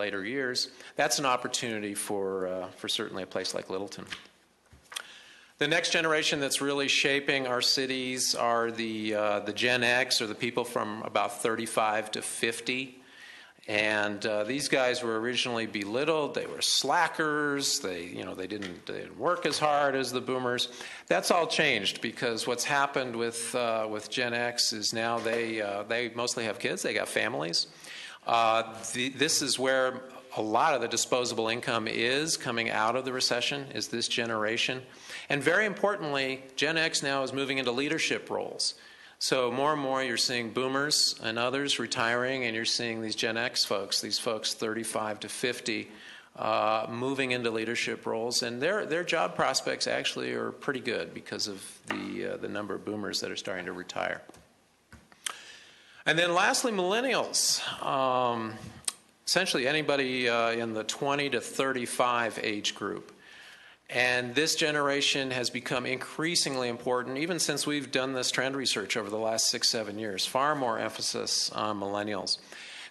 later years. That's an opportunity for certainly a place like Littleton. The next generation that's really shaping our cities are the Gen X, or the people from about 35 to 50. And these guys were originally belittled. They were slackers. They didn't work as hard as the boomers. That's all changed, because what's happened with Gen X is now they mostly have kids. They got families. This is where a lot of the disposable income is coming out of the recession, is this generation. And very importantly, Gen X now is moving into leadership roles. So more and more you're seeing boomers and others retiring, and you're seeing these Gen X folks, these folks 35 to 50, moving into leadership roles. And their job prospects actually are pretty good because of the number of boomers that are starting to retire. And then lastly, millennials. Essentially anybody in the 20 to 35 age group. And this generation has become increasingly important, even since we've done this trend research over the last 6-7 years. Far more emphasis on millennials.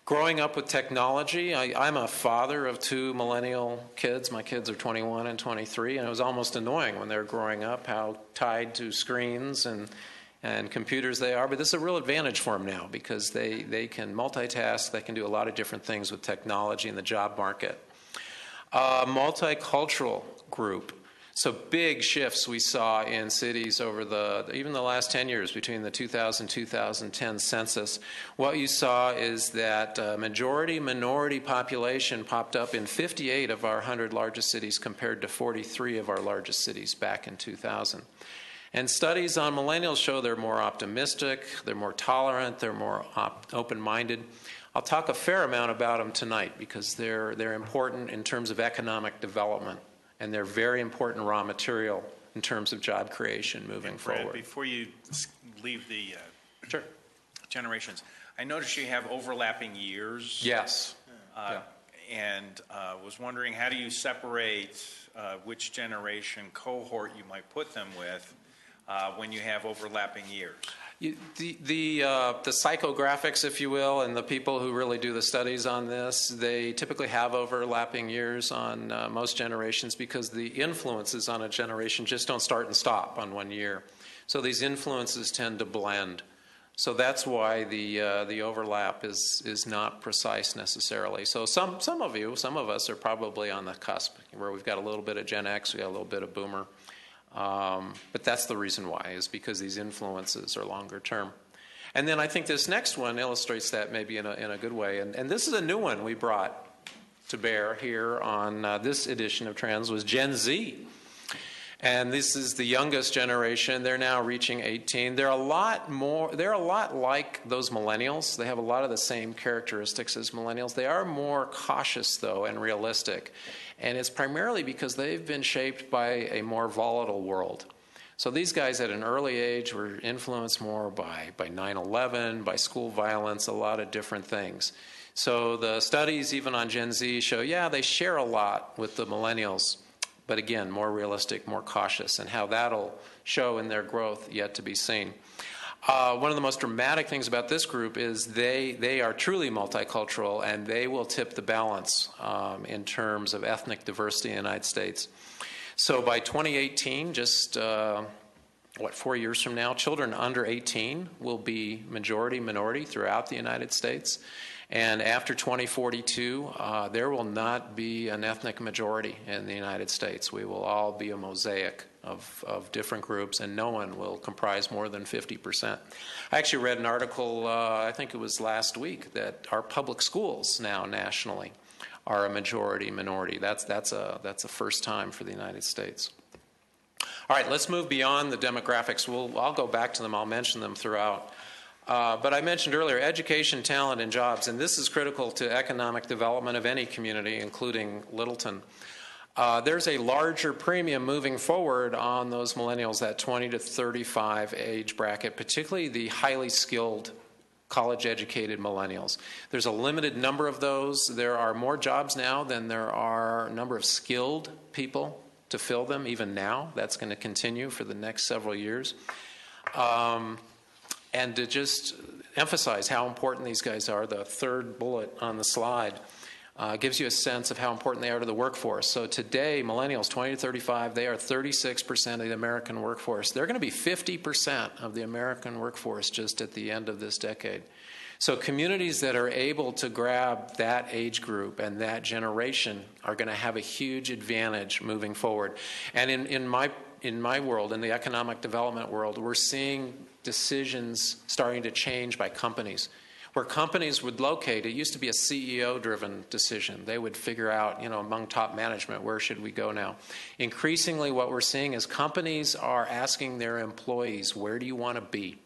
Growing up with technology, I'm a father of 2 millennial kids. My kids are 21 and 23, and it was almost annoying when they were growing up how tied to screens and computers they are. But this is a real advantage for them now, because they can multitask. They can do a lot of different things with technology in the job market. Multicultural group. So big shifts we saw in cities over even the last 10 years between the 2000-2010 census. What you saw is that majority-minority population popped up in 58 of our 100 largest cities compared to 43 of our largest cities back in 2000. And studies on millennials show they're more optimistic, they're more tolerant, they're more open-minded. I'll talk a fair amount about them tonight because they're important in terms of economic development, and they're very important raw material in terms of job creation moving forward. Before you leave the sure. generations, I noticed you have overlapping years. Yes. And was wondering, how do you separate which generation cohort you might put them with when you have overlapping years? The psychographics, if you will, and the people who really do the studies on this, they typically have overlapping years on most generations, because the influences on a generation just don't start and stop on one year. So these influences tend to blend. So that's why the overlap is not precise necessarily. So some of us are probably on the cusp, where we've got a little bit of Gen X, we've got a little bit of Boomer. But that's the reason why, is because these influences are longer term. And then I think this next one illustrates that maybe in a good way. And this is a new one we brought to bear here on this edition of Trends, was Gen Z. And this is the youngest generation. They're now reaching 18. They're a lot like those millennials. They have a lot of the same characteristics as millennials. They are more cautious, though, and realistic. And it's primarily because they've been shaped by a more volatile world. So these guys at an early age were influenced more by 9/11, by school violence, a lot of different things. So the studies even on Gen Z show, yeah, they share a lot with the millennials, but again, more realistic, more cautious, and how that'll show in their growth yet to be seen. One of the most dramatic things about this group is they are truly multicultural, and they will tip the balance in terms of ethnic diversity in the United States. So by 2018, just 4 years from now, children under 18 will be majority minority throughout the United States. And after 2042, there will not be an ethnic majority in the United States. We will all be a mosaic of different groups, and no one will comprise more than 50%. I actually read an article, I think it was last week, that our public schools now nationally are a majority minority. That's a first time for the United States. All right, let's move beyond the demographics. I'll go back to them. I'll mention them throughout. But I mentioned earlier education, talent, and jobs, and this is critical to economic development of any community, including Littleton. There's a larger premium moving forward on those millennials, that 20 to 35 age bracket, particularly the highly skilled college-educated millennials. There's a limited number of those. There are more jobs now than there are a number of skilled people to fill them, even now. That's going to continue for the next several years. And to just emphasize how important these guys are, the third bullet on the slide, gives you a sense of how important they are to the workforce. So today, millennials 20 to 35, they are 36% of the American workforce. They're going to be 50% of the American workforce just at the end of this decade. So communities that are able to grab that age group and that generation are going to have a huge advantage moving forward. And in my world, in the economic development world, we're seeing decisions starting to change by companies. Where companies would locate, it used to be a CEO-driven decision. They would figure out, among top management, where should we go now? Increasingly, what we're seeing is companies are asking their employees, where do you want to be?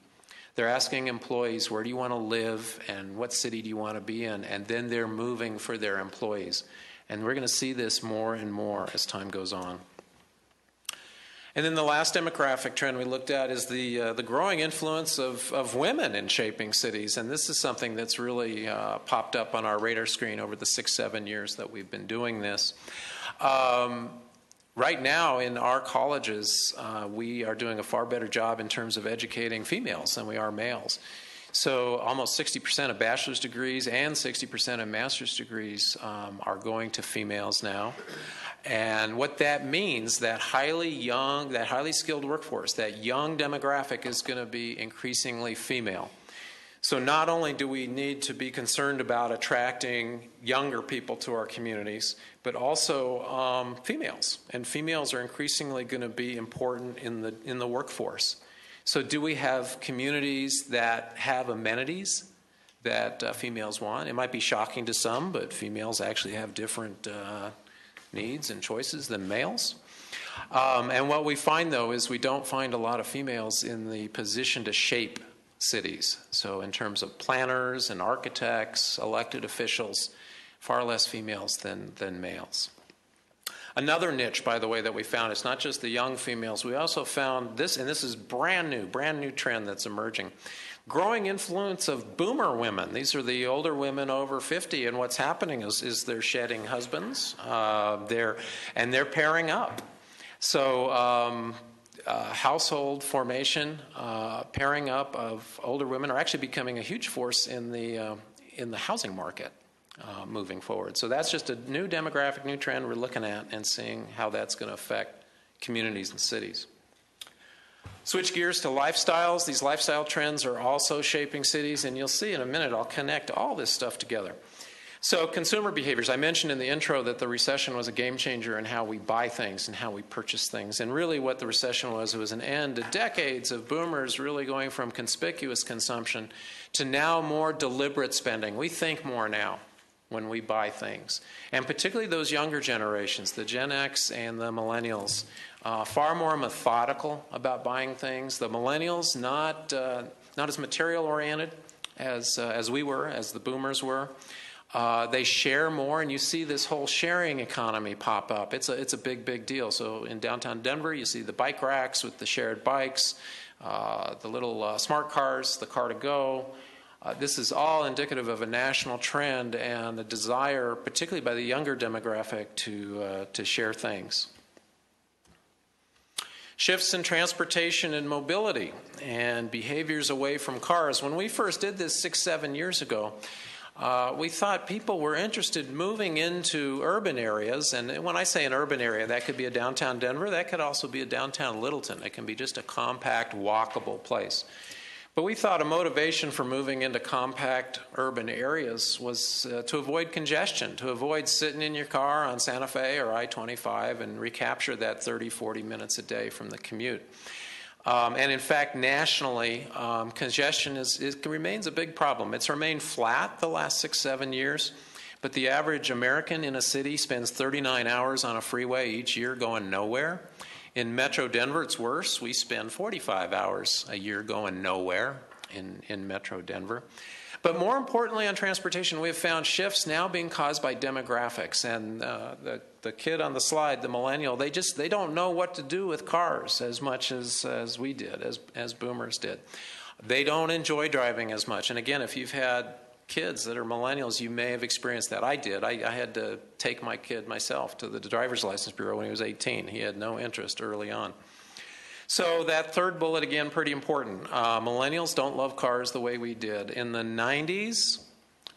They're asking employees, where do you want to live and what city do you want to be in? And then they're moving for their employees. And we're going to see this more and more as time goes on. And then the last demographic trend we looked at is the growing influence of women in shaping cities. And this is something that's really popped up on our radar screen over the 6-7 years that we've been doing this. Right now in our colleges, we are doing a far better job in terms of educating females than we are males. So almost 60% of bachelor's degrees and 60% of master's degrees are going to females now. And what that means, that highly skilled workforce, that young demographic is going to be increasingly female. So not only do we need to be concerned about attracting younger people to our communities, but also females. And females are increasingly going to be important in the workforce. So do we have communities that have amenities that females want? It might be shocking to some, but females actually have different needs and choices than males. And what we find, though, is we don't find a lot of females in the position to shape cities. So in terms of planners and architects, elected officials, far less females than males. Another niche, by the way, that we found, it's not just the young females. We also found this, and this is brand new trend that's emerging. Growing influence of boomer women. These are the older women over 50, and what's happening is they're shedding husbands, they're pairing up. So household formation, pairing up of older women are actually becoming a huge force in the housing market moving forward. So that's just a new demographic, new trend we're looking at and seeing how that's going to affect communities and cities. Switch gears to lifestyles. These lifestyle trends are also shaping cities, and you'll see in a minute I'll connect all this stuff together. So consumer behaviors. I mentioned in the intro that the recession was a game changer in how we buy things and how we purchase things. And really what the recession was, it was an end to decades of boomers really going from conspicuous consumption to now more deliberate spending. We think more now when we buy things. And particularly those younger generations, the Gen X and the millennials, far more methodical about buying things. The millennials, not as material oriented as we were, as the boomers were. They share more, and you see this whole sharing economy pop up. It's a big deal. So in downtown Denver, you see the bike racks with the shared bikes, the little smart cars, the car to go. This is all indicative of a national trend and a desire, particularly by the younger demographic, to share things. Shifts in transportation and mobility and behaviors away from cars. When we first did this 6-7 years ago, we thought people were interested in moving into urban areas. And when I say an urban area, that could be a downtown Denver. That could also be a downtown Littleton. It can be just a compact, walkable place. But we thought a motivation for moving into compact urban areas was to avoid congestion, to avoid sitting in your car on Santa Fe or I-25 and recapture that 30-40 minutes a day from the commute. And in fact, nationally, congestion remains a big problem. It's remained flat the last 6-7 years, but the average American in a city spends 39 hours on a freeway each year going nowhere. In Metro Denver, it's worse. We spend 45 hours a year going nowhere in Metro Denver. But more importantly on transportation, we have found shifts now being caused by demographics. And the kid on the slide, the millennial, they don't know what to do with cars as much as we did, as boomers did. They don't enjoy driving as much. And again, if you've had kids that are millennials, you may have experienced that. I did. I had to take my kid myself to the driver's license bureau when he was 18. He had no interest early on. So that third bullet, again, pretty important. Millennials don't love cars the way we did. In the 90s,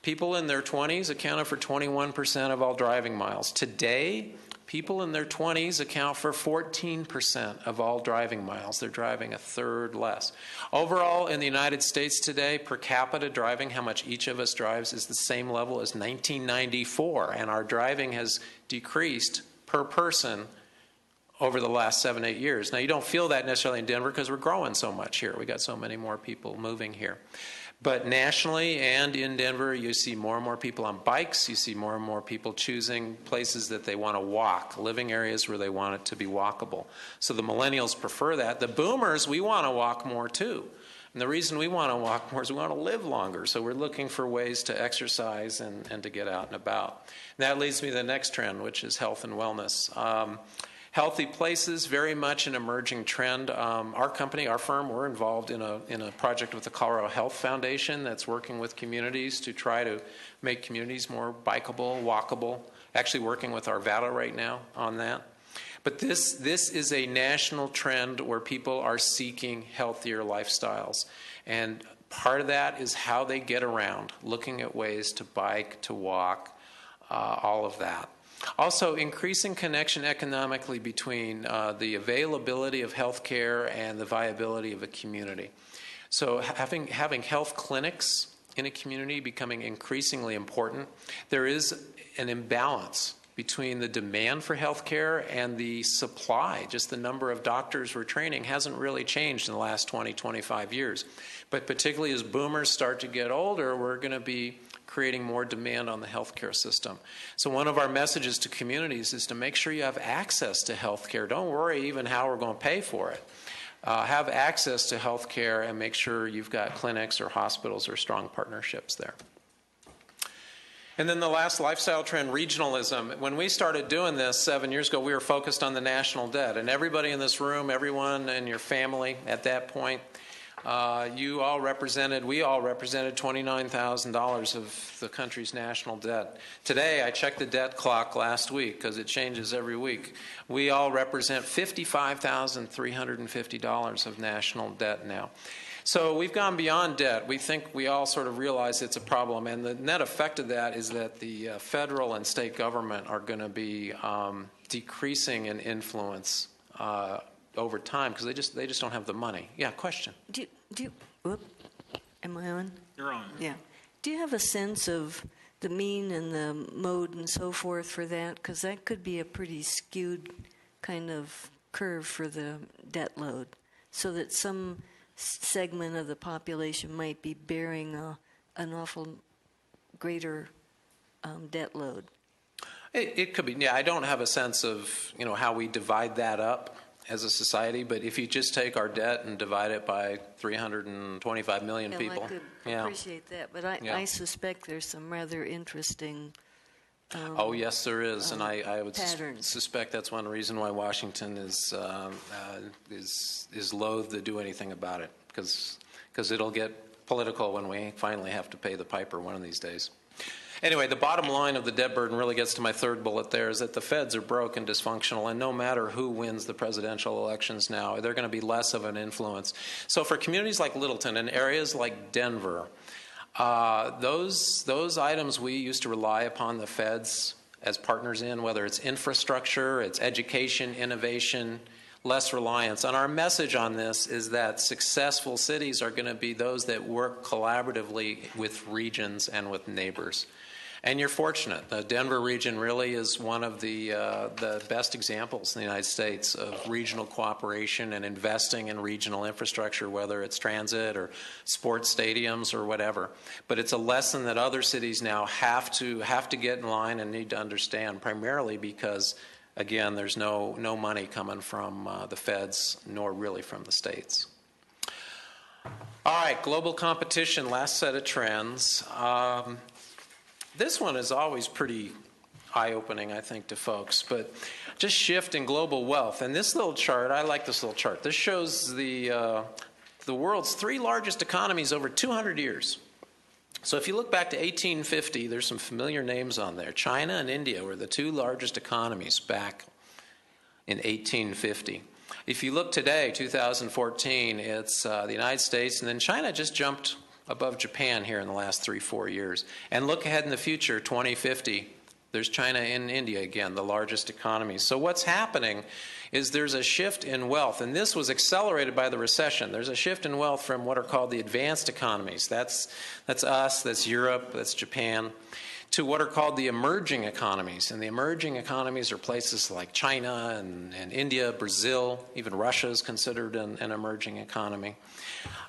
People in their 20s accounted for 21% of all driving miles. Today, people in their 20s account for 14% of all driving miles. They're driving a third less. Overall, in the United States today, per capita driving, how much each of us drives, is the same level as 1994, and our driving has decreased per person over the last 7-8 years. Now, you don't feel that necessarily in Denver because we're growing so much here. We got so many more people moving here. But nationally and in Denver, you see more and more people on bikes. You see more and more people choosing places that they want to walk, living areas where they want it to be walkable. So the millennials prefer that. The boomers, we want to walk more too. And the reason we want to walk more is we want to live longer. So we're looking for ways to exercise and to get out and about. And that leads me to the next trend, which is health and wellness. Healthy places, very much an emerging trend. Our company, our firm, we're involved in a project with the Colorado Health Foundation that's working with communities to try to make communities more bikeable, walkable. Actually working with Arvada right now on that. But this is a national trend where people are seeking healthier lifestyles. And part of that is how they get around, looking at ways to bike, to walk, all of that. Also, increasing connection economically between the availability of health care and the viability of a community. So having health clinics in a community becoming increasingly important. There is an imbalance between the demand for health care and the supply. Just the number of doctors we're training hasn't really changed in the last 20, 25 years. But particularly as boomers start to get older, we're going to be creating more demand on the healthcare system. So one of our messages to communities is to make sure you have access to healthcare. Don't worry even how we're going to pay for it. Have access to healthcare and make sure you've got clinics or hospitals or strong partnerships there. And then the last lifestyle trend, regionalism. When we started doing this 7 years ago, we were focused on the national debt. And everybody in this room, everyone in your family at that point, we all represented $29,000 of the country's national debt. Today, I checked the debt clock last week because it changes every week. We all represent $55,350 of national debt now. So we've gone beyond debt. We think we all sort of realize it's a problem, and the net effect of that is that the federal and state government are going to be decreasing in influence over time because they just don't have the money. Yeah, question. Am I on? You're on. Yeah. Do you have a sense of the mean and the mode and so forth for that? Because that could be a pretty skewed kind of curve for the debt load, so that some segment of the population might be bearing an awful greater debt load. It could be. Yeah, I don't have a sense of how we divide that up as a society, but if you just take our debt and divide it by 325 million people. I could appreciate that, but I suspect there's some rather interesting oh, yes, there is, and I would suspect that's one reason why Washington is loath to do anything about it, because it'll get political when we finally have to pay the piper one of these days. Anyway, the bottom line of the debt burden really gets to my third bullet there, is that the feds are broke and dysfunctional, and no matter who wins the presidential elections now, they're going to be less of an influence. So for communities like Littleton and areas like Denver, those items we used to rely upon the feds as partners in, whether it's infrastructure, it's education, innovation, less reliance. And our message on this is that successful cities are going to be those that work collaboratively with regions and with neighbors. And you're fortunate. The Denver region really is one of the best examples in the United States of regional cooperation and investing in regional infrastructure, whether it's transit or sports stadiums or whatever. But it's a lesson that other cities now have to get in line and need to understand, primarily because, again, there's no money coming from the feds, nor really from the states. All right, global competition, last set of trends. This one is always pretty eye-opening, I think, to folks, but just shift in global wealth. And this little chart, I like this little chart. This shows the world's 3 largest economies over 200 years. So if you look back to 1850, there's some familiar names on there. China and India were the 2 largest economies back in 1850. If you look today, 2014, it's the United States, and then China just jumped above Japan here in the last 3-4 years. And look ahead in the future, 2050, there's China and India again, the largest economies. So what's happening is there's a shift in wealth, and this was accelerated by the recession. There's a shift in wealth from what are called the advanced economies. That's us, that's Europe, that's Japan, to what are called the emerging economies. And the emerging economies are places like China and India, Brazil, even Russia is considered an emerging economy.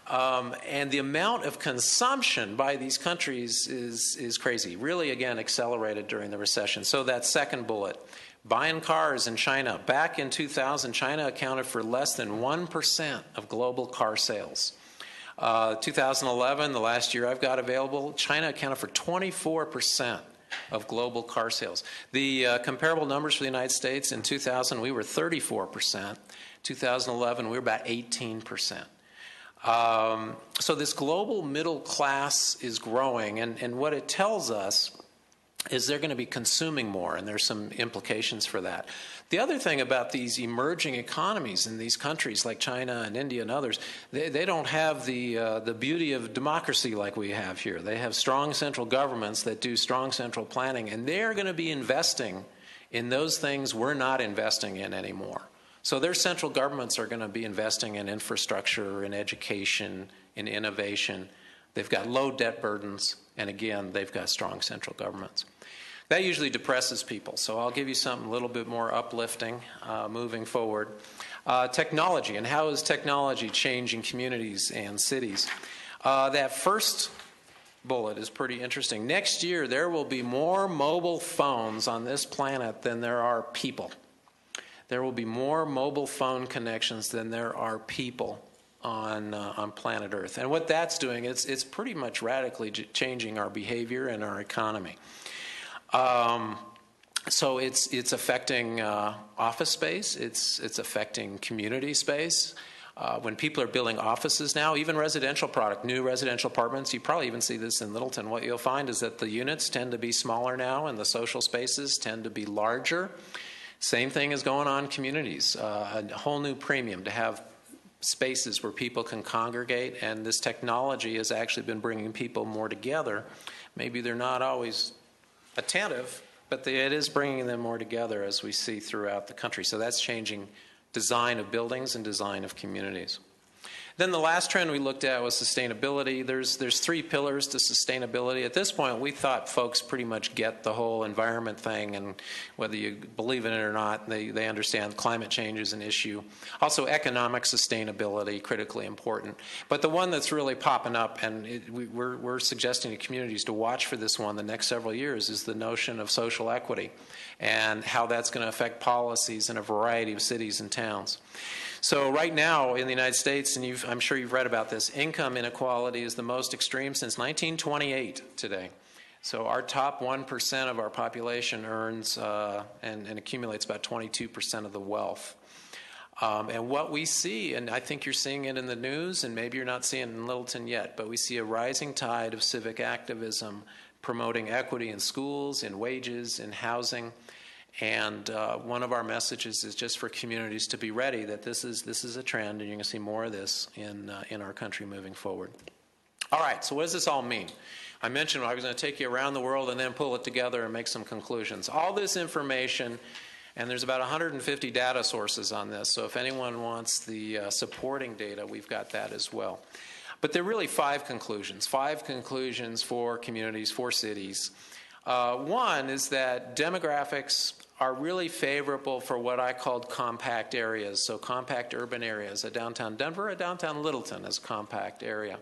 And the amount of consumption by these countries is crazy, really, again, accelerated during the recession. So that second bullet, buying cars in China. Back in 2000, China accounted for less than 1% of global car sales. 2011, the last year I've got available, China accounted for 24% of global car sales. The comparable numbers for the United States, in 2000 we were 34%. 2011 we were about 18%. So this global middle class is growing, and what it tells us is they're going to be consuming more, and there's some implications for that. The other thing about these emerging economies in these countries like China and India and others, they don't have the beauty of democracy like we have here. They have strong central governments that do strong central planning, and they're going to be investing in those things we're not investing in anymore. So their central governments are going to be investing in infrastructure, in education, in innovation. They've got low debt burdens, and again, they've got strong central governments. That usually depresses people, so I'll give you something a little bit more uplifting moving forward. Technology, and how is technology changing communities and cities? That first bullet is pretty interesting. Next year, there will be more mobile phones on this planet than there are people. There will be more mobile phone connections than there are people on planet Earth. And what that's doing, it's pretty much radically changing our behavior and our economy. So it's affecting office space, it's affecting community space. When people are building offices now, even residential product, new residential apartments, you probably even see this in Littleton. What you'll find is that the units tend to be smaller now and the social spaces tend to be larger. Same thing is going on in communities, a whole new premium to have spaces where people can congregate, and this technology has actually been bringing people more together. Maybe they're not always attentive, but it is bringing them more together, as we see throughout the country. So that's changing design of buildings and design of communities. Then the last trend we looked at was sustainability. There's 3 pillars to sustainability. At this point, we thought folks pretty much get the whole environment thing, and whether you believe in it or not, they understand climate change is an issue. Also, economic sustainability, critically important. But the one that's really popping up, and we're suggesting to communities to watch for this one the next several years, is the notion of social equity and how that's going to affect policies in a variety of cities and towns. So right now in the United States, and I'm sure you've read about this, income inequality is the most extreme since 1928 today. So our top 1% of our population earns and accumulates about 22% of the wealth. And what we see, and I think you're seeing it in the news, and maybe you're not seeing it in Littleton yet, but we see a rising tide of civic activism promoting equity in schools, in wages, in housing. And one of our messages is just for communities to be ready that this is a trend, and you're going to see more of this in our country moving forward. All right, so what does this all mean? I mentioned I was going to take you around the world and then pull it together and make some conclusions. All this information, and there's about 150 data sources on this, so if anyone wants the supporting data, we've got that as well. But there are really 5 conclusions for communities, for cities. One is that demographics are really favorable for what I called compact areas, so compact urban areas. A downtown Denver, a downtown Littleton is a compact area.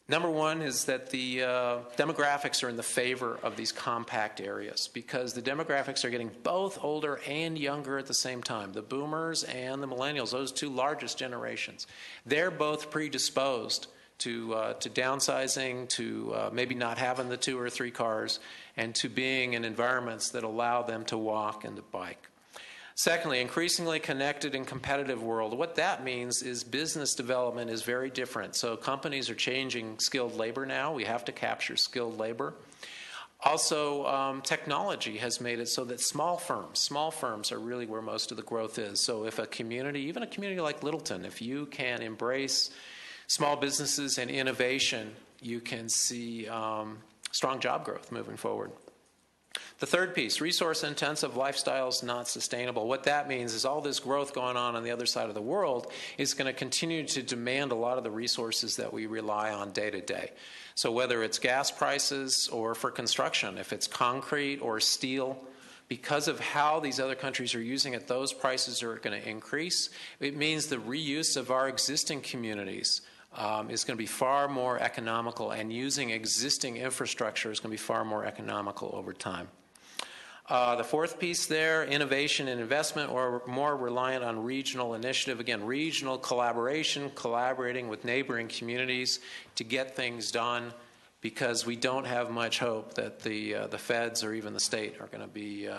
Number one is that the demographics are in the favor of these compact areas because the demographics are getting both older and younger at the same time. The boomers and the millennials, those 2 largest generations, they're both predisposed to downsizing, to maybe not having the 2 or 3 cars, and to being in environments that allow them to walk and to bike. Secondly, increasingly connected and competitive world. What that means is business development is very different. So companies are changing skilled labor now. We have to capture skilled labor. Also, technology has made it so that small firms are really where most of the growth is. So if a community, even a community like Littleton, if you can embrace small businesses and innovation, you can see strong job growth moving forward. The third piece, resource-intensive lifestyles not sustainable. What that means is all this growth going on the other side of the world is going to continue to demand a lot of the resources that we rely on day to day. So whether it's gas prices or for construction, if it's concrete or steel, because of how these other countries are using it, those prices are going to increase. It means the reuse of our existing communities is going to be far more economical, and using existing infrastructure is going to be far more economical over time. The fourth piece there, innovation and investment, or more reliant on regional initiative. Again, regional collaboration, collaborating with neighboring communities to get things done, because we don't have much hope that the feds or even the state are going to be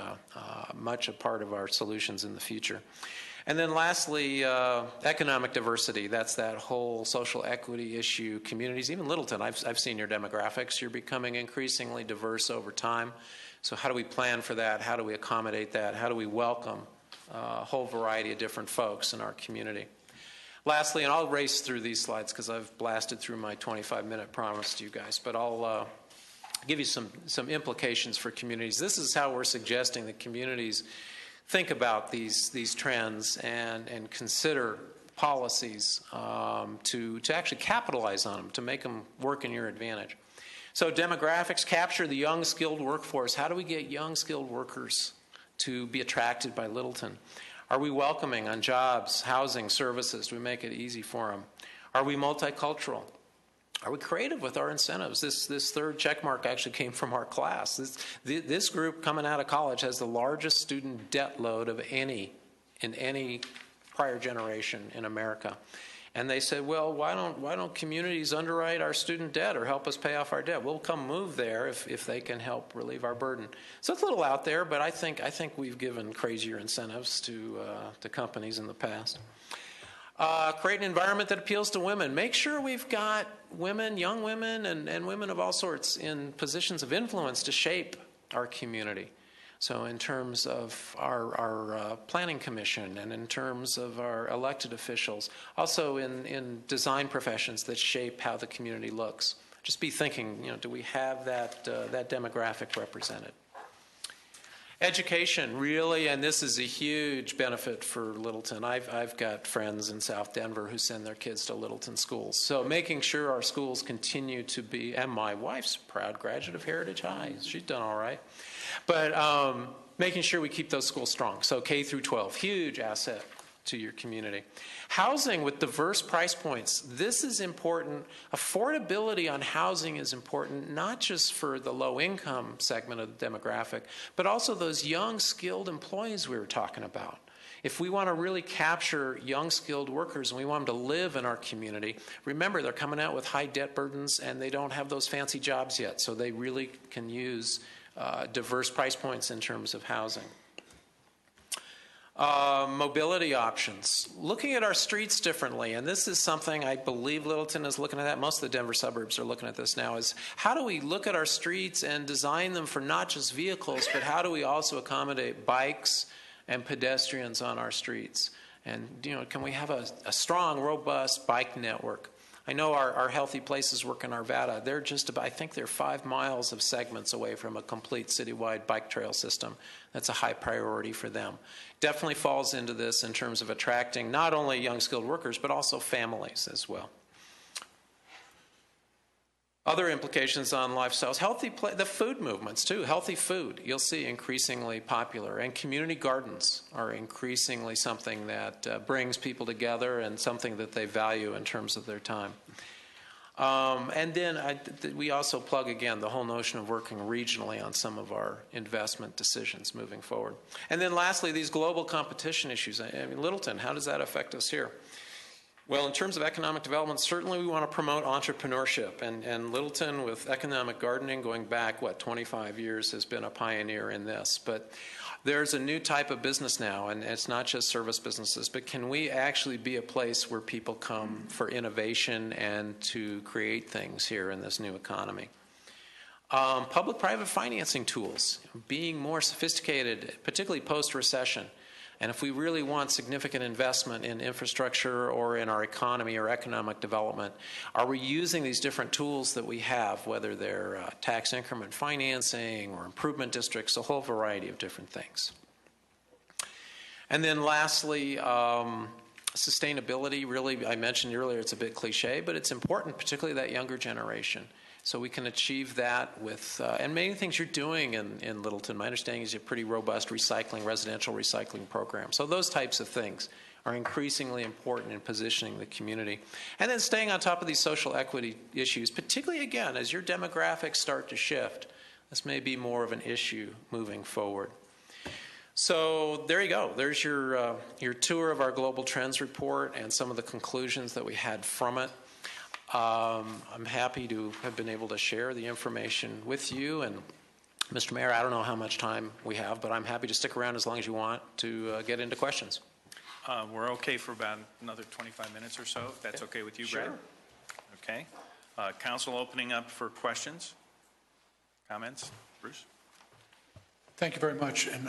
much a part of our solutions in the future. And then lastly, economic diversity. That's that whole social equity issue. Communities, even Littleton, I've seen your demographics. You're becoming increasingly diverse over time. So how do we plan for that? How do we accommodate that? How do we welcome a whole variety of different folks in our community? Lastly, and I'll race through these slides because I've blasted through my 25-minute promise to you guys, but I'll give you some implications for communities. This is how we're suggesting that communities think about these trends and consider policies to actually capitalize on them, to make them work in your advantage. So demographics, capture the young skilled workforce. How do we get young skilled workers to be attracted by Littleton? Are we welcoming on jobs, housing, services? Do we make it easy for them? Are we multicultural? Are we creative with our incentives? This third check mark actually came from our class. This group coming out of college has the largest student debt load of in any prior generation in America. And they said, well, why don't communities underwrite our student debt or help us pay off our debt? We'll come move there if they can help relieve our burden. So it's a little out there, but I think we've given crazier incentives to companies in the past. Create an environment that appeals to women. Make sure we've got women, young women, and women of all sorts in positions of influence to shape our community. So in terms of our planning commission and in terms of our elected officials, also in design professions that shape how the community looks. Just be thinking, do we have that demographic represented? Education, really, and this is a huge benefit for Littleton. I've got friends in South Denver who send their kids to Littleton schools. So making sure our schools continue to be, and my wife's a proud graduate of Heritage High. She's done all right. But making sure we keep those schools strong. So K through 12, huge asset to your community. Housing with diverse price points. This is important. Affordability on housing is important, not just for the low-income segment of the demographic, but also those young, skilled employees we were talking about. If we want to really capture young, skilled workers and we want them to live in our community, remember, they're coming out with high debt burdens and they don't have those fancy jobs yet, so they really can use diverse price points in terms of housing. Mobility options. Looking at our streets differently, and this is something I believe Littleton is looking at that. Most of the Denver suburbs are looking at this now, is how do we look at our streets and design them for not just vehicles, but how do we also accommodate bikes and pedestrians on our streets? And, can we have a strong, robust bike network? I know our Healthy Places work in Arvada. They're just about, I think they're 5 miles of segments away from a complete citywide bike trail system. That's a high priority for them. Definitely falls into this in terms of attracting not only young skilled workers, but also families as well. Other implications on lifestyles, the food movements too, healthy food, you'll see increasingly popular, and community gardens are increasingly something that brings people together and something that they value in terms of their time. And then we also plug, again, the whole notion of working regionally on some of our investment decisions moving forward. And then lastly, these global competition issues. I mean, Littleton, how does that affect us here? Well, in terms of economic development, certainly we want to promote entrepreneurship. And Littleton, with economic gardening going back, 25 years, has been a pioneer in this. But there's a new type of business now, and it's not just service businesses, but can we actually be a place where people come for innovation and to create things here in this new economy? Public-private financing tools, being more sophisticated, particularly post-recession. And if we really want significant investment in infrastructure or in our economy or economic development, are we using these different tools that we have, whether they're tax increment financing or improvement districts, a whole variety of different things. And then lastly, sustainability. Really, I mentioned earlier, it's a bit cliche, but it's important, particularly that younger generation. So we can achieve that with, and many things you're doing in Littleton. My understanding is you have a pretty robust recycling, residential recycling program. So those types of things are increasingly important in positioning the community. And then staying on top of these social equity issues, particularly, again, as your demographics start to shift. This may be more of an issue moving forward. So there you go. There's your tour of our Global Trends Report and some of the conclusions that we had from it. I'm happy to have been able to share the information with you. And Mr. Mayor, I don't know how much time we have, but I'm happy to stick around as long as you want to get into questions. We're okay for about another 25 minutes or so, if that's okay with you, Brad? Sure. Okay. Council opening up for questions, comments. Bruce? Thank you very much. And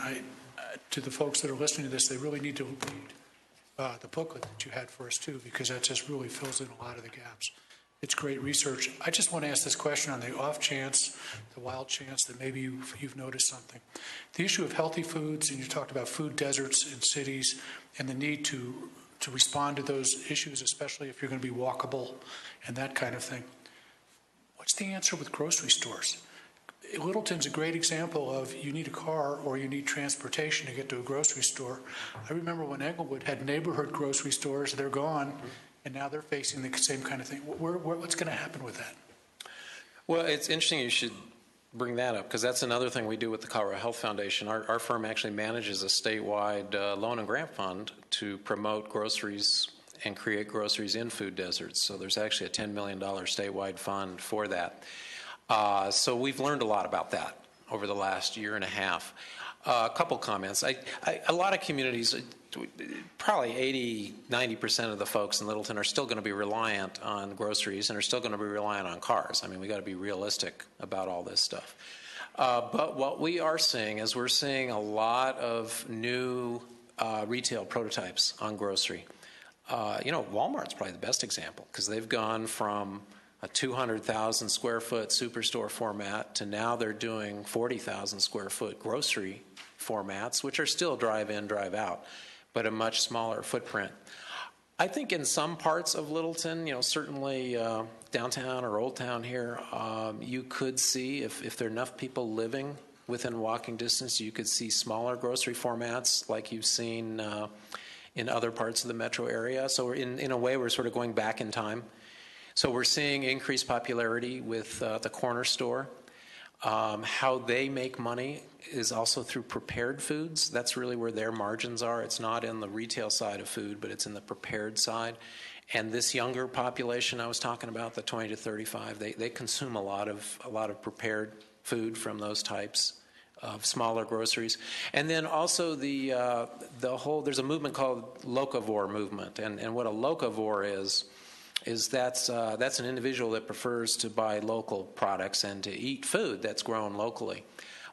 to the folks that are listening to this, they really need to read the booklet that you had for us too, because that just really fills in a lot of the gaps. It's great research. I just want to ask this question on the off chance, the wild chance that maybe you've noticed something. The issue of healthy foods, and you talked about food deserts in cities and the need to respond to those issues, especially if you're going to be walkable and that kind of thing. What's the answer with grocery stores? Littleton's a great example of you need a car or you need transportation to get to a grocery store. I remember when Englewood had neighborhood grocery stores, they're gone, and now they're facing the same kind of thing. What's going to happen with that? Well, it's interesting you should bring that up, because that's another thing we do with the Colorado Health Foundation. Our firm actually manages a statewide loan and grant fund to promote groceries and create groceries in food deserts. So there's actually a $10 million statewide fund for that. So we've learned a lot about that over the last year and a half. A couple comments. A lot of communities, probably 80-90% of the folks in Littleton are still going to be reliant on groceries and are still going to be reliant on cars. I mean, we got to be realistic about all this stuff. But what we are seeing is we're seeing a lot of new retail prototypes on grocery. Walmart's probably the best example, because they've gone from a 200,000 square foot superstore format to now they're doing 40,000 square foot grocery formats, which are still drive in, drive out, but a much smaller footprint. I think in some parts of Littleton, certainly downtown or Old Town here, you could see, if there are enough people living within walking distance, you could see smaller grocery formats like you've seen in other parts of the metro area. So in a way, we're sort of going back in time. So we're seeing increased popularity with the corner store. How they make money is also through prepared foods. That's really where their margins are. It's not in the retail side of food, but it's in the prepared side. And this younger population I was talking about, the 20 to 35, they consume a lot of prepared food from those types of smaller groceries. And then also there's a movement called locavore movement. And what a locavore is that's an individual that prefers to buy local products and to eat food that's grown locally.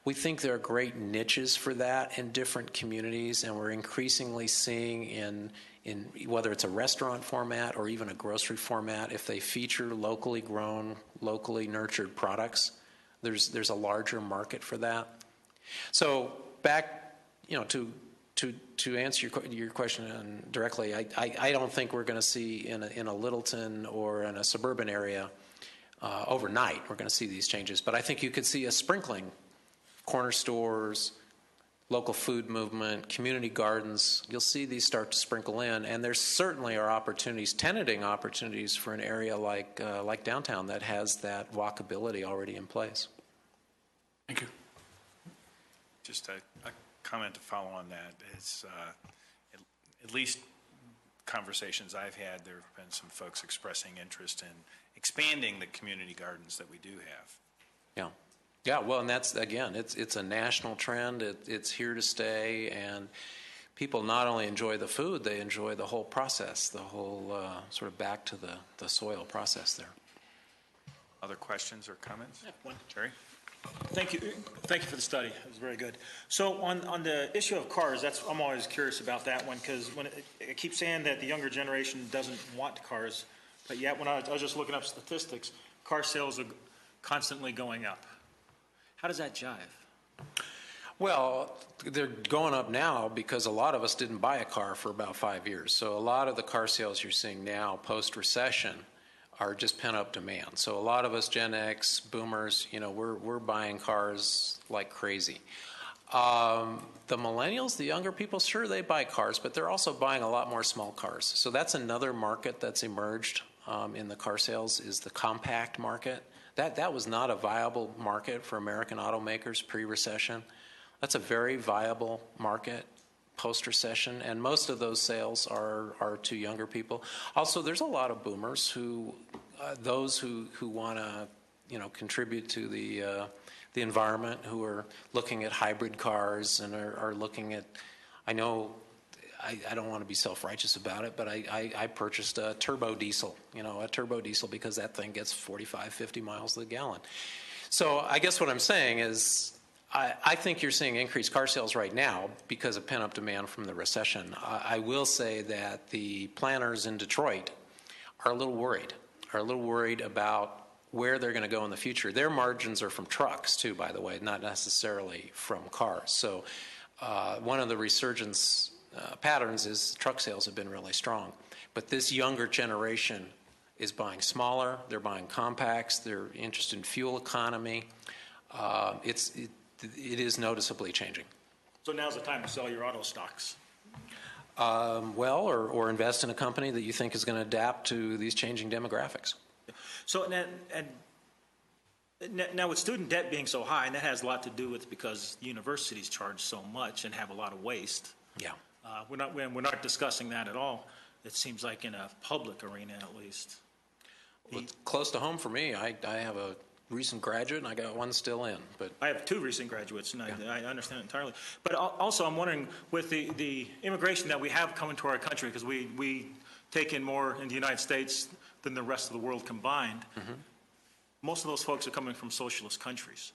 We think there are great niches for that in different communities, and we're increasingly seeing in whether it's a restaurant format or even a grocery format, if they feature locally grown, locally nurtured products, there's a larger market for that. So back, to answer your question directly, I don't think we're going to see in a Littleton or in a suburban area overnight we're going to see these changes. But I think you could see a sprinkling, corner stores, local food movement, community gardens. You'll see these start to sprinkle in, and there certainly are opportunities, tenanting opportunities for an area like downtown that has that walkability already in place. Thank you. Just a comment to follow on that is, at least conversations I've had, there have been some folks expressing interest in expanding the community gardens that we do have. Yeah. Well, and that's, again, it's a national trend. It's here to stay, and people not only enjoy the food, they enjoy the whole process, the whole sort of back to the soil process there. Other questions or comments? Jerry? Thank you. Thank you for the study. It was very good. So on the issue of cars, I'm always curious about that one, because when it keeps saying that the younger generation doesn't want cars, but yet when I was just looking up statistics, car sales are constantly going up. How does that jive? Well, they're going up now because a lot of us didn't buy a car for about 5 years. So a lot of the car sales you're seeing now post-recession are just pent-up demand. So a lot of us Gen X, boomers, we're buying cars like crazy. The millennials, the younger people, sure, they buy cars, but they're also buying a lot more small cars. So that's another market that's emerged in the car sales, is the compact market. That was not a viable market for American automakers pre-recession. That's a very viable market post-recession, and most of those sales are to younger people. Also, there's a lot of boomers those who want to, contribute to the environment, who are looking at hybrid cars and are looking at. I know, I don't want to be self-righteous about it, but I purchased a turbo diesel, because that thing gets 45, 50 miles to the gallon. So I guess what I'm saying is, I think you're seeing increased car sales right now because of pent-up demand from the recession. I will say that the planners in Detroit are a little worried about where they're going to go in the future. Their margins are from trucks too, by the way, not necessarily from cars. So one of the resurgence patterns is truck sales have been really strong. But this younger generation is buying smaller, they're buying compacts, they're interested in fuel economy. It is noticeably changing. So now's the time to sell your auto stocks. Or invest in a company that you think is going to adapt to these changing demographics. So now with student debt being so high, and that has a lot to do with because universities charge so much and have a lot of waste. Yeah. We're not discussing that at all. It seems like in a public arena, at least. Well, it's close to home for me. I have a recent graduate, and I got one still in. But I have 2 recent graduates, and I understand it entirely. But also, I'm wondering, with the immigration that we have coming to our country, because we take in more in the United States than the rest of the world combined, most of those folks are coming from socialist countries.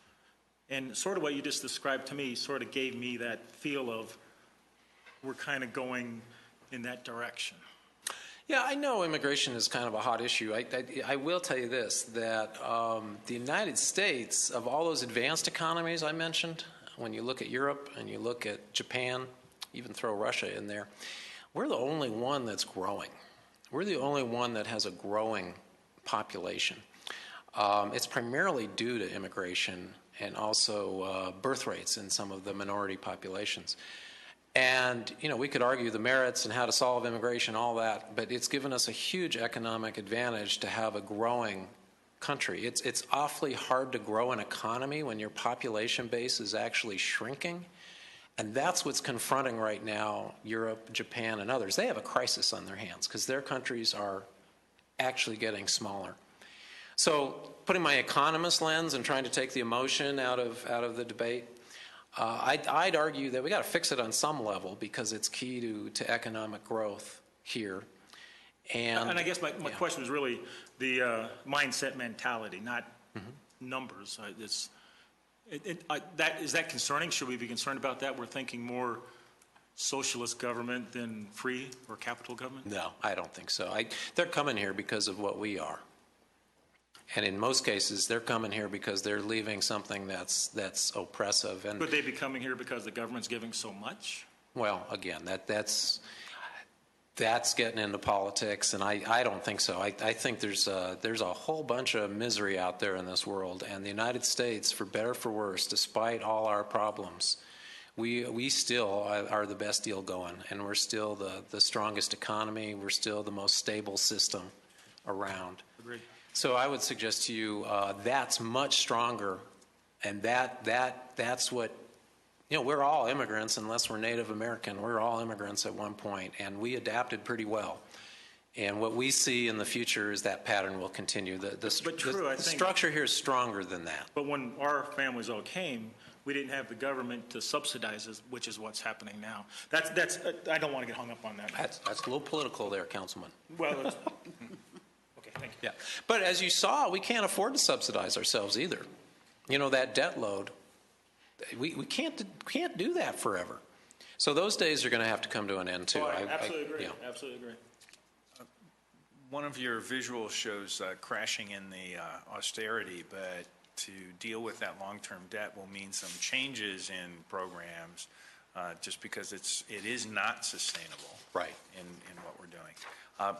And sort of what you just described to me sort of gave me that feel of we're kind of going in that direction. yeah, I know immigration is kind of a hot issue. I will tell you this, that the United States, of all those advanced economies I mentioned, when you look at Europe and you look at Japan, even throw Russia in there, we're the only one that's growing. We're the only one that has a growing population. It's primarily due to immigration and also birth rates in some of the minority populations. And, we could argue the merits and how to solve immigration, all that, but it's given us a huge economic advantage to have a growing country. It's awfully hard to grow an economy when your population base is actually shrinking. And that's what's confronting right now Europe, Japan, and others. They have a crisis on their hands because their countries are actually getting smaller. So putting my economist lens and trying to take the emotion out of the debate, I'd argue that we got to fix it on some level because it's key to economic growth here. And I guess my question is really the mindset mentality, not numbers. Is that concerning? Should we be concerned about that? We're thinking more socialist government than free or capital government? No, I don't think so. They're coming here because of what we are. And in most cases, they're coming here because they're leaving something that's oppressive. And could they be coming here because the government's giving so much? Well, again, that's getting into politics, and I don't think so. I think there's a whole bunch of misery out there in this world, and the United States, for better or for worse, despite all our problems, we still are the best deal going, and we're still the strongest economy. We're still the most stable system around. Agreed. So I would suggest to you that's much stronger, and that's what, we're all immigrants unless we're Native American. We're all immigrants at one point, and we adapted pretty well. And what we see in the future is that pattern will continue. The structure here is stronger than that. But when our families all came, we didn't have the government to subsidize us, which is what's happening now. That's I don't want to get hung up on that. That's a little political there, Councilman. Well, okay, thank you. Yeah, but as you saw, we can't afford to subsidize ourselves either. that debt load, we can't do that forever. So those days are going to have to come to an end too. Oh, I absolutely agree. Yeah. Absolutely agree. One of your visuals shows crashing in the austerity, but to deal with that long-term debt will mean some changes in programs, just because it is not sustainable. Right. In what we're doing.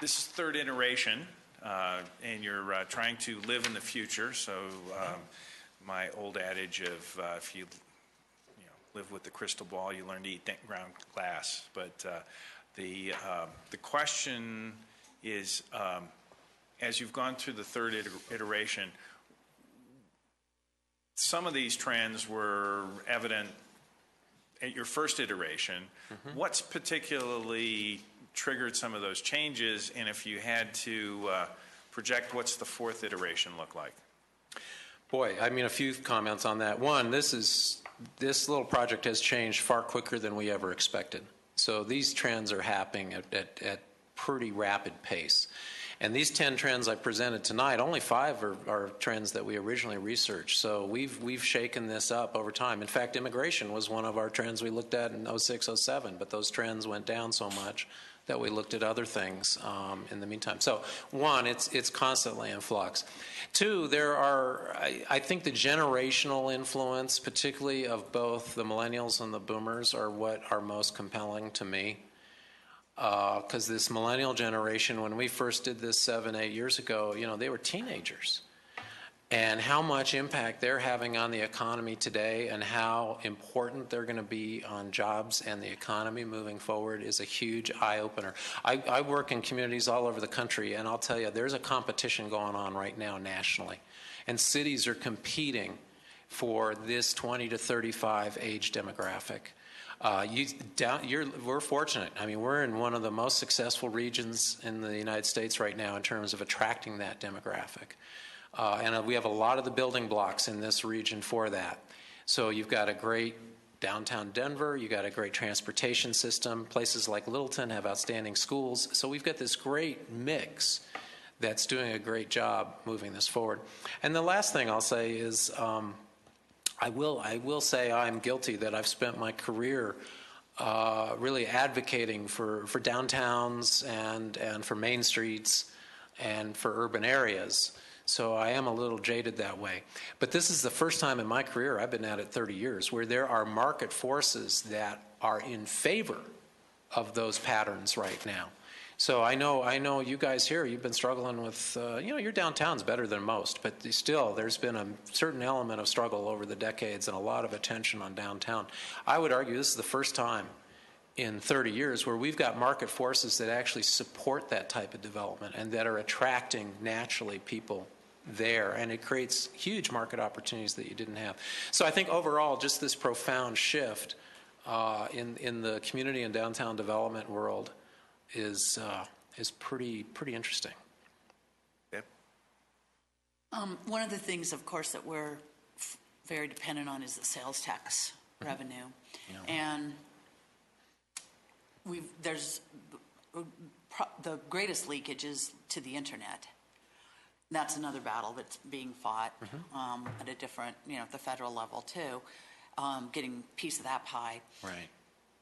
This is third iteration, and you're trying to live in the future. So my old adage of if you live with the crystal ball, you learn to eat ground glass. But the question is, as you've gone through the third iteration, some of these trends were evident at your first iteration. Mm-hmm. What's particularly triggered some of those changes, and if you had to project, what's the fourth iteration look like? Boy, I mean, a few comments on that. One, this little project has changed far quicker than we ever expected. So these trends are happening at pretty rapid pace. And these 10 trends I presented tonight, only 5 are trends that we originally researched. So we've shaken this up over time. In fact, immigration was one of our trends we looked at in 06, 07, but those trends went down so much that we looked at other things in the meantime. So one, it's constantly in flux. Two, there are, I think the generational influence, particularly of both the millennials and the boomers, are what are most compelling to me. Because this millennial generation, when we first did this 7, 8 years ago, they were teenagers. And how much impact they're having on the economy today and how important they're going to be on jobs and the economy moving forward is a huge eye-opener. I work in communities all over the country, and I'll tell you, there's a competition going on right now nationally. And cities are competing for this 20 to 35 age demographic. We're fortunate. I mean, we're in one of the most successful regions in the United States right now in terms of attracting that demographic. And we have a lot of the building blocks in this region for that. So you've got a great downtown Denver, you've got a great transportation system. Places like Littleton have outstanding schools. So we've got this great mix that's doing a great job moving this forward. And the last thing I'll say is I will say I'm guilty that I've spent my career really advocating for downtowns and for main streets and for urban areas. So I am a little jaded that way. But this is the first time in my career, I've been at it 30 years, where there are market forces that are in favor of those patterns right now. So I know you guys here, you've been struggling with, your downtown's better than most, but still there's been a certain element of struggle over the decades and a lot of attention on downtown. I would argue this is the first time in 30 years where we've got market forces that actually support that type of development and that are attracting naturally people there, and it creates huge market opportunities that you didn't have. So I think overall, just this profound shift in the community and downtown development world is pretty interesting. Yep. One of the things, of course, that we're very dependent on is the sales tax revenue, and there's the greatest leakage is to the internet. That's another battle that's being fought at a different, at the federal level too, getting a piece of that pie. Right.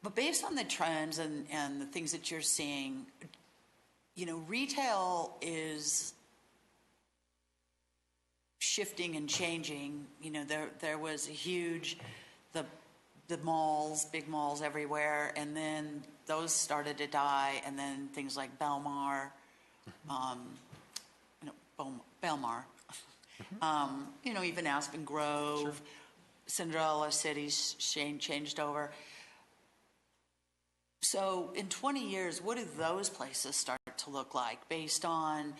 But based on the trends and the things that you're seeing, retail is shifting and changing. There was a huge, the malls, big malls everywhere, and then those started to die, and then things like Belmar, Belmar, even Aspen Grove, sure. Cinderella City's changed over. So in 20 years, what do those places start to look like based on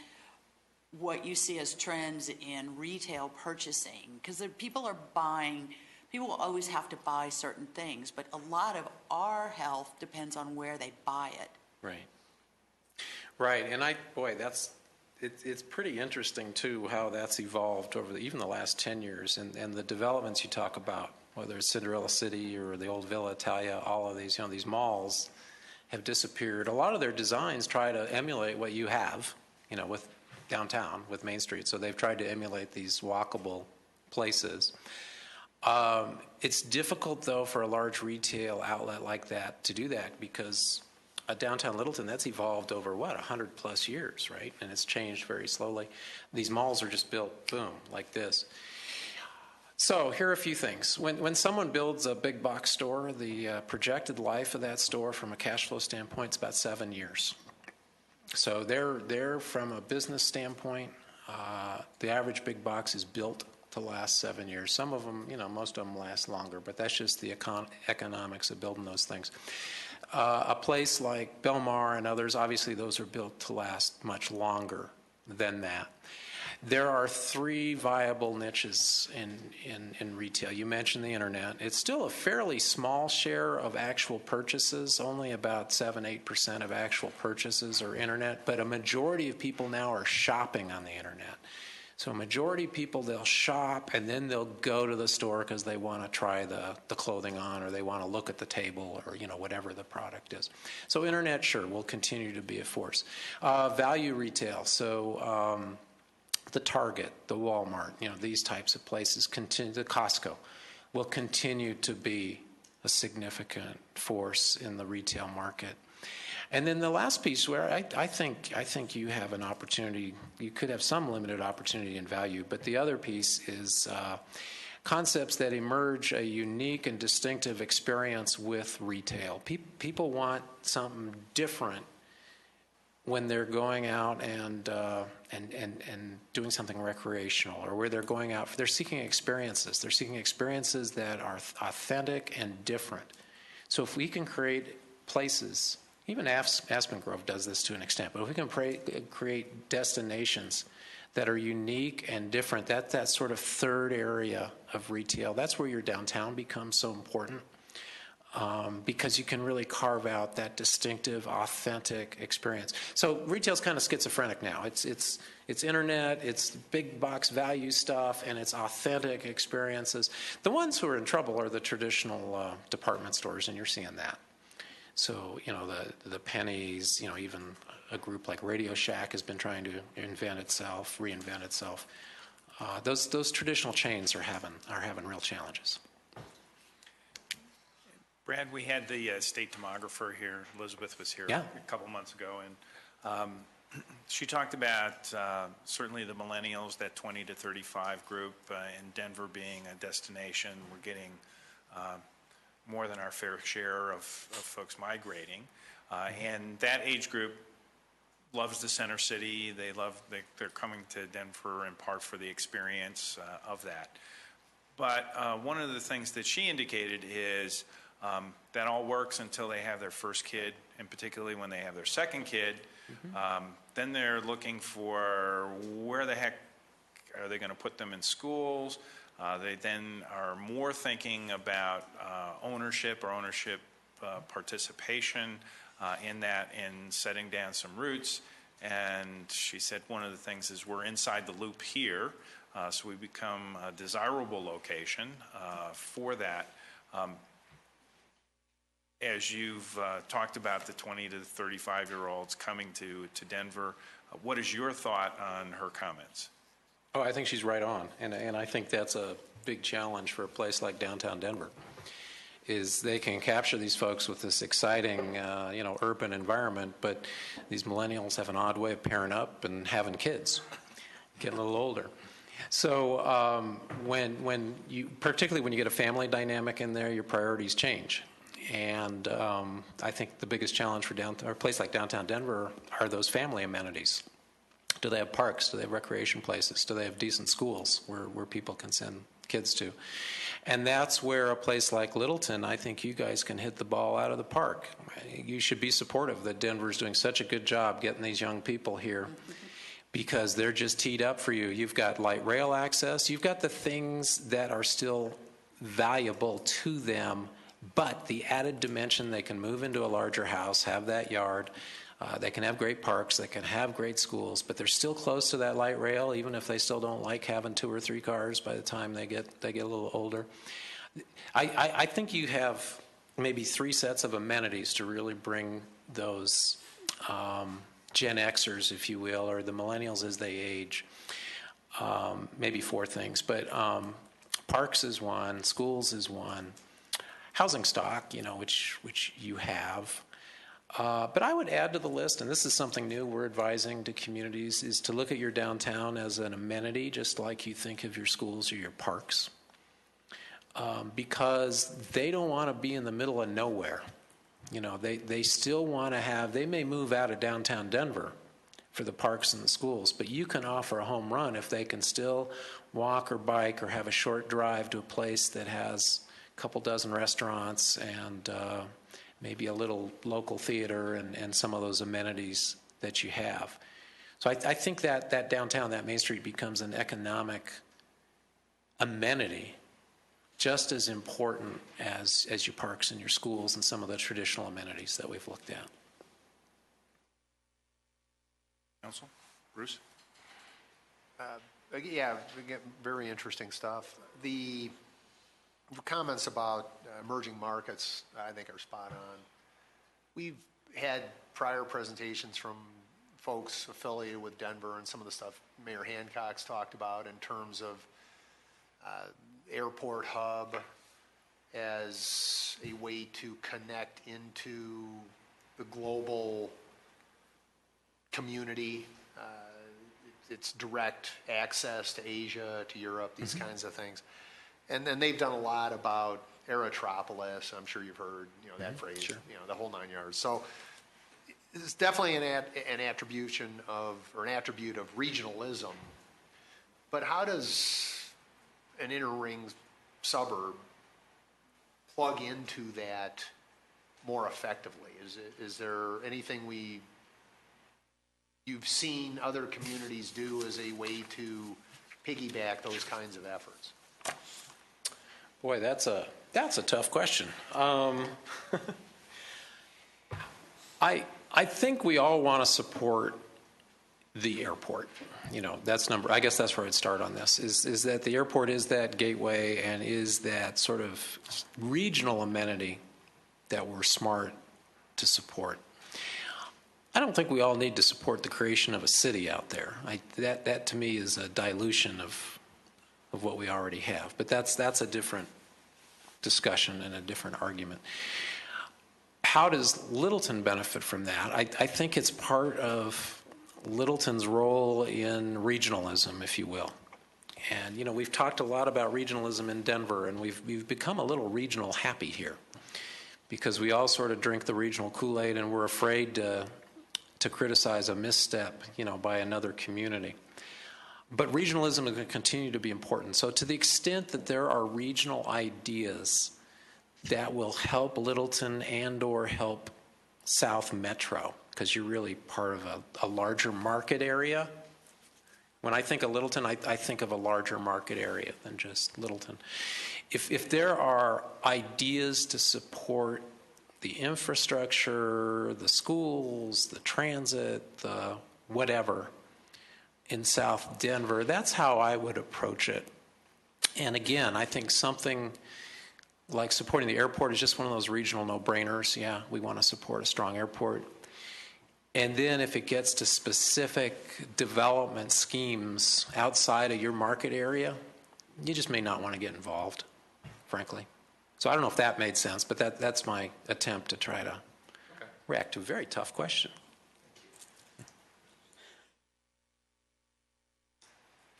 what you see as trends in retail purchasing? Because people are buying, people will always have to buy certain things, but a lot of our health depends on where they buy it. Right. Right, and it's pretty interesting too how that's evolved over even the last 10 years and the developments you talk about, whether it's Cinderella City or the old Villa Italia, all of these, these malls have disappeared. A lot of their designs try to emulate what you have, with downtown with Main Street. So they've tried to emulate these walkable places. It's difficult, though, for a large retail outlet like that to do that because downtown Littleton, that's evolved over, 100+ years, right? And it's changed very slowly. These malls are just built, boom, like this. So here are a few things. When someone builds a big box store, the projected life of that store from a cash flow standpoint is about 7 years. So they're from a business standpoint, the average big box is built to last 7 years. Some of them, most of them last longer, but that's just the economics of building those things. A place like Belmar and others, obviously those are built to last much longer than that. There are 3 viable niches in retail. You mentioned the internet. It's still a fairly small share of actual purchases. Only about 7-8% of actual purchases are internet, but a majority of people now are shopping on the internet. So a majority of people, they'll shop and then they'll go to the store because they want to try the clothing on, or they want to look at the table, or whatever the product is. So internet, sure, will continue to be a force. Value retail, so the Target, the Walmart, these types of places, the Costco, will continue to be a significant force in the retail market. And then the last piece, where I think you have an opportunity, you could have some limited opportunity in value, but the other piece is concepts that emerge a unique and distinctive experience with retail. People want something different when they're going out and doing something recreational, or where they're going out, they're seeking experiences. They're seeking experiences that are authentic and different. So if we can create places, even Aspen Grove does this to an extent, but if we can create destinations that are unique and different, that's that sort of third area of retail. That's where your downtown becomes so important, because you can really carve out that distinctive, authentic experience. So retail's kind of schizophrenic now. It's internet, it's big box value stuff, and it's authentic experiences. The ones who are in trouble are the traditional department stores, and you're seeing that. So, the pennies, even a group like Radio Shack has been trying to reinvent itself. Those traditional chains are having real challenges. Brad, we had the state demographer here. Elizabeth was here a couple months ago, and she talked about certainly the millennials, that 20 to 35 group, and Denver being a destination. We're getting more than our fair share of folks migrating. And that age group loves the center city. They're coming to Denver in part for the experience of that. But one of the things that she indicated is that all works until they have their first kid, and particularly when they have their second kid. Then they're looking for where the heck are they going to put them in schools. They then are more thinking about ownership participation in that, and setting down some roots. And she said one of the things is we're inside the loop here, so we become a desirable location for that. As you've talked about the 20 to 35-year-olds coming to Denver, what is your thought on her comments? Oh, I think she's right on, and I think that's a big challenge for a place like downtown Denver, is they can capture these folks with this exciting, urban environment, but these millennials have an odd way of pairing up and having kids, getting a little older. So particularly when you get a family dynamic in there, your priorities change. And I think the biggest challenge for a place like downtown Denver are those family amenities. Do they have parks? Do they have recreation places? Do they have decent schools where people can send kids to? And that's where a place like Littleton, I think you guys can hit the ball out of the park. You should be supportive that Denver's doing such a good job getting these young people here, because they're just teed up for you. You've got light rail access. You've got the things that are still valuable to them, but the added dimension, they can move into a larger house, have that yard. They can have great parks, they can have great schools, but they're still close to that light rail, even if they still don't like having 2 or 3 cars by the time they get a little older. I think you have maybe 3 sets of amenities to really bring those Gen Xers, if you will, or the millennials as they age. Maybe four things, but parks is one, schools is one, housing stock, which you have. But I would add to the list, and this is something new we're advising to communities, is to look at your downtown as an amenity, just like you think of your schools or your parks. Because they don't want to be in the middle of nowhere. They still want to have, they may move out of downtown Denver for the parks and the schools, but you can offer a home run if they can still walk or bike or have a short drive to a place that has a couple dozen restaurants and maybe a little local theater and some of those amenities that you have. So I think that downtown, that Main Street becomes an economic amenity just as important as your parks and your schools and some of the traditional amenities that we've looked at. Council? Bruce? Yeah, again, very interesting stuff. The comments about emerging markets, I think, are spot on. We've had prior presentations from folks affiliated with Denver and some of the stuff Mayor Hancock's talked about in terms of airport hub as a way to connect into the global community. It's direct access to Asia, to Europe, these kinds of things. And then they've done a lot about Aerotropolis. I'm sure you've heard, that phrase, Sure. The whole 9 yards. So it's definitely an attribute of regionalism. But how does an inner ring suburb plug into that more effectively? Is there anything you've seen other communities do as a way to piggyback those kinds of efforts? Boy, that's a tough question. I think we all want to support the airport. I guess that's where I'd start on this, is that the airport is that gateway and is that sort of regional amenity that we're smart to support. I don't think we all need to support the creation of a city out there. That to me is a dilution of what we already have. But that's a different discussion and a different argument. How does Littleton benefit from that? I think it's part of Littleton's role in regionalism, if you will. And we've talked a lot about regionalism in Denver, and we've become a little regional happy here because we all sort of drink the regional Kool-Aid and we're afraid to criticize a misstep, by another community. But regionalism is going to continue to be important. So to the extent that there are regional ideas that will help Littleton and or help South Metro, because you're really part of a larger market area. When I think of Littleton, I think of a larger market area than just Littleton. If there are ideas to support the infrastructure, the schools, the transit, the whatever in South Denver, that's how I would approach it. And again, I think something like supporting the airport is just one of those regional no-brainers. Yeah, we want to support a strong airport. And then if it gets to specific development schemes outside of your market area, you just may not want to get involved, frankly. So I don't know if that made sense, but that's my attempt to try to react to a very tough question.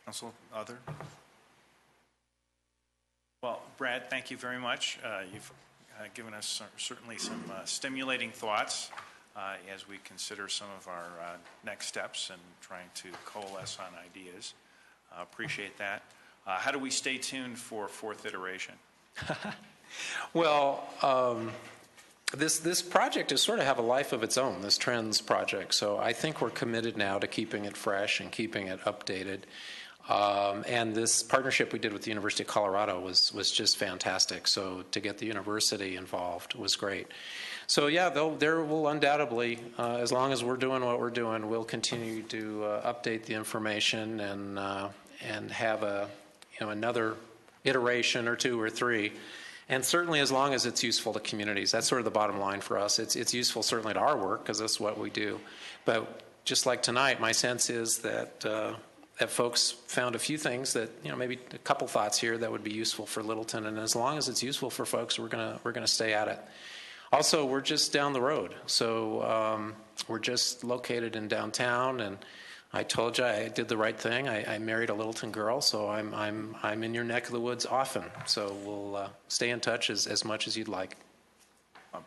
Council, other? Well, Brad, thank you very much. You've given us certainly some stimulating thoughts as we consider some of our next steps and trying to coalesce on ideas. Appreciate that. How do we stay tuned for fourth iteration? Well, this project is sort of have a life of its own, this Trends project. So I think we're committed now to keeping it fresh and keeping it updated. And this partnership we did with the University of Colorado was just fantastic. So to get the university involved was great. So yeah, there will undoubtedly, as long as we're doing what we're doing, we'll continue to update the information and have another iteration or two or three. And certainly as long as it's useful to communities. That's sort of the bottom line for us. It's useful certainly to our work because that's what we do. But just like tonight, my sense is that that folks found a few things that, maybe a couple thoughts here that would be useful for Littleton, and as long as it's useful for folks, we're gonna stay at it. Also, we're just down the road, so we're just located in downtown, and I told you I did the right thing. I married a Littleton girl, so I'm in your neck of the woods often. So we'll stay in touch as much as you'd like.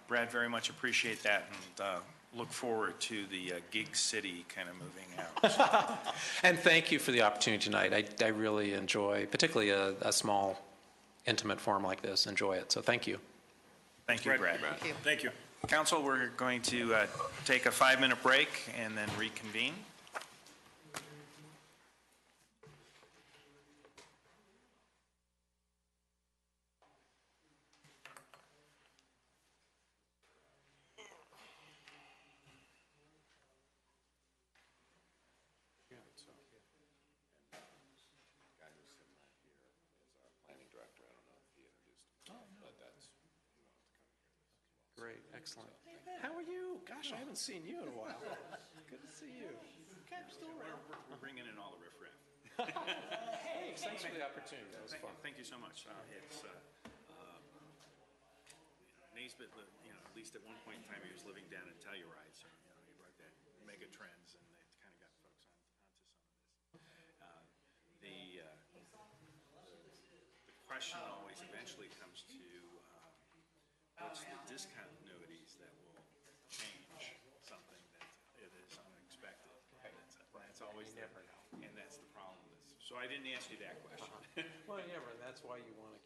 Brad, very much appreciate that, and look forward to the gig city kind of moving out. And thank you for the opportunity tonight. I really enjoy, particularly a small, intimate forum like this. Enjoy it. So thank you. Thank you, Brad. Thank you. Council, we're going to take a 5-minute break and then reconvene. Great, excellent. How are you? Gosh, I haven't seen you in a while. Good to see you. Okay, I'm still around. We're bringing in all the riffraff. Thanks for the opportunity. That was fun. Thank you so much. It's Naismith, at least at one point in time, he was living down in Telluride, so he brought that mega trends, and it kind of got folks onto some of this. The question always eventually comes to what's the discontinuities that will change something that it is unexpected. That's always never know, and that's the problem. So I didn't ask you that question. Well, never, and that's why you want to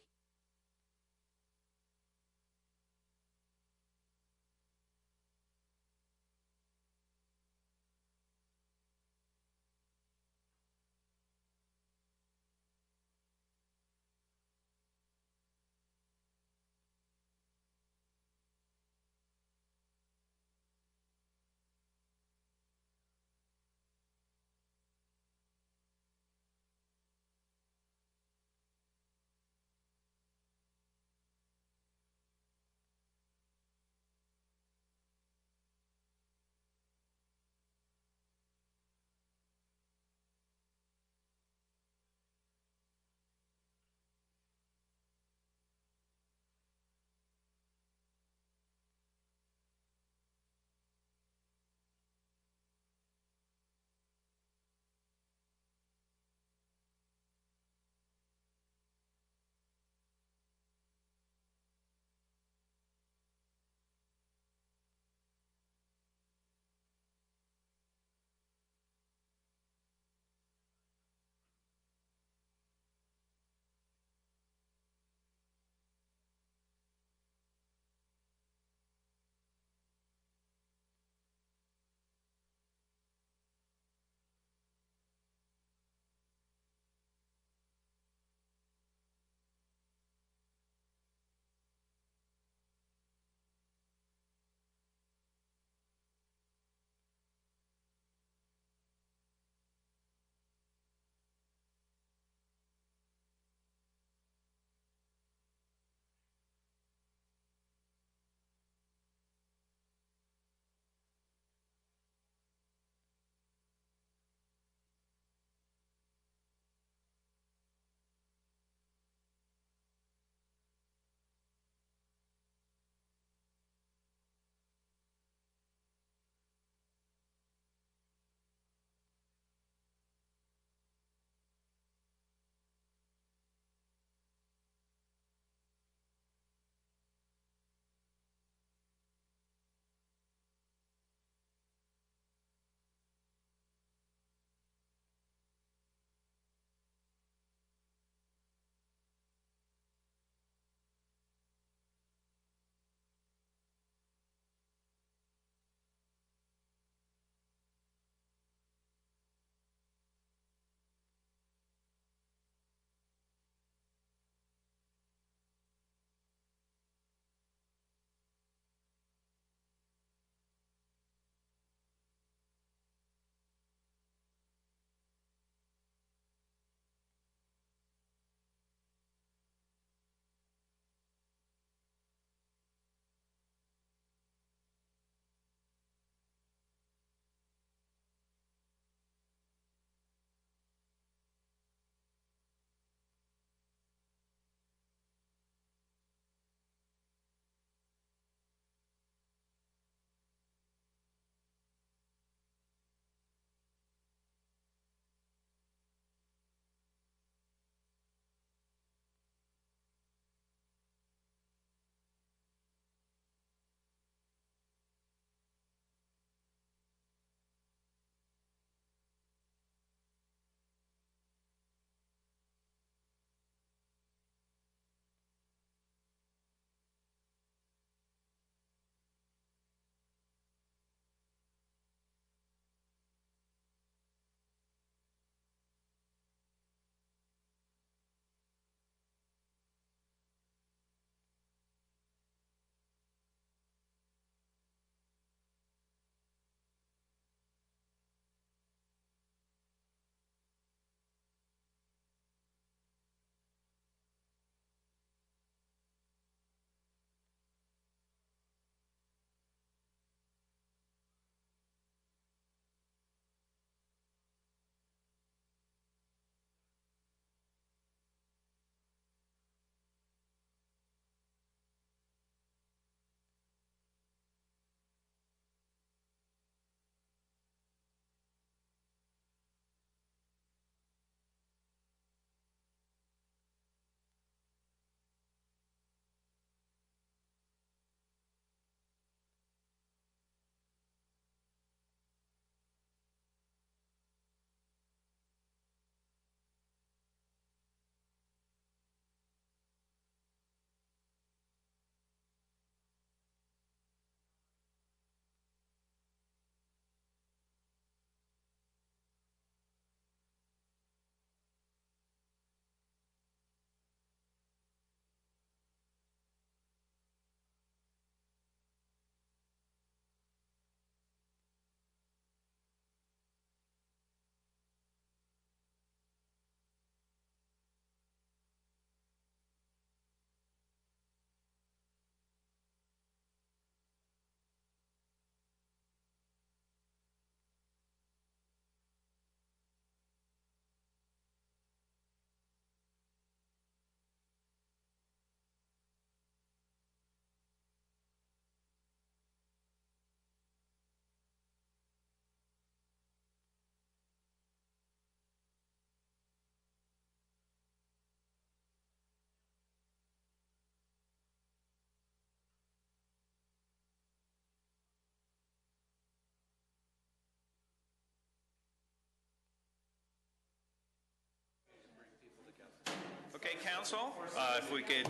council, if we could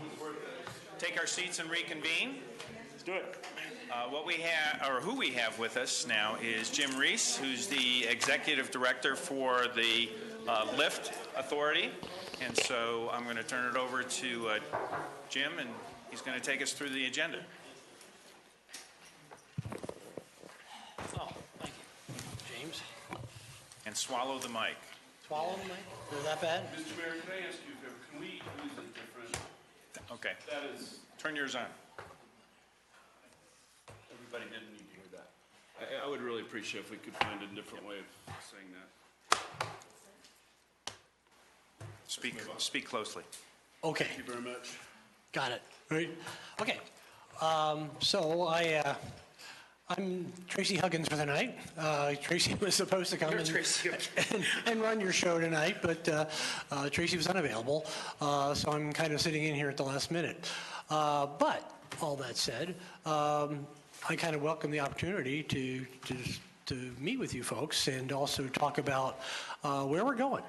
take our seats and reconvene. Let's do it. What we have, or who we have with us now is Jim Reese, who's the Executive Director for the Lift Authority. And so I'm going to turn it over to Jim, and he's going to take us through the agenda. Oh, thank you. James? And swallow the mic. Swallow the mic? Is that bad? Mr. Mayor, can I ask you a favor? Can we use a different, Okay. that is, Turn yours on. everybody didn't need to hear that. I would really appreciate if we could find a different way of saying that. Speak closely. Okay, Thank you very much. got it. Right. Okay. So I'm Tracy Huggins for the night. Tracy was supposed to come and run your show tonight, but Tracy was unavailable, so I'm kind of sitting in here at the last minute. But all that said, I kind of welcome the opportunity to meet with you folks and also talk about where we're going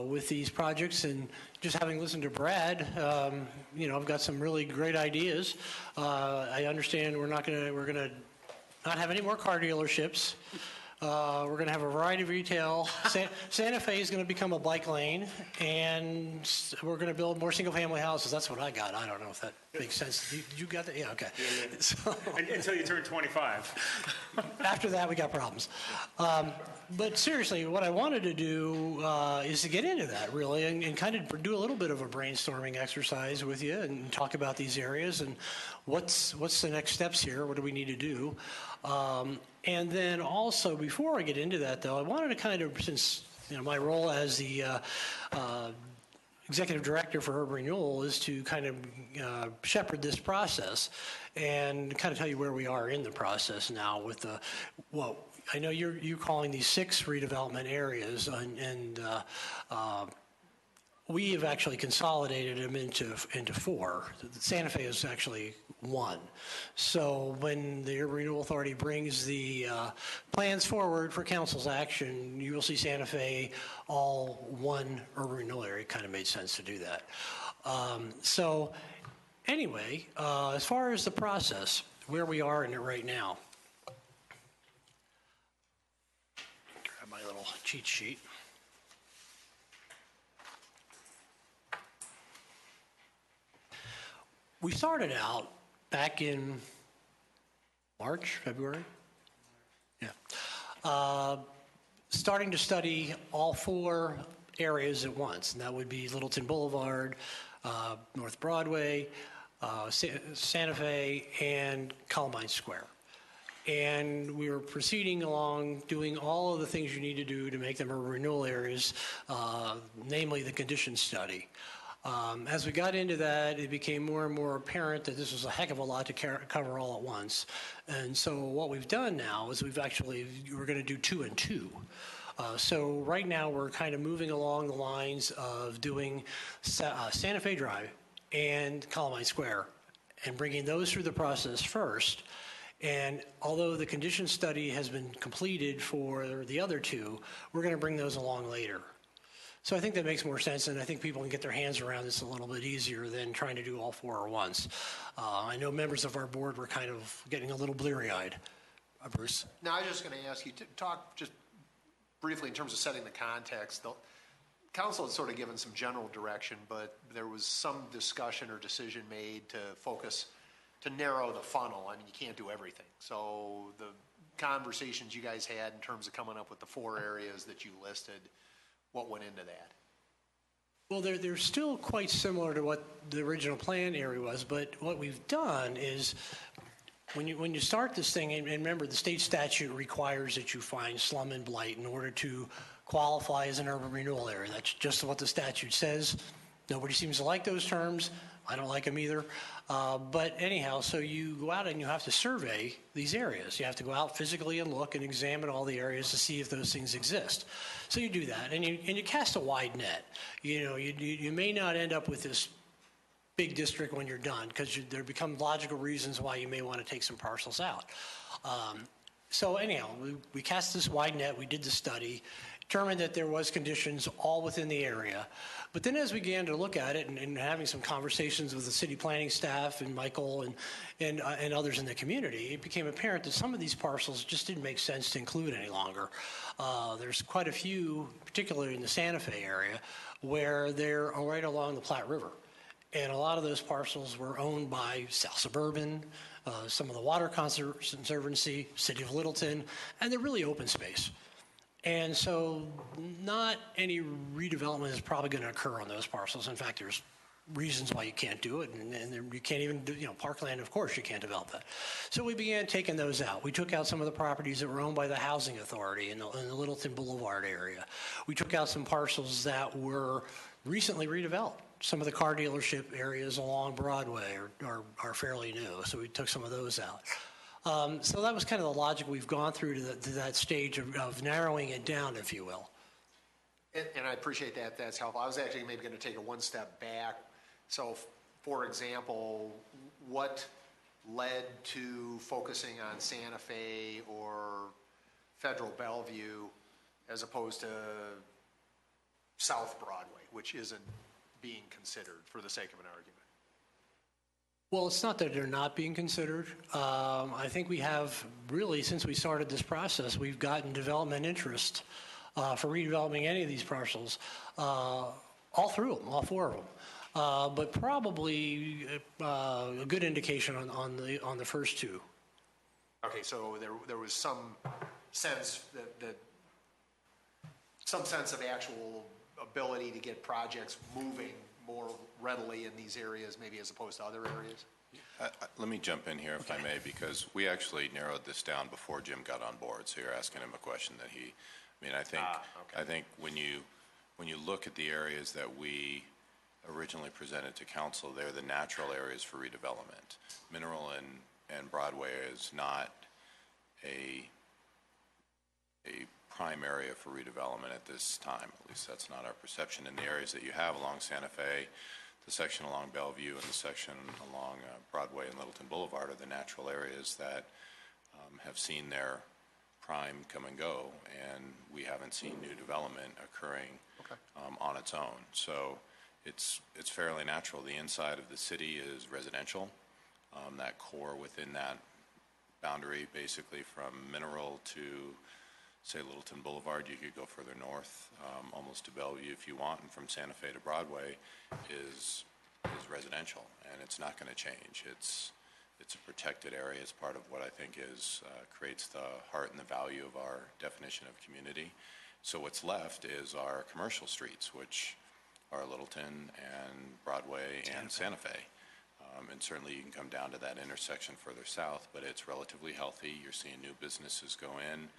with these projects. And just having listened to Brad, I've got some really great ideas. I understand we're gonna not have any more car dealerships. We're going to have a variety of retail. Santa Fe is going to become a bike lane, and we're going to build more single-family houses. That's what I got. I don't know if that makes sense. Did you got that? Yeah, okay. Yeah. So, Until you turn 25. after that, we got problems. But seriously, what I wanted to do is to get into that, really, and kind of do a little bit of a brainstorming exercise with you and talk about these areas and what's the next steps here, what do we need to do. And then also, before I get into that, though, I wanted to kind of, since my role as the executive director for urban renewal is to kind of shepherd this process and kind of tell you where we are in the process now with the, well, I know you're calling these 6 redevelopment areas, and we have actually consolidated them into 4. Santa Fe is actually 1. So when the Urban Renewal Authority brings the plans forward for council's action, you will see Santa Fe all one urban renewal area. It kind of made sense to do that. So anyway, as far as the process, where we are in it right now. Grab my little cheat sheet. We started out back in March, February? Yeah. Starting to study all 4 areas at once, and that would be Littleton Boulevard, North Broadway, Santa Fe, and Columbine Square. And we were proceeding along doing all of the things you need to do to make them urban renewal areas, namely the condition study. As we got into that, it became more and more apparent that this was a heck of a lot to cover all at once. And so what we've done now is we're going to do 2 and 2. So right now we're kind of moving along the lines of doing Santa Fe Drive and Columbine Square and bringing those through the process first. And although the condition study has been completed for the other 2, we're going to bring those along later. So I think that makes more sense, and I think people can get their hands around this a little bit easier than trying to do all 4 at once. I know members of our board were kind of getting a little bleary-eyed. Bruce? Now, I was just going to ask you to talk just briefly in terms of setting the context. The council had sort of given some general direction, but there was some discussion or decision made to focus, to narrow the funnel. I mean, you can't do everything. So the conversations you guys had in terms of coming up with the 4 areas that you listed, what went into that? Well, they're still quite similar to what the original plan area was, but what we've done is when you start this thing, and remember the state statute requires that you find slum and blight in order to qualify as an urban renewal area. That's just what the statute says. Nobody seems to like those terms. I don't like them either. But anyhow, so you go out and you have to survey these areas. You have to go out physically and look and examine all the areas to see if those things exist. So you do that, and you cast a wide net. You may not end up with this big district when you're done, because there become logical reasons why you may want to take some parcels out. So anyhow, we cast this wide net, we did the study, determined that there was conditions all within the area. But then as we began to look at it and having some conversations with the city planning staff and Michael and others in the community, it became apparent that some of these parcels just didn't make sense to include any longer. There's quite a few, particularly in the Santa Fe area, where they're right along the Platte River. And a lot of those parcels were owned by South Suburban, some of the Water Conservancy, City of Littleton, and they're really open space. And so not any redevelopment is probably going to occur on those parcels. In fact, there's reasons why you can't do it, and you can't even do, parkland, of course, you can't develop that. So we began taking those out. We took out some of the properties that were owned by the Housing Authority in the Littleton Boulevard area. We took out some parcels that were recently redeveloped. Some of the car dealership areas along Broadway are fairly new, so we took some of those out. So that was kind of the logic we've gone through to that stage of narrowing it down, if you will. And I appreciate that. That's helpful. I was actually maybe going to take it one step back. So, for example, what led to focusing on Santa Fe or Federal Bellevue as opposed to South Broadway, which isn't being considered for the sake of an argument? Well, it's not that they're not being considered. I think we have really, since we started this process, we've gotten development interest for redeveloping any of these parcels, all through them, all four of them. But probably a good indication on the first two. Okay, so there was some sense that some sense of actual ability to get projects moving more readily in these areas, maybe as opposed to other areas? Let me jump in here if I may, because we actually narrowed this down before Jim got on board. So you're asking him a question that I think when you look at the areas that we originally presented to council, they're the natural areas for redevelopment. Mineral and Broadway is not a prime area for redevelopment at this time. At least that's not our perception. In the areas that you have along Santa Fe, the section along Bellevue and the section along Broadway and Littleton Boulevard are the natural areas that have seen their prime come and go, and we haven't seen new development occurring on its own. So it's fairly natural. The inside of the city is residential. That core within that boundary, basically from Mineral to, say, Littleton Boulevard, you could go further north, almost to Bellevue if you want, and from Santa Fe to Broadway is residential, and it's not going to change. It's a protected area. It's part of what I think creates the heart and the value of our definition of community. So what's left is our commercial streets, which are Littleton and Broadway and Santa Fe. And certainly you can come down to that intersection further south, but it's relatively healthy. You're seeing new businesses go in.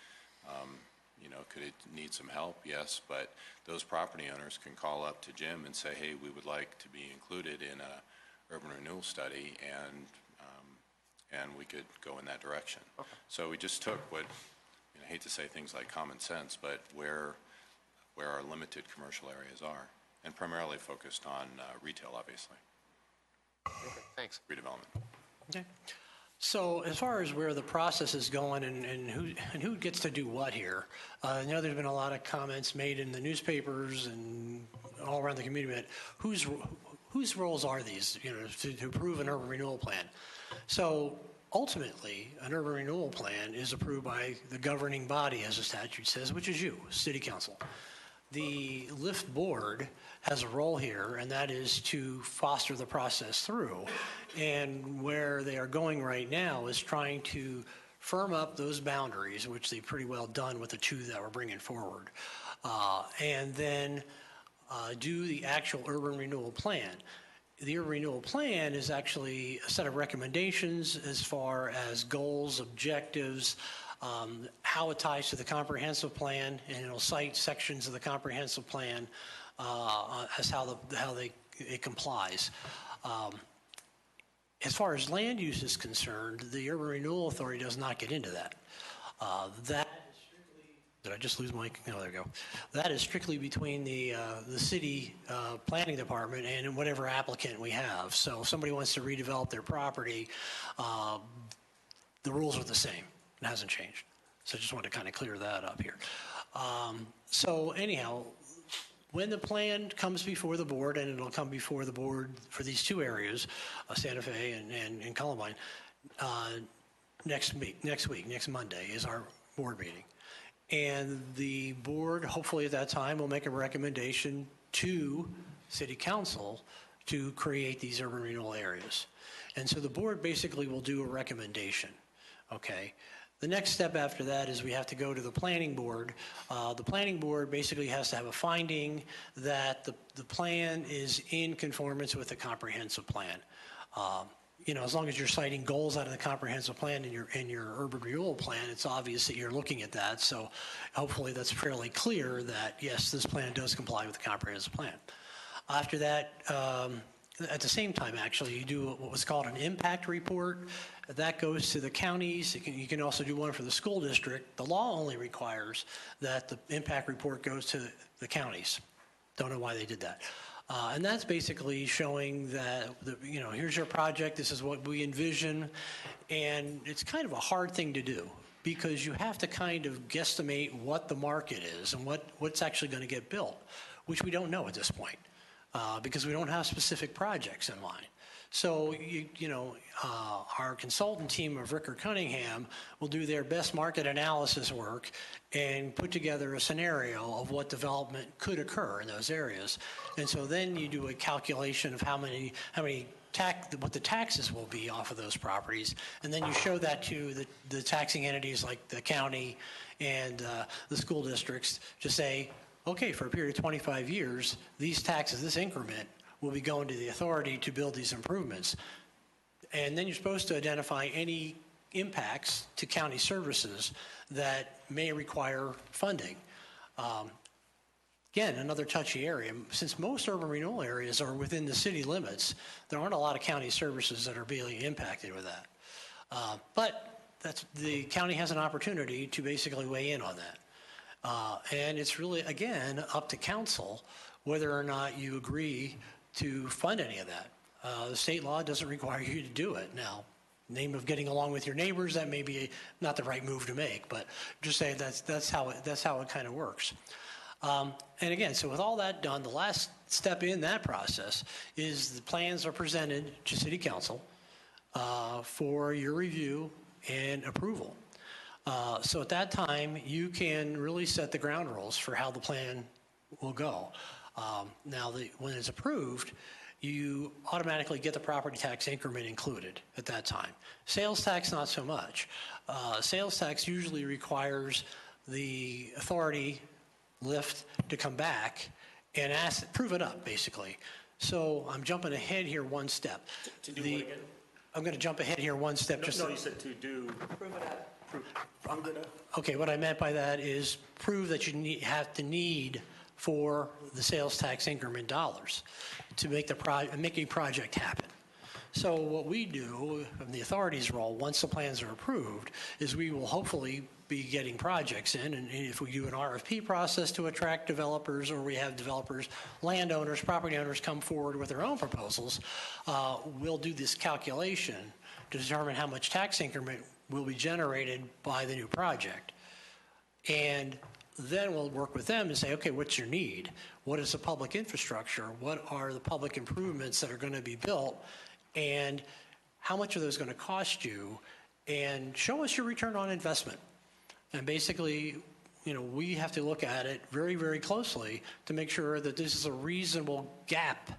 Could it need some help? Yes, but those property owners can call up to Jim and say, hey, we would like to be included in a urban renewal study, and we could go in that direction. Okay. So we just took what, I hate to say things like common sense, but where our limited commercial areas are, and primarily focused on retail, obviously. Okay, thanks. Redevelopment. Okay. So as far as where the process is going and who gets to do what here, I know there's been a lot of comments made in the newspapers and all around the community about whose roles are these, to approve an urban renewal plan. So ultimately, an urban renewal plan is approved by the governing body, as the statute says, which is you, City Council. The LIFT board has a role here, and that is to foster the process through. And where they are going right now is trying to firm up those boundaries, which they've pretty well done with the two that we're bringing forward, and then do the actual urban renewal plan. The urban renewal plan is actually a set of recommendations as far as goals, objectives, how it ties to the comprehensive plan, and it'll cite sections of the comprehensive plan as how it complies. As far as land use is concerned, the Urban Renewal Authority does not get into that. That is strictly, did I just lose my, no, there we go. That is strictly between the city planning department and whatever applicant we have. So if somebody wants to redevelop their property, the rules are the same. It hasn't changed. So I just wanted to kind of clear that up here. So anyhow, when the plan comes before the board, and it'll come before the board for these two areas, Santa Fe and Columbine, next Monday is our board meeting. And the board, hopefully at that time, will make a recommendation to City Council to create these urban renewal areas. And so the board basically will do a recommendation, okay? The next step after that is we have to go to the planning board. The planning board basically has to have a finding that the plan is in conformance with the comprehensive plan. You know, as long as you're citing goals out of the comprehensive plan in your urban renewal plan, it's obvious that you're looking at that. So hopefully that's fairly clear that, yes, this plan does comply with the comprehensive plan. After that, at the same time, actually, you do what was called an impact report. That goes to the counties. You can also do one for the school district. The law only requires that the impact report goes to the counties. Don't know why they did that. And that's basically showing that, you know, here's your project, this is what we envision, and it's kind of a hard thing to do because you have to kind of guesstimate what the market is and what's actually going to get built, which we don't know at this point because we don't have specific projects in mind. So, our consultant team of Ricker Cunningham will do their best market analysis work and put together a scenario of what development could occur in those areas. And so then you do a calculation of what the taxes will be off of those properties, and then you show that to the taxing entities like the county and the school districts to say, okay, for a period of 25 years, these taxes, this increment, will be going to the authority to build these improvements. And then you're supposed to identify any impacts to county services that may require funding. Again, another touchy area. Since most urban renewal areas are within the city limits, there aren't a lot of county services that are being impacted with that. But the county has an opportunity to basically weigh in on that. And it's really, again, up to council whether or not you agree to fund any of that. The state law doesn't require you to do it. Now, name of getting along with your neighbors, that may be not the right move to make, but just saying that's how it kind of works. And again, so with all that done, the last step in that process is the plans are presented to City Council for your review and approval. So at that time, you can really set the ground rules for how the plan will go. Now, when it's approved, you automatically get the property tax increment included at that time. Sales tax, not so much. Sales tax usually requires the authority lift to come back and prove it up, basically. So I'm jumping ahead here one step. To do what again? I'm going to jump ahead here one step. No, you said to do. Prove it up. Prove it up. Okay, what I meant by that is prove that you have to need for the sales tax increment dollars to make make a project happen. So what we do, in the authority's role, once the plans are approved, is we will hopefully be getting projects in, and if we do an RFP process to attract developers, or we have developers, landowners, property owners come forward with their own proposals, we'll do this calculation to determine how much tax increment will be generated by the new project. And then we'll work with them and say, okay, what's your need? What is the public infrastructure? What are the public improvements that are going to be built? And how much are those going to cost you? And show us your return on investment. And basically, we have to look at it very, very closely to make sure that this is a reasonable gap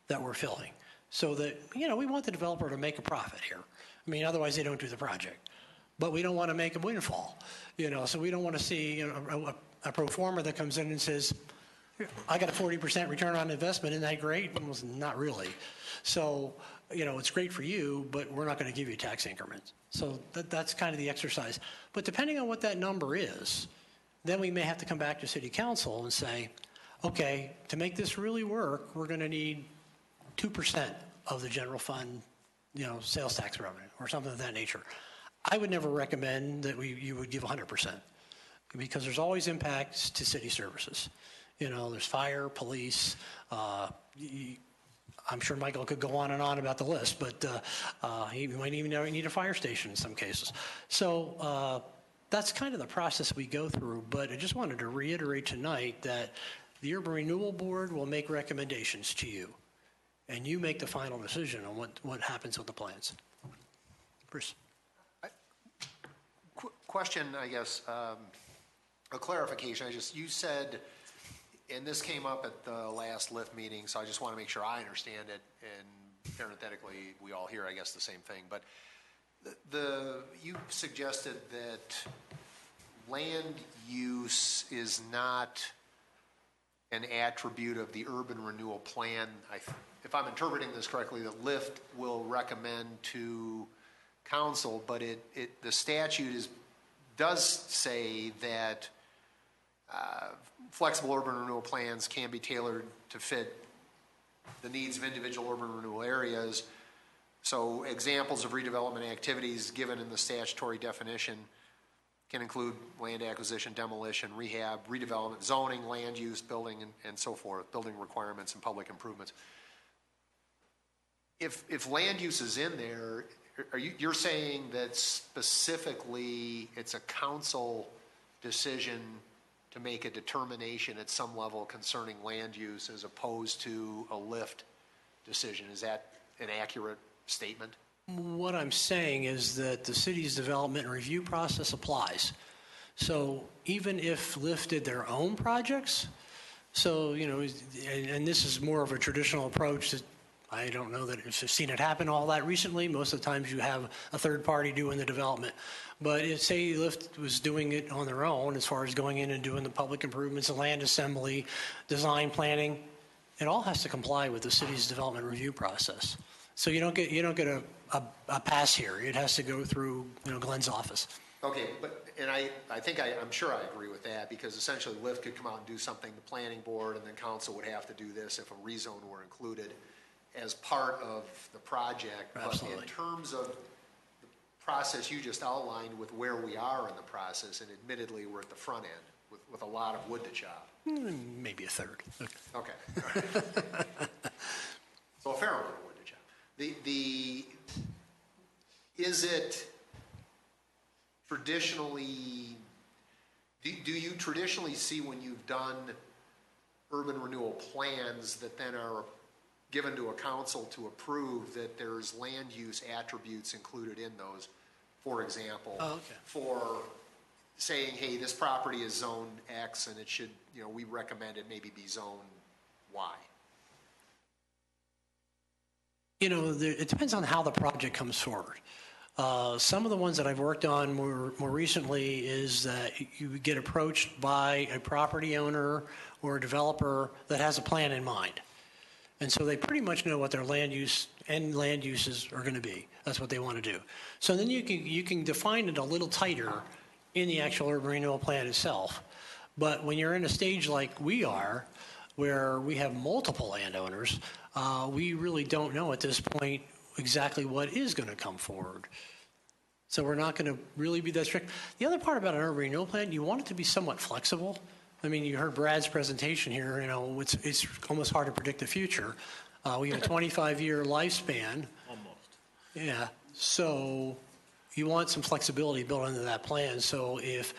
that we're filling. So that, we want the developer to make a profit here. I mean, otherwise they don't do the project. But we don't want to make a windfall, so we don't want to see a pro forma that comes in and says, I got a 40% return on investment, isn't that great? Well, not really. So, it's great for you, but we're not going to give you tax increments. So that's kind of the exercise. But depending on what that number is, then we may have to come back to City Council and say, okay, to make this really work, we're going to need 2% of the general fund, sales tax revenue or something of that nature. I would never recommend that you would give 100% because there's always impacts to city services. There's fire, police. I'm sure Michael could go on and on about the list, but he might even need a fire station in some cases. So That's kind of the process we go through, but I just wanted to reiterate tonight that the Urban Renewal Board will make recommendations to you, and you make the final decision on what happens with the plans. Bruce? Question, I guess, a clarification. You said, and this came up at the last LIFT meeting, so I just want to make sure I understand it, and parenthetically, we all hear, I guess, the same thing. But you suggested that land use is not an attribute of the urban renewal plan. If I'm interpreting this correctly, that LIFT will recommend to council, but the statute does say that flexible urban renewal plans can be tailored to fit the needs of individual urban renewal areas. So examples of redevelopment activities given in the statutory definition can include land acquisition, demolition, rehab, redevelopment, zoning, land use, building, and so forth, building requirements and public improvements. If land use is in there, you're saying that specifically it's a council decision to make a determination at some level concerning land use as opposed to a LIFT decision? Is that an accurate statement? What I'm saying is that the city's development and review process applies. So even if LIFT did their own projects, so, and this is more of a traditional approach that I don't know that I've seen it happen all that recently. Most of the times you have a third party doing the development. But if, say, LIFT was doing it on their own as far as going in and doing the public improvements, the land assembly, design planning, it all has to comply with the city's development review process. So you don't get a pass here. It has to go through Glenn's office. Okay, I'm sure I agree with that, because essentially LIFT could come out and do something, the planning board, and then council would have to do this if a rezone were included as part of the project. Absolutely. But in terms of the process you just outlined with where we are in the process, and admittedly we're at the front end with a lot of wood to chop. Maybe a third. Okay. So a fair amount of wood to chop. Is it traditionally, do you traditionally see when you've done urban renewal plans that then are given to a council to approve that there's land use attributes included in those? For example, for saying, hey, this property is zone X and it should, we recommend it maybe be zone Y. It depends on how the project comes forward. Some of the ones that I've worked on more recently is that you get approached by a property owner or a developer that has a plan in mind. And so they pretty much know what their land use and land uses are going to be. That's what they want to do. So then you can define it a little tighter in the actual urban renewal plan itself. But when you're in a stage like we are, where we have multiple landowners, we really don't know at this point exactly what is going to come forward. So we're not going to really be that strict. The other part about an urban renewal plan, you want it to be somewhat flexible. I mean, you heard Brad's presentation here. It's almost hard to predict the future. We have a 25-year lifespan. Almost. Yeah. So you want some flexibility built into that plan. So if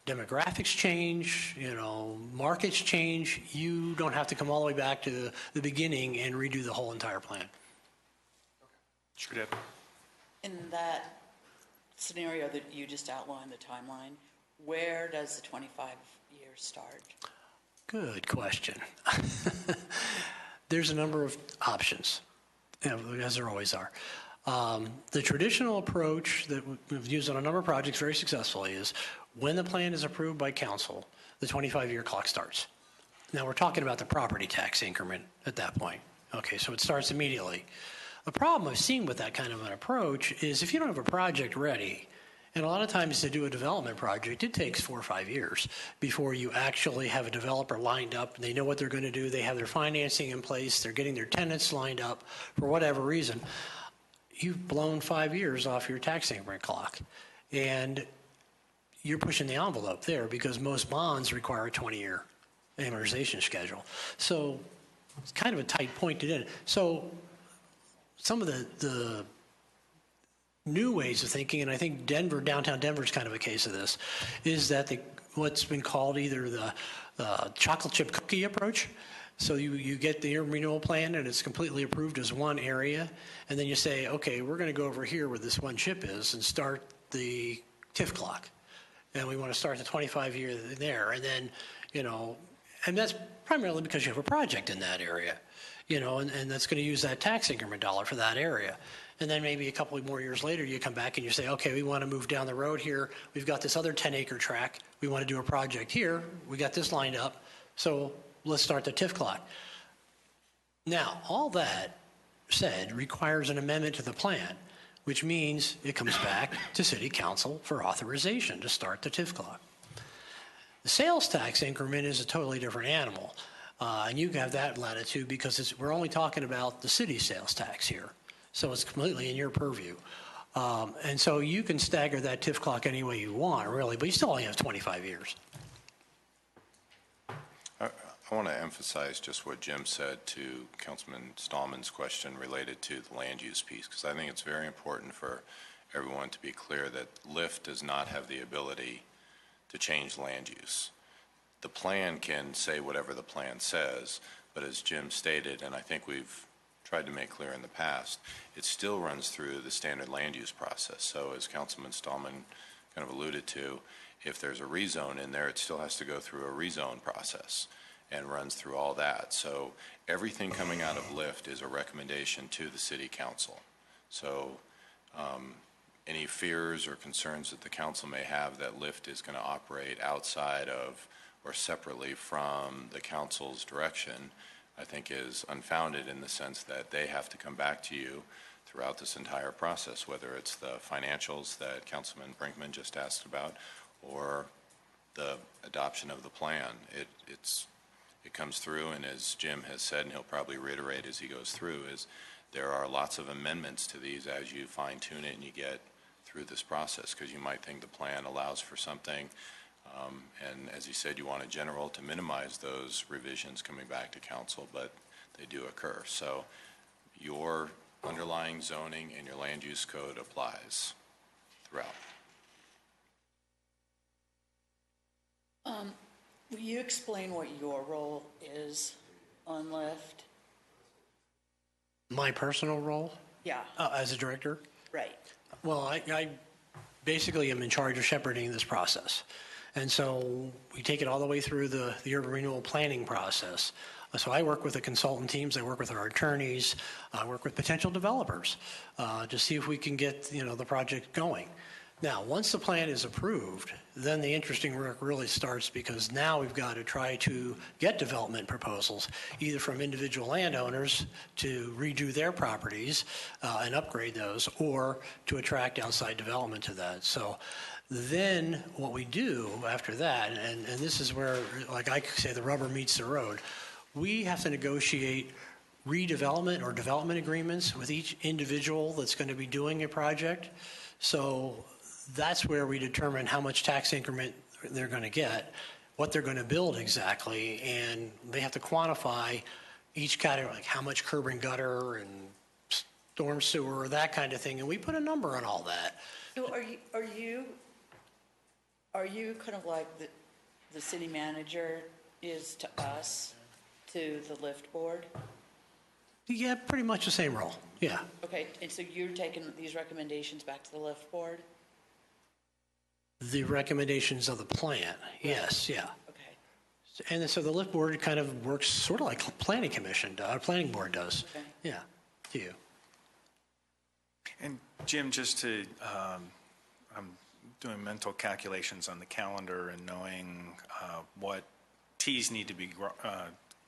demographics change, markets change, you don't have to come all the way back to the beginning and redo the whole entire plan. Sure did. In that scenario that you just outlined, the timeline, where does the 25 years start? Good question. There's a number of options, as there always are. The traditional approach that we've used on a number of projects very successfully is when the plan is approved by council, the 25-year clock starts. Now we're talking about the property tax increment at that point. Okay, so it starts immediately. The problem I've seen with that kind of an approach is if you don't have a project ready, and a lot of times to do a development project, it takes 4 or 5 years before you actually have a developer lined up. They know what they're going to do. They have their financing in place. They're getting their tenants lined up for whatever reason. You've blown 5 years off your tax increment clock. And you're pushing the envelope there because most bonds require a 20-year amortization schedule. So it's kind of a tight point to do. So some of the new ways of thinking, and I think Denver, downtown Denver is kind of a case of this, is that what's been called either the chocolate chip cookie approach. So you get the urban renewal plan and it's completely approved as one area, and then you say, okay, we're going to go over here where this one chip is and start the TIF clock. And we want to start the 25-year there, and then, and that's primarily because you have a project in that area, and that's going to use that tax increment dollar for that area. And then maybe a couple more years later, you come back and you say, okay, we want to move down the road here. We've got this other 10-acre tract. We want to do a project here. We got this lined up. So let's start the TIF clock. Now, all that said requires an amendment to the plan, which means it comes back to City Council for authorization to start the TIF clock. The sales tax increment is a totally different animal. And you have that latitude because we're only talking about the city sales tax here. So it's completely in your purview. And so you can stagger that TIF clock any way you want, really, but you still only have 25 years. I want to emphasize just what Jim said to Councilman Stallman's question related to the land use piece, because I think it's very important for everyone to be clear that LIFT does not have the ability to change land use. The plan can say whatever the plan says, but as Jim stated, and I think we've tried to make clear in the past, it still runs through the standard land use process. So as Councilman Stallman kind of alluded to, if there's a rezone in there, it still has to go through a rezone process and runs through all that. So everything coming out of LIFT is a recommendation to the City Council. So any fears or concerns that the council may have that LIFT is going to operate outside of or separately from the council's direction, I think is unfounded in the sense that they have to come back to you throughout this entire process, whether it's the financials that Councilman Brinkman just asked about or the adoption of the plan. It comes through, and as Jim has said, and he'll probably reiterate as he goes through, is there are lots of amendments to these as you fine-tune it and you get through this process, because you might think the plan allows for something, and as he said, you want a general to minimize those revisions coming back to council, but they do occur. So your underlying zoning and your land use code applies throughout. Will you explain what your role is on LIFT? My personal role? Yeah. As a director? Right. Well, I basically am in charge of shepherding this process. And so we take it all the way through the urban renewal planning process. So I work with the consultant teams, I work with our attorneys, I work with potential developers to see if we can get the project going. Now, once the plan is approved, then the interesting work really starts, because now we've got to try to get development proposals, either from individual landowners to redo their properties and upgrade those, or to attract outside development to that. So then what we do after that, and this is where, like I say, the rubber meets the road, we have to negotiate redevelopment or development agreements with each individual that's going to be doing a project. So that's where we determine how much tax increment they're going to get, what they're going to build exactly, and they have to quantify each category, like how much curb and gutter and storm sewer, that kind of thing, and we put a number on all that. So are you kind of like the city manager is to us, to the LIFT board? Yeah, pretty much the same role, yeah. Okay, and so you're taking these recommendations back to the LIFT board? The recommendations of the plan, yes, yeah. Okay. And so the LIFT board kind of works sort of like planning commission, planning board does. Okay. Yeah, to you. And Jim, just to, I'm doing mental calculations on the calendar and knowing what T's need to be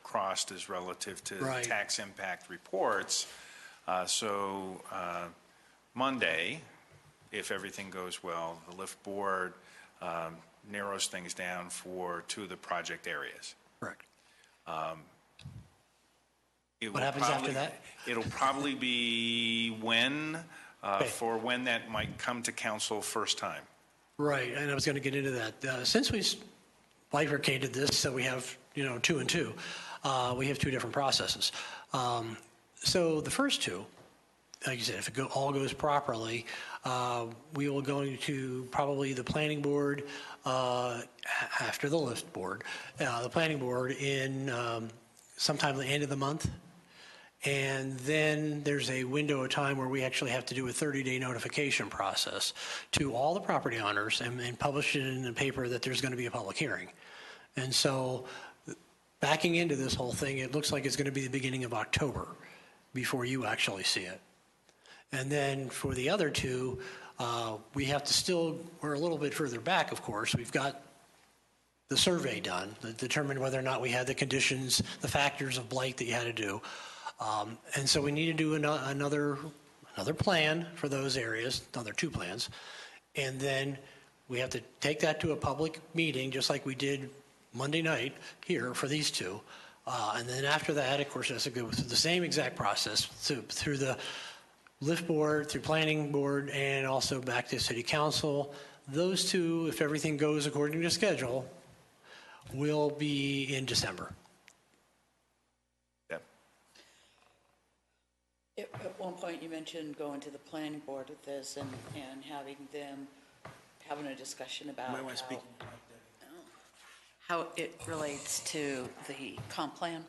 crossed as relative to Right. tax impact reports. So Monday, if everything goes well, the LIFT board narrows things down for 2 of the project areas. Correct. What happens after that? It'll probably be for when that might come to council first time. Right, and I was going to get into that. Since we bifurcated this, so we have 2 and 2, we have 2 different processes. So the first 2 like you said, if it all goes properly, we will go to probably the planning board after the lift board, the planning board in sometime at the end of the month. And then there's a window of time where we actually have to do a 30-day notification process to all the property owners and publish it in the paper that there's going to be a public hearing. And so backing into this whole thing, it looks like it's going to be the beginning of October before you actually see it. And then for the other two, we have to still, we're a little bit further back, of course. We've got the survey done to determine whether or not we had the conditions, the factors of blight that you had to do. And so we need to do another plan for those areas, another 2 plans. And then we have to take that to a public meeting, just like we did Monday night here for these 2. And then after that, of course, it has to go through the same exact process through the lift board, through planning board, and also back to city council. Those 2, if everything goes according to schedule, will be in December. At one point, you mentioned going to the planning board with this and having a discussion about how it relates to the comp plan.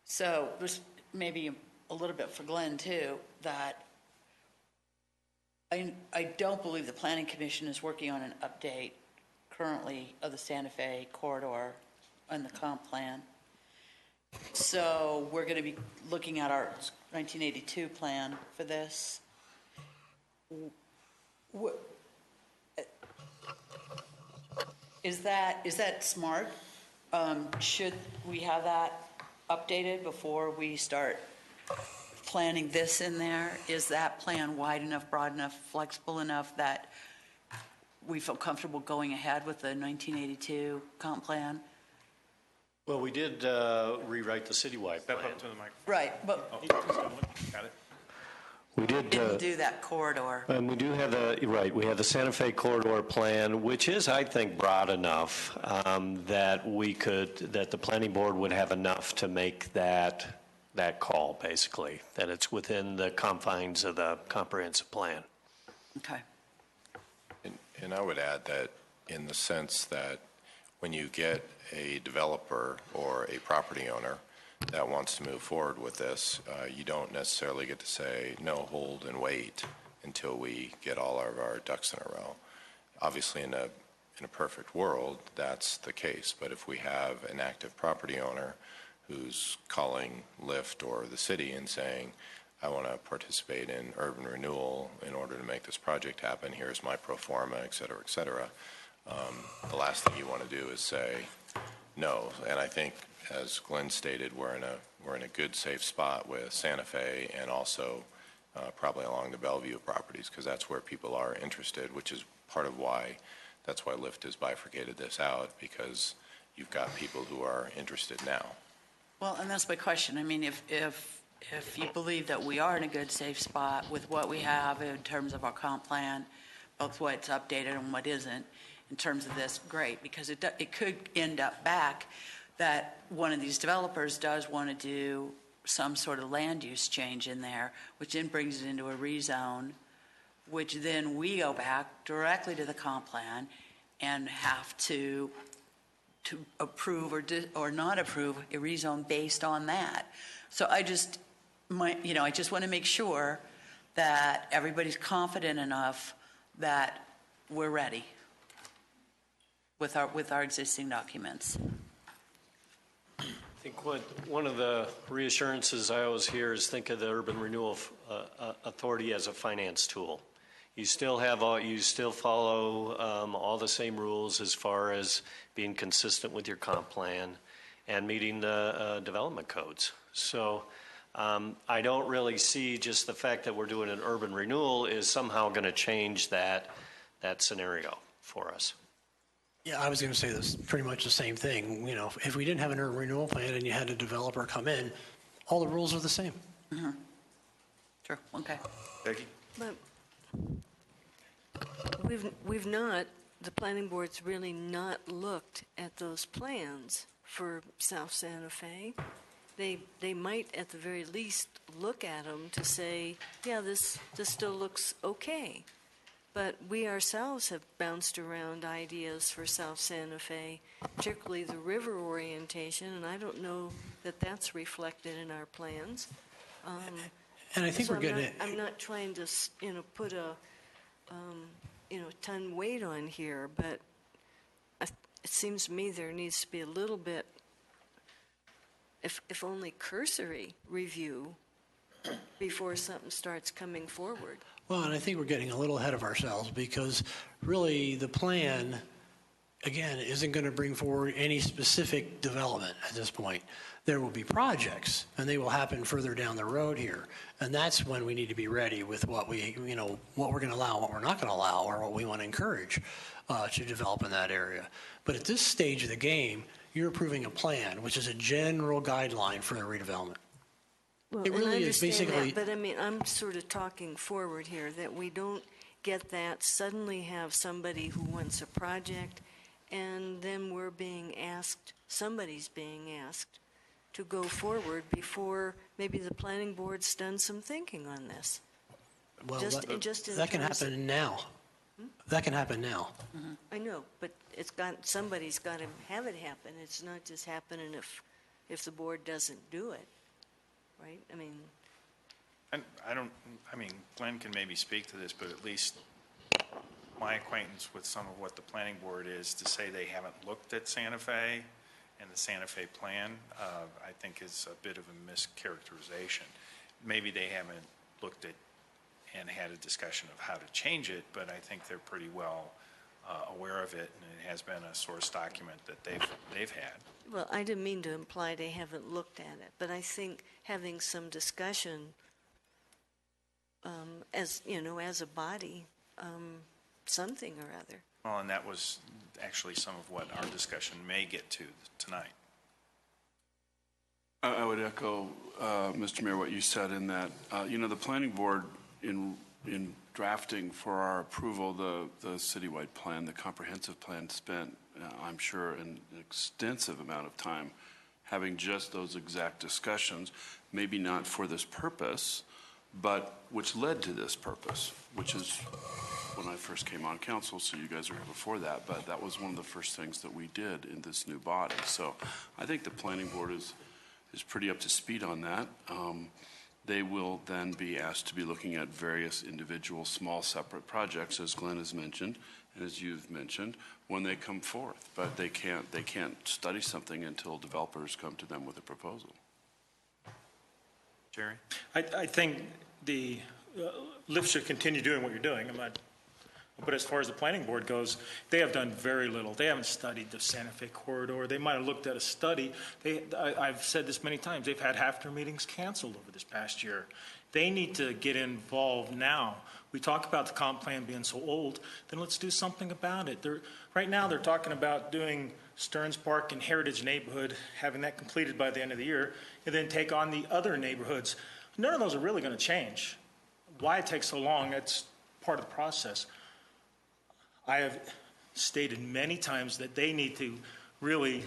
So there's maybe a little bit for Glenn too, that I don't believe the Planning Commission is working on an update currently of the Santa Fe corridor and the comp plan. So we're going to be looking at our 1982 plan for this. Is that smart? Should we have that updated before we start planning this in there? Is that plan wide enough, broad enough, flexible enough that we feel comfortable going ahead with the 1982 comp plan? Well, we did rewrite the citywide Step plan. up to the microphone. Right, but Got it. We did. didn't do that corridor. And we do have we have the Santa Fe corridor plan, which is, I think, broad enough that the planning board would have enough to make that call, basically, that it's within the confines of the comprehensive plan. Okay. And I would add that in the sense that when you get a developer or a property owner that wants to move forward with this, you don't necessarily get to say, no, hold and wait until we get all of our ducks in a row. Obviously, in a perfect world, that's the case. But if we have an active property owner who's calling Lyft or the city and saying, I want to participate in urban renewal in order to make this project happen, here's my pro forma, et cetera, the last thing you want to do is say no. And I think, as Glenn stated, we're in a good, safe spot with Santa Fe and also probably along the Bellevue properties, because that's where people are interested, which is part of why Lyft has bifurcated this out, because you've got people who are interested now. Well, and that's my question. I mean, if you believe that we are in a good, safe spot with what we have in terms of our comp plan, both what's updated and what isn't, in terms of this, great, because it could end up back that one of these developers does want to do some sort of land use change in there, which then brings it into a rezone, which then we go back directly to the comp plan and have to approve or not approve a rezone based on that. So I just want to make sure that everybody's confident enough that we're ready with our existing documents. I think one of the reassurances I always hear is think of the Urban Renewal Authority as a finance tool. You still follow all the same rules as far as being consistent with your comp plan and meeting the development codes. So I don't really see just the fact that we're doing an urban renewal is somehow going to change that scenario for us. Yeah, I was going to say this pretty much the same thing. You know, if we didn't have an urban renewal plan and you had a developer come in, all the rules are the same. Mm-hmm. Sure. Okay. Becky? But we've not, the planning board's really not looked at those plans for South Santa Fe. they might at the very least look at them to say, yeah, this still looks okay. But we ourselves have bounced around ideas for South Santa Fe, particularly the river orientation, and I don't know that that's reflected in our plans. And I think So we're getting it. I'm not trying to, put a, ton weight on here, but it seems to me there needs to be a little bit, if only cursory review before something starts coming forward. Well, and I think we're getting a little ahead of ourselves because really the plan, again, isn't going to bring forward any specific development at this point. There will be projects, and they will happen further down the road here. And that's when we need to be ready with what we, what we're going to allow, what we're not going to allow, or what we want to encourage to develop in that area. But at this stage of the game, you're approving a plan, which is a general guideline for the redevelopment. Well, It really and I is understand basically- that, but I mean, I'm sort of talking forward here, that we don't get that, suddenly have somebody who wants a project, and then we're being asked, somebody's being asked to go forward before maybe the planning board's done some thinking on this. Well, Just in that can terms of- happen now. That can happen now. I know, but somebody's got to have it happen. It's not just happening if the board doesn't do it, right? I mean, Glenn can maybe speak to this, but at least my acquaintance with some of what the planning board is to say they haven't looked at Santa Fe and the Santa Fe plan, I think is a bit of a mischaracterization. Maybe they haven't looked at and had a discussion of how to change it, but I think they're pretty well aware of it, and it has been a source document that they've had. well, I didn't mean to imply they haven't looked at it, but I think having some discussion as a body, something or other. Well, and that was actually some of what our discussion may get to tonight. I would echo, Mr. Mayor, what you said in that, the planning board in drafting for our approval, the citywide plan, the comprehensive plan spent, I'm sure, an extensive amount of time having just those exact discussions, maybe not for this purpose, but which led to this purpose, which is when I first came on council, so you guys were here before that, but that was one of the first things that we did in this new body. So I think the planning board is pretty up to speed on that. They will then be asked to be looking at various individual small separate projects, as Glenn has mentioned, and as you've mentioned, when they come forth. But they can't study something until developers come to them with a proposal. Jerry? I think the LIFT should continue doing what you're doing. But as far as the planning board goes, they have done very little. They haven't studied the Santa Fe corridor. They might have looked at a study. I've said this many times. They've had half their meetings canceled over this past year. They need to get involved now. We talk about the comp plan being so old, then let's do something about it. Right now they're talking about doing Stearns Park and Heritage neighborhood, having that completed by the end of the year, and then take on the other neighborhoods. None of those are really going to change. Why it takes so long, that's part of the process. I have stated many times that they need to really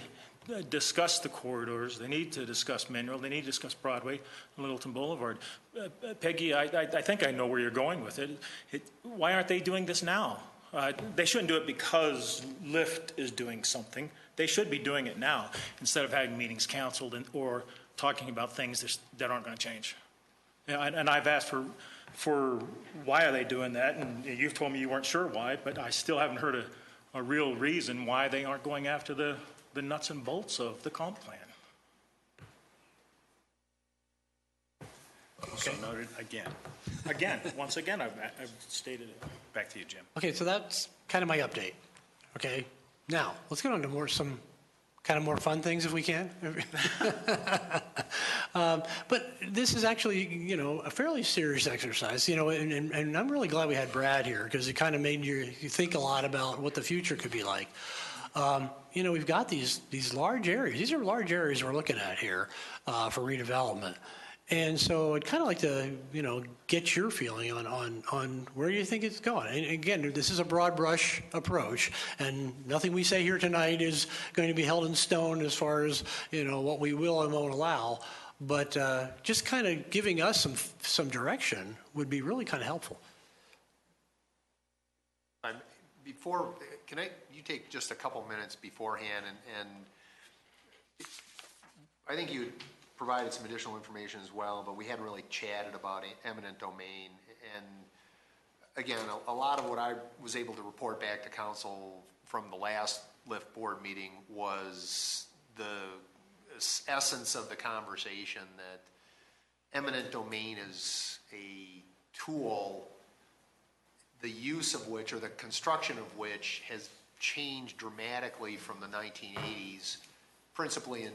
discuss the corridors. They need to discuss Mineral. They need to discuss Broadway and Littleton Boulevard. Peggy, I think I know where you're going with it. Why aren't they doing this now? They shouldn't do it because LIFT is doing something. They should be doing it now instead of having meetings canceled or talking about things that aren't going to change. And I've asked for why are they doing that, and you've told me you weren't sure why, but I still haven't heard a real reason why they aren't going after the nuts and bolts of the comp plan. So noted again. Once again, I've stated it. Back to you, Jim. Okay, so that's kind of my update. Okay, now let's get on to some kind of more fun things if we can. But this is actually, a fairly serious exercise, and I'm really glad we had Brad here because it kind of made you think a lot about what the future could be like. We've got these large areas. These are large areas we're looking at here for redevelopment. And so I'd kind of like to, get your feeling on where you think it's going. And again, this is a broad brush approach, and nothing we say here tonight is going to be held in stone as far as, what we will and won't allow. but just kind of giving us some direction would be really kind of helpful. Before, you take just a couple minutes beforehand, and I think you provided some additional information as well, but we hadn't really chatted about eminent domain. And again, a lot of what I was able to report back to council from the last LIFT board meeting was the essence of the conversation, that eminent domain is a tool, the use of which, or the construction of which, has changed dramatically from the 1980s, principally in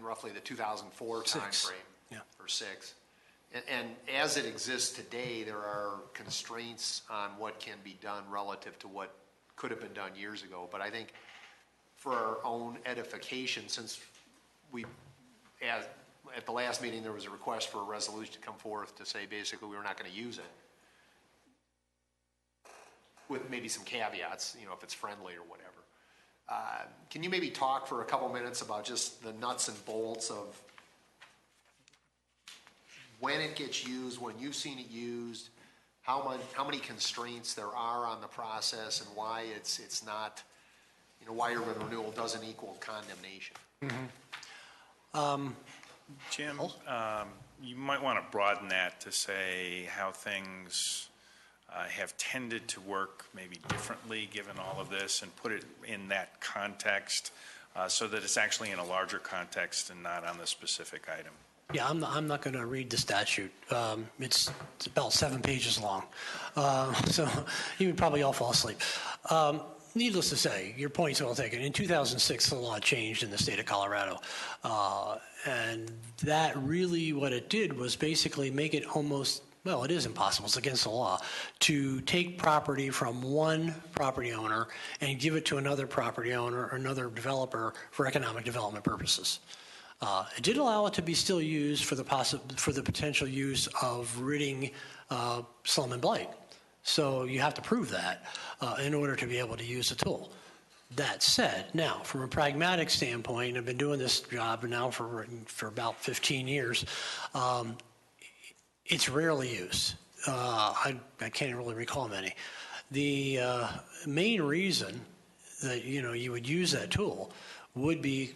roughly the 2004 timeframe, or six. And as it exists today, there are constraints on what can be done relative to what could have been done years ago. But I think for our own edification, since at the last meeting there was a request for a resolution to come forth to say basically we were not going to use it, with maybe some caveats, if it's friendly or whatever. Can you maybe talk for a couple minutes about just the nuts and bolts of when it gets used, when you've seen it used, how many constraints there are on the process, and why it's not, why urban renewal doesn't equal condemnation? Jim, you might want to broaden that to say how things have tended to work maybe differently given all of this, and put it in that context so that it's actually in a larger context and not on the specific item. Yeah, I'm not going to read the statute. It's about 7 pages long, so you would probably all fall asleep. Needless to say, your point's well taken. In 2006, the law changed in the state of Colorado, and that really what it did was basically make it almost, well, it is impossible, it's against the law, to take property from one property owner and give it to another property owner or another developer for economic development purposes. It did allow it to be still used for the potential use of ridding slum and blight. So you have to prove that in order to be able to use the tool. That said, now from a pragmatic standpoint, I've been doing this job now for about 15 years. It's rarely used. I can't really recall many. The main reason that you would use that tool would be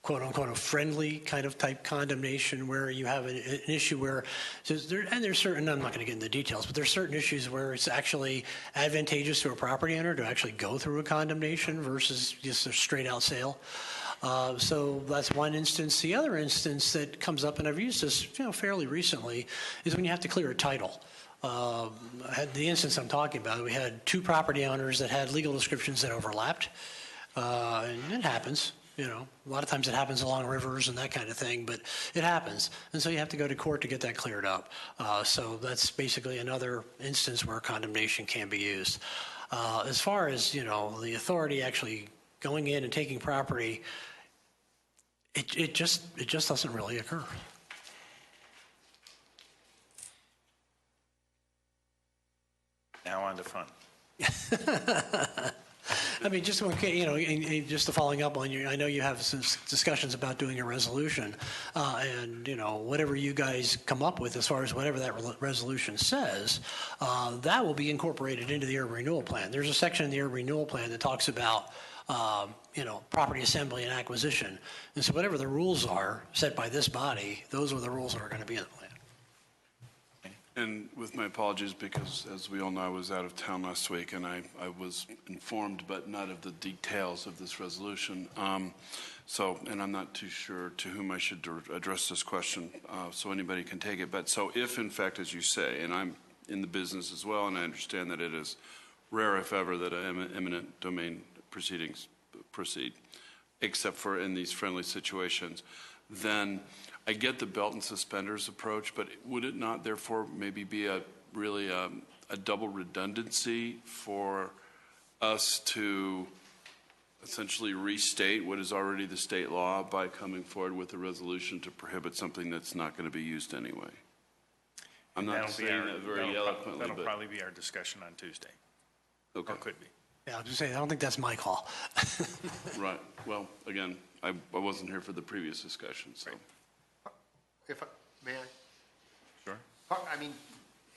quote unquote a friendly kind of type condemnation, where you have an issue where, there's certain, I'm not going to get into the details, but there's certain issues where it's actually advantageous to a property owner to actually go through a condemnation versus just a straight out sale. So that's one instance. The other instance that comes up, and I've used this fairly recently, is when you have to clear a title. The instance I'm talking about, we had 2 property owners that had legal descriptions that overlapped, and it happens. A lot of times it happens along rivers and that kind of thing, but it happens. And so you have to go to court to get that cleared up. So that's basically another instance where condemnation can be used. As far as, the authority actually going in and taking property, it just doesn't really occur. Now on to fun. I mean, just just to following up on you, I know you have some discussions about doing a resolution, and whatever you guys come up with as far as whatever that resolution says, that will be incorporated into the urban renewal plan. There's a section in the urban renewal plan that talks about property assembly and acquisition, and so whatever the rules are set by this body, those are the rules that are going to be in the plan. And with my apologies, because as we all know, I was out of town last week, and I was informed, but not of the details of this resolution. And I'm not too sure to whom I should address this question, so anybody can take it. But so if, in fact, as you say, and I'm in the business as well, and I understand that it is rare, if ever, that eminent domain proceedings proceed, except for in these friendly situations, then I get the belt and suspenders approach, but would it not therefore maybe be a double redundancy for us to essentially restate what is already the state law by coming forward with a resolution to prohibit something that's not going to be used anyway? I'm not saying that very eloquently, That'll probably be our discussion on Tuesday. Okay. Or could be. Yeah, I was just saying, I don't think that's my call. Right. Well, again, I wasn't here for the previous discussion, so. Right. May I? Sure. I mean,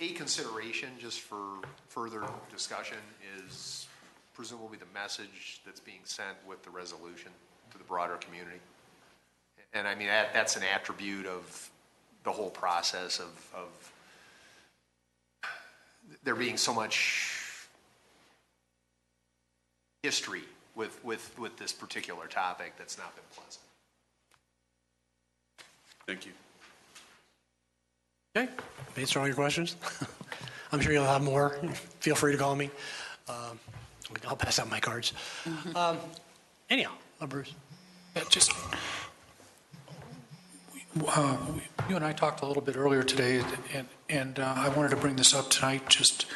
a consideration just for further discussion is presumably the message that's being sent with the resolution to the broader community. And I mean, that's an attribute of the whole process of there being so much history with this particular topic that's not been pleasant. Thank you. Okay, answer all your questions. I'm sure you'll have more. Feel free to call me. I'll pass out my cards. Anyhow, Bruce. Just, you and I talked a little bit earlier today, and I wanted to bring this up tonight. Just,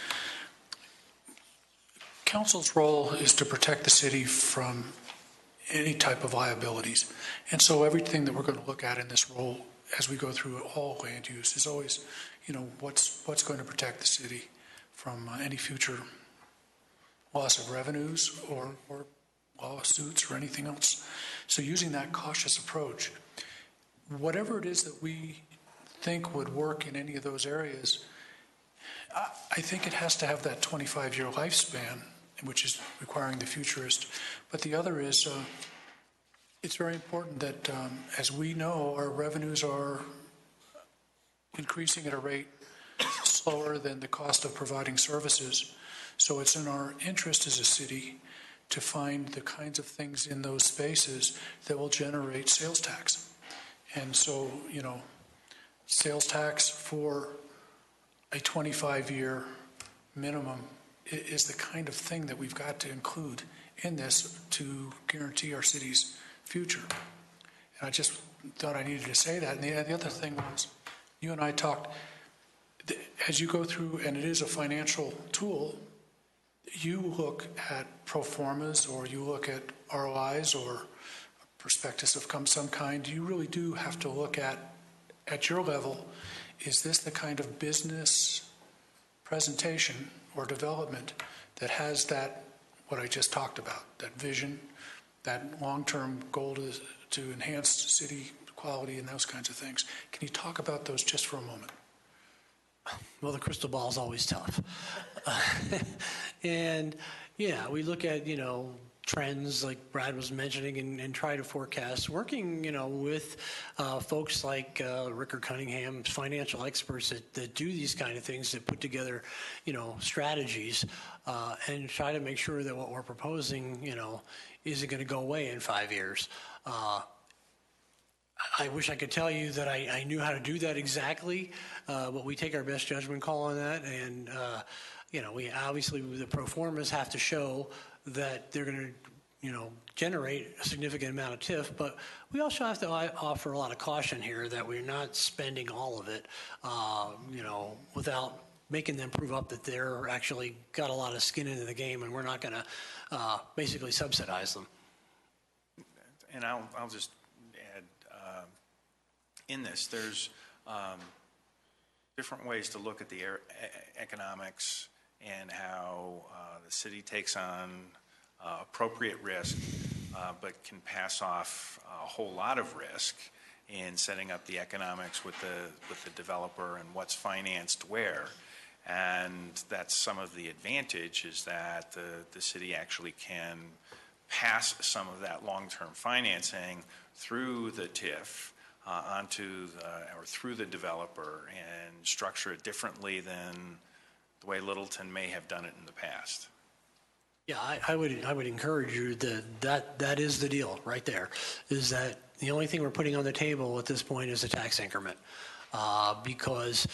council's role is to protect the city from any type of liabilities. And so everything that we're going to look at in this role as we go through all land use is always, what's going to protect the city from any future loss of revenues or lawsuits or anything else. So using that cautious approach, whatever it is that we think would work in any of those areas, I think it has to have that 25-year lifespan, which is requiring the futurist. But the other is, it's very important that, as we know, our revenues are increasing at a rate slower than the cost of providing services. So it's in our interest as a city to find the kinds of things in those spaces that will generate sales tax. And so, sales tax for a 25-year minimum is the kind of thing that we've got to include in this to guarantee our city's future. And I just thought I needed to say that. And the other thing was, you and I talked, as you go through, and it is a financial tool, you look at pro formas or you look at ROIs or prospectus of some kind. You really do have to look at your level, is this the kind of business presentation or development that has that, what I just talked about, that vision, that long-term goal to enhance city quality and those kinds of things. Can you talk about those just for a moment? Well, the crystal ball is always tough. And yeah, we look at, trends like Brad was mentioning and try to forecast, working, with folks like Rickard Cunningham, financial experts that do these kind of things, that put together, strategies and try to make sure that what we're proposing, isn't going to go away in 5 years. I wish I could tell you that I knew how to do that exactly, but we take our best judgment call on that. And, we obviously, the pro formas have to show that they're going to, generate a significant amount of TIF, but we also have to offer a lot of caution here that we're not spending all of it, without making them prove up that they're actually got a lot of skin in the game, and we're not going to basically subsidize them. And I'll just add, in this, there's different ways to look at the economics and how the city takes on appropriate risk, but can pass off a whole lot of risk in setting up the economics with the developer and what's financed where. And that's some of the advantage, is that the city actually can pass some of that long-term financing through the TIF or through the developer, and structure it differently than the way Littleton may have done it in the past. Yeah, I would encourage you that is the deal right there, is that the only thing we're putting on the table at this point is a tax increment, because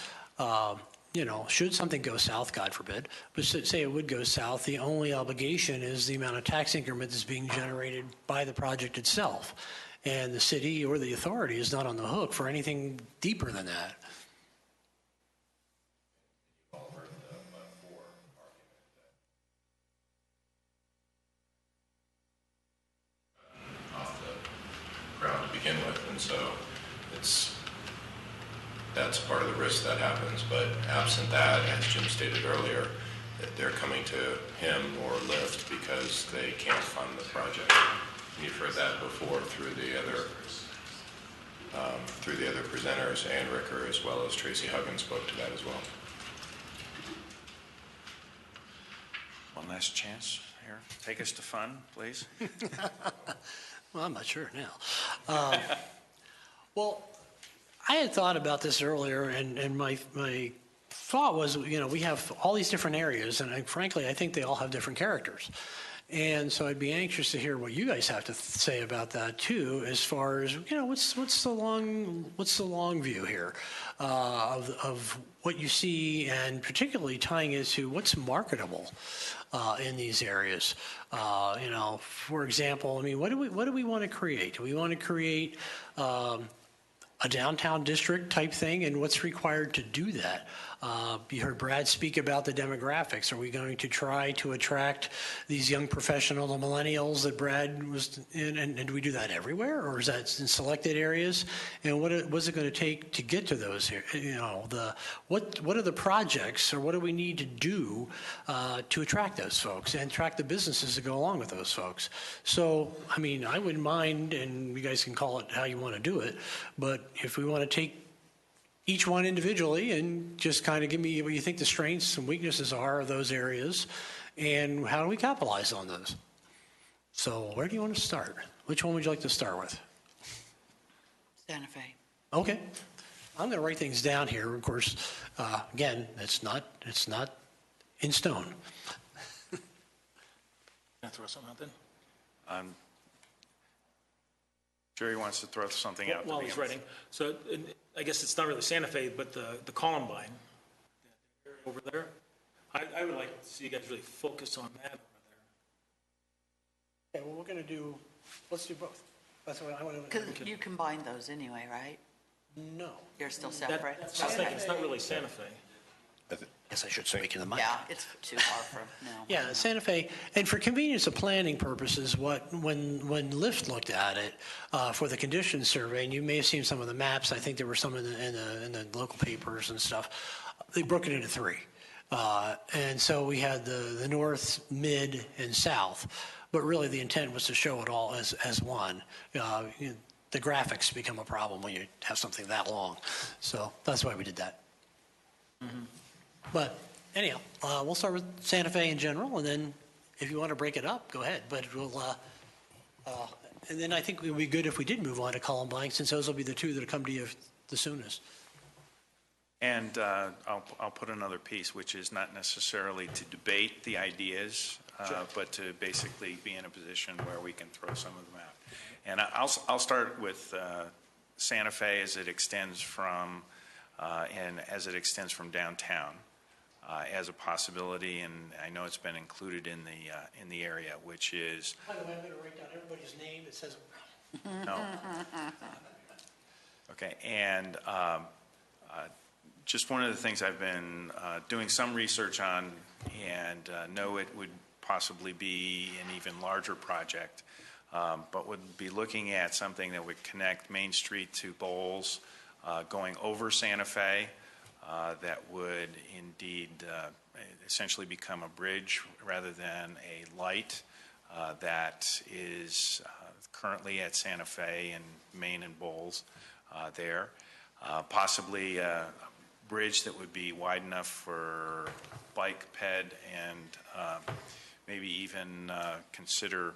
should something go south, God forbid, but say it would go south, the only obligation is the amount of tax increment that's being generated by the project itself. And the city or the authority is not on the hook for anything deeper than that. Off the ground to begin with, and so that's part of the risk that happens. But absent that, as Jim stated earlier, that they're coming to him or Lyft because they can't fund the project. You've heard that before through the other through the other presenters, and Ricker, as well as Tracy Huggins spoke to that as well. One last chance here. Take us to fun, please. Well, I'm not sure now. Well, I had thought about this earlier, and my thought was, we have all these different areas, and frankly, I think they all have different characters. And so I'd be anxious to hear what you guys have to say about that too, as far as what's the long view here of what you see, and particularly tying it to what's marketable in these areas. For example, I mean, what do we want to create? Do we want to create a downtown district type thing, and what's required to do that? You heard Brad speak about the demographics. Are we going to try to attract these young professional, the millennials that Brad was in, and do we do that everywhere, or is that in selected areas? And what's it going to take to get to those here? What are the projects, or what do we need to do to attract those folks and attract the businesses that go along with those folks? So, I mean, I wouldn't mind, and you guys can call it how you want to do it, but if we want to take each one individually and just kind of give me what you think the strengths and weaknesses are of those areas, and how do we capitalize on those? So where do you want to start? Which one would you like to start with? Santa Fe. Okay. I'm going to write things down here. Of course, again, it's not in stone. Can I throw something out then? Jerry wants to throw something out. While he's writing. So I guess it's not really Santa Fe, but the Columbine over there. I would like to see you guys really focus on that over there. Okay, well, we're going to let's do both. That's what I want to do. Because you combined those anyway, right? No. You're still separate? That's what I was thinking. It's not really Santa Fe. Guess I should speak in the mic. Yeah, it's too far from, no. Yeah, Santa Fe, and for convenience of planning purposes, when Lyft looked at it for the condition survey, and you may have seen some of the maps, I think there were some in the local papers and stuff, they broke it into three. And so we had the north, mid, and south, but really the intent was to show it all as one. The graphics become a problem when you have something that long. So that's why we did that. Mm-hmm. But anyhow, we'll start with Santa Fe in general, and then if you want to break it up, go ahead. But we'll, and then I think it would be good if we did move on to Columbine, since those will be the two that come to you the soonest. And I'll put another piece, which is not necessarily to debate the ideas, but to basically be in a position where we can throw some of them out. And I'll start with Santa Fe as it extends from downtown. As a possibility, and I know it's been included in the area, which is. By the way, I'm going to write down everybody's name that says. No. Okay, and just one of the things I've been doing some research on, and know it would possibly be an even larger project, but would be looking at something that would connect Main Street to Bowles, going over Santa Fe. That would indeed essentially become a bridge rather than a light that is currently at Santa Fe and Main and Bowles there. Possibly a bridge that would be wide enough for bike, ped, and maybe even consider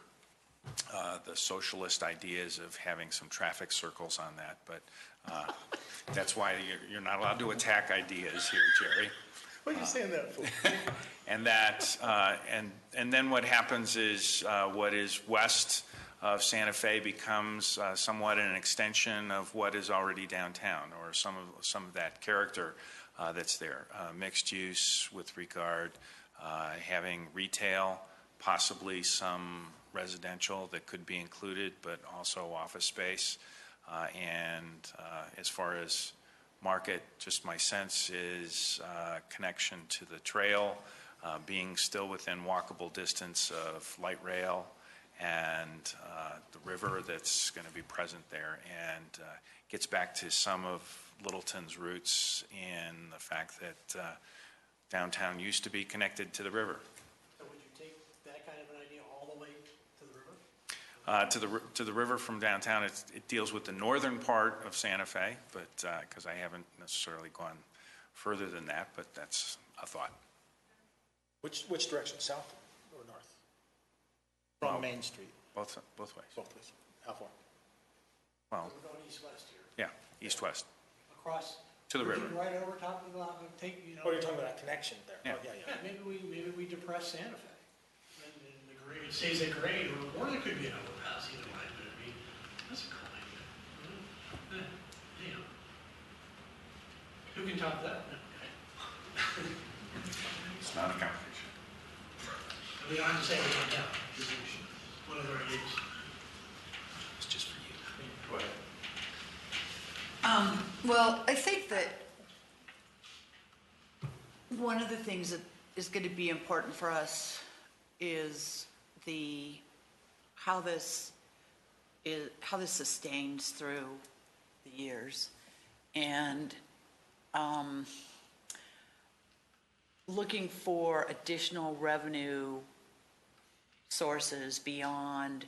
the socialist ideas of having some traffic circles on that. But that's why you're not allowed to attack ideas here, Jerry. What are you saying that for? And that, and then what happens is what is west of Santa Fe becomes somewhat an extension of what is already downtown, or some of that character that's there. Mixed use with regard having retail, possibly some residential that could be included, but also office space. And as far as market, just my sense is connection to the trail, being still within walkable distance of light rail and the river that's going to be present there, and gets back to some of Littleton's roots in the fact that downtown used to be connected to the river. So would you take that kind of an idea all the way to the river? To the river from downtown, it deals with the northern part of Santa Fe, but, because I haven't necessarily gone further than that, but that's a thought. Which direction, south or north? From Main Street? Both ways. Both ways. How far? Well, We're going east-west here. yeah, east-west, Across. to the river. Right over top of the, take, you know. Oh, you're talking about that connection there? Yeah. Oh, yeah. Yeah, maybe we depress Santa Fe. And the grade, it stays at grade, or there could be an overpass either way, but I mean, that's a cool idea. Anyhow. Who can top that? It's not a competition. I mean, I'm saying we can't tell. One of our ideas. It's just for you. Go ahead. Well, I think that one of the things that is going to be important for us is how this sustains through the years, and looking for additional revenue sources beyond,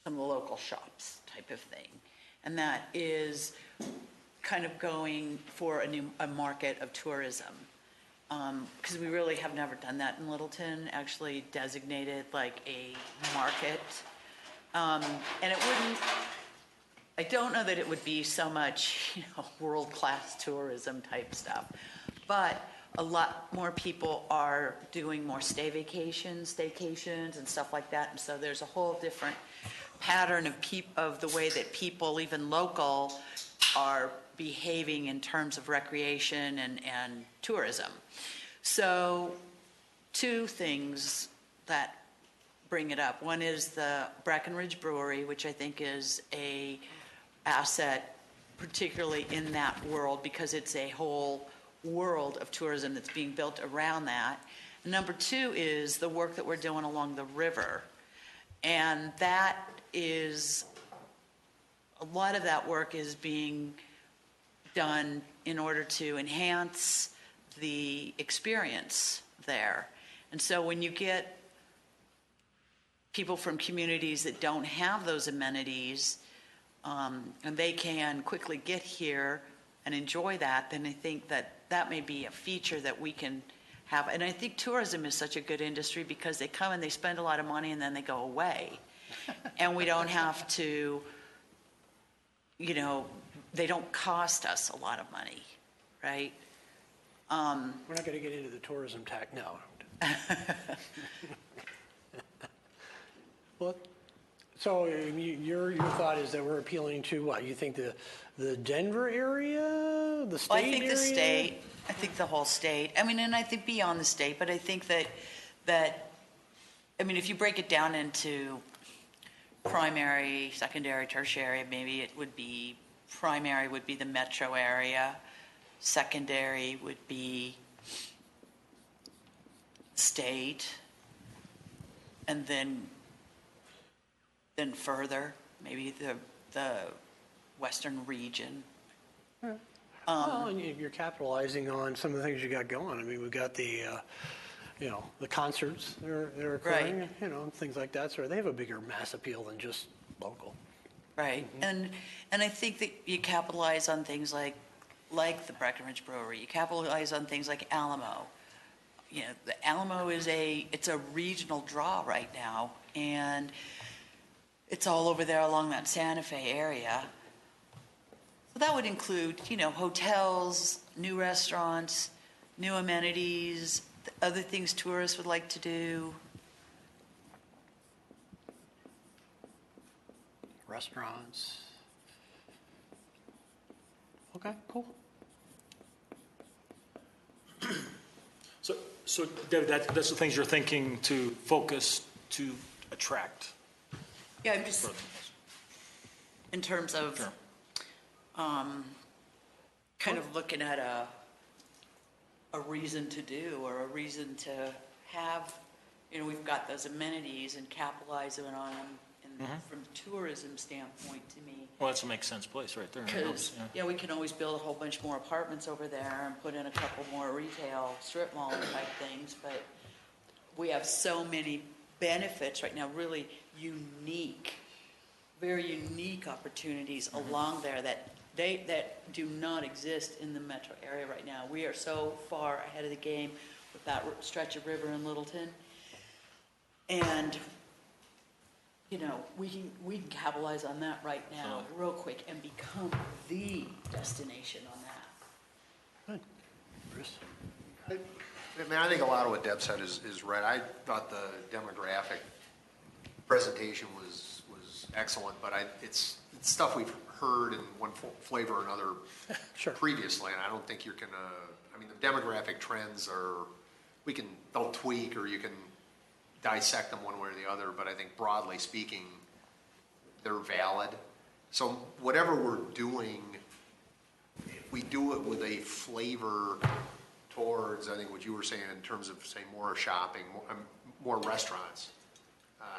some of the local shops type of thing. And that is kind of going for a market of tourism. Because we really have never done that in Littleton, actually designated like a market. And it wouldn't, I don't know that it would be so much, world-class tourism type stuff. But a lot more people are doing more staycations and stuff like that. And so there's a whole different pattern of the way that people, even local, are behaving in terms of recreation and tourism. So two things that bring it up. One is the Breckenridge Brewery, which I think is a asset, particularly in that world, because it's a whole world of tourism that's being built around that. And number two is the work that we're doing along the river. And that is, a lot of that work is being done in order to enhance the experience there. And so when you get people from communities that don't have those amenities, and they can quickly get here and enjoy that, then I think that may be a feature that we can have. And I think tourism is such a good industry because they come and they spend a lot of money and then they go away. And we don't have to, they don't cost us a lot of money, right? We're not going to get into the tourism tax, no. Well, so your thought is that we're appealing to what? You think the Denver area, the state area? I think the state. I think the whole state. I mean, and I think beyond the state, but I think that if you break it down into primary, secondary, tertiary, maybe it would be primary would be the metro area, secondary would be state, and then further, maybe the western region. Well, and you're capitalizing on some of the things you got going. I mean, we've got the concerts that are occurring, Right. Things like that. So they have a bigger mass appeal than just local. Right, and I think that you capitalize on things like the Breckenridge Brewery. You capitalize on things like Alamo. The Alamo it's a regional draw right now, and it's all over there along that Santa Fe area. So that would include, hotels, new restaurants, new amenities, other things tourists would like to do. Restaurants. Okay, cool. So David, that's the things you're thinking to focus to attract. Yeah, I'm just, in terms of, Sure. kind of looking at a reason to do, or a reason to have, we've got those amenities and capitalizing on them from a tourism standpoint to me. Well, that's a makes sense place right there. Because, we can always build a whole bunch more apartments over there and put in a couple more retail strip mall type things, but we have so many benefits right now, really unique, very unique opportunities along there that do not exist in the metro area right now. We are so far ahead of the game with that stretch of river in Littleton. And, you know, we can capitalize on that right now real quick and become the destination on that. Good. Bruce? I mean, I think a lot of what Deb said is right. I thought the demographic presentation was excellent, but it's stuff we've heard in one flavor or another Sure. previously, and I don't think you're gonna, I mean, the demographic trends are, they'll tweak, or you can dissect them one way or the other, but I think broadly speaking, they're valid. So whatever we're doing, if we do it with a flavor towards, I think what you were saying in terms of, say, more shopping, more restaurants,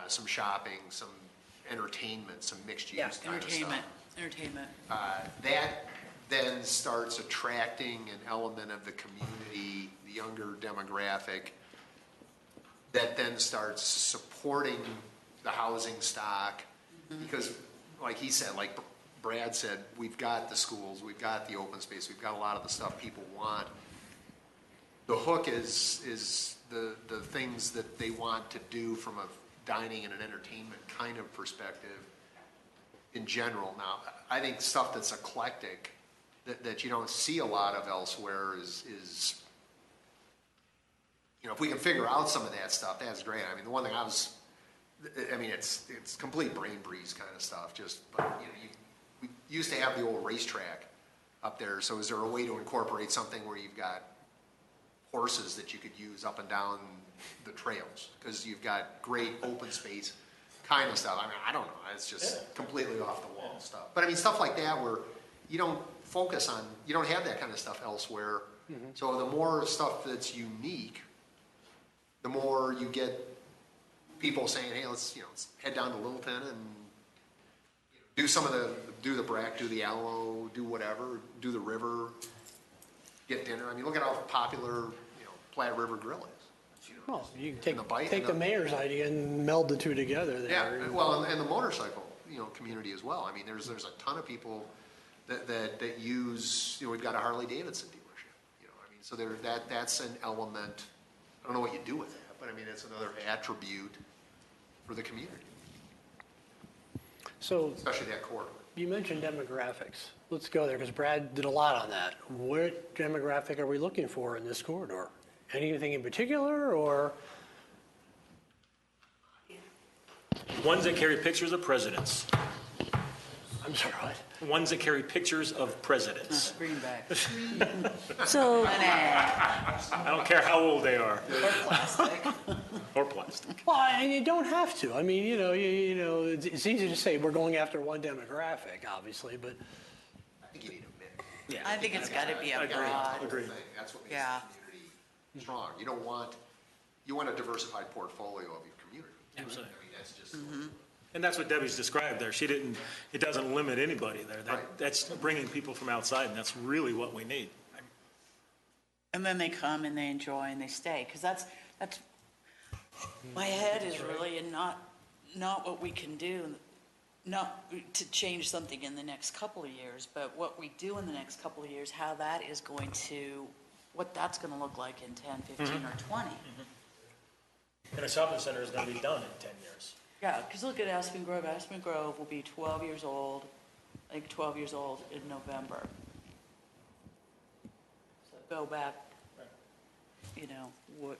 some shopping, some entertainment, some mixed use kind of stuff. Entertainment. That then starts attracting an element of the community, the younger demographic, that then starts supporting the housing stock. Because like he said, like Brad said, we've got the schools, we've got the open space, we've got a lot of the stuff people want. The hook is the things that they want to do from a dining and an entertainment kind of perspective in general. Now, I think stuff that's eclectic, that you don't see a lot of elsewhere is, you know, if we can figure out some of that stuff, that's great. I mean, the one thing it's complete brain breeze kind of stuff, but, you know, we used to have the old racetrack up there, so is there a way to incorporate something where you've got horses that you could use up and down the trails? Because you've got great open space kind of stuff. I mean, I don't know. It's just completely off the wall stuff. But I mean, stuff like that where you don't you don't have that kind of stuff elsewhere. So the more stuff that's unique, the more you get people saying, hey, let's head down to Littleton and do do the Brack, do the Alamo, do whatever, do the river, get dinner. I mean, look at how popular, Platte River Grill is. Well, you can take the mayor's idea and meld the two together there. Yeah, well, and the motorcycle, community as well. I mean, there's a ton of people that use, we've got a Harley Davidson dealership, I mean, so that's an element. I don't know what you do with that, but I mean, it's another attribute for the community. So, especially that corridor. You mentioned demographics. Let's go there, because Brad did a lot on that. What demographic are we looking for in this corridor? Anything in particular, or? Ones that carry pictures of presidents. I'm sorry, what? Ones that carry pictures of presidents. Greenback. So, I don't care how old they are. Or plastic. Or plastic. Well, and you don't have to. I mean, it's easy to say we're going after one demographic, obviously, but. I think you need a mix. Yeah. I think it's got to be a broad. Agreed. That's what makes Yeah. the community strong. You want a diversified portfolio of your community. Absolutely. I mean, that's just. And that's what Debbie's described there. It doesn't limit anybody there. Right. That's bringing people from outside, and that's really what we need. And then they come and they enjoy and they stay, because that's my head is really in not what we can do, not to change something in the next couple of years, but what we do in the next couple of years, how that is going to, what that's going to look like in 10, 15, or 20. And a shopping center is going to be done in 10 years. Yeah, because look at Aspen Grove. Aspen Grove will be 12 years old, I think 12 years old in November. So go back, what.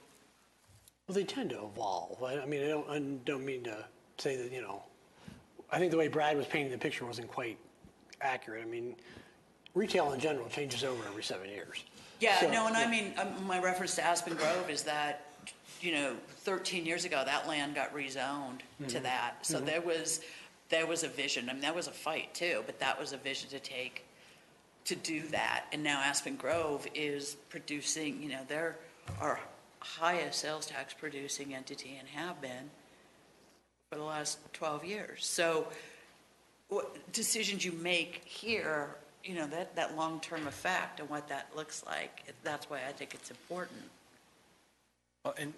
Well, they tend to evolve. I mean, I don't mean to say that, I think the way Brad was painting the picture wasn't quite accurate. I mean, retail in general changes over every 7 years. Yeah, So, no, and I mean, my reference to Aspen Grove is that, 13 years ago, that land got rezoned to that. So there was a vision. I mean, that was a fight too, but that was a vision to do that. And now Aspen Grove is producing, they're our highest sales tax producing entity and have been for the last 12 years. So what decisions you make here, that long-term effect and what that looks like, that's why I think it's important. Well, and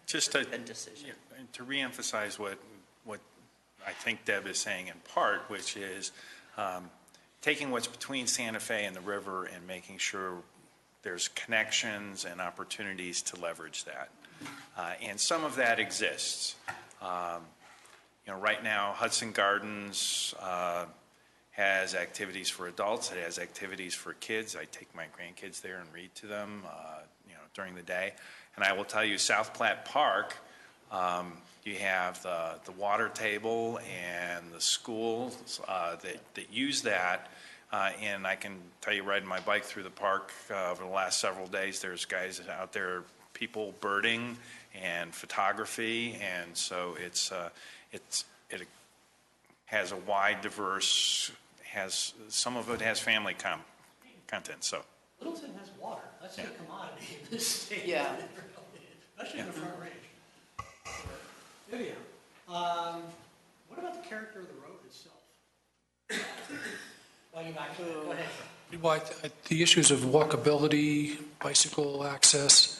just to, Good decision. yeah, and to reemphasize what I think Deb is saying in part, which is taking what's between Santa Fe and the river and making sure there's connections and opportunities to leverage that. And some of that exists. Right now, Hudson Gardens has activities for adults. It has activities for kids. I take my grandkids there and read to them, during the day. And I will tell you, South Platte Park, you have the water table and the schools that use that. And I can tell you, riding my bike through the park over the last several days, there's guys out there, people birding and photography, and so it has a wide, diverse, some of it has family content. So Littleton has water. That's a commodity in this state. Yeah. Especially in the Front Range. Anyhow, what about the character of the road itself? Go ahead. Well, the issues of walkability, bicycle access,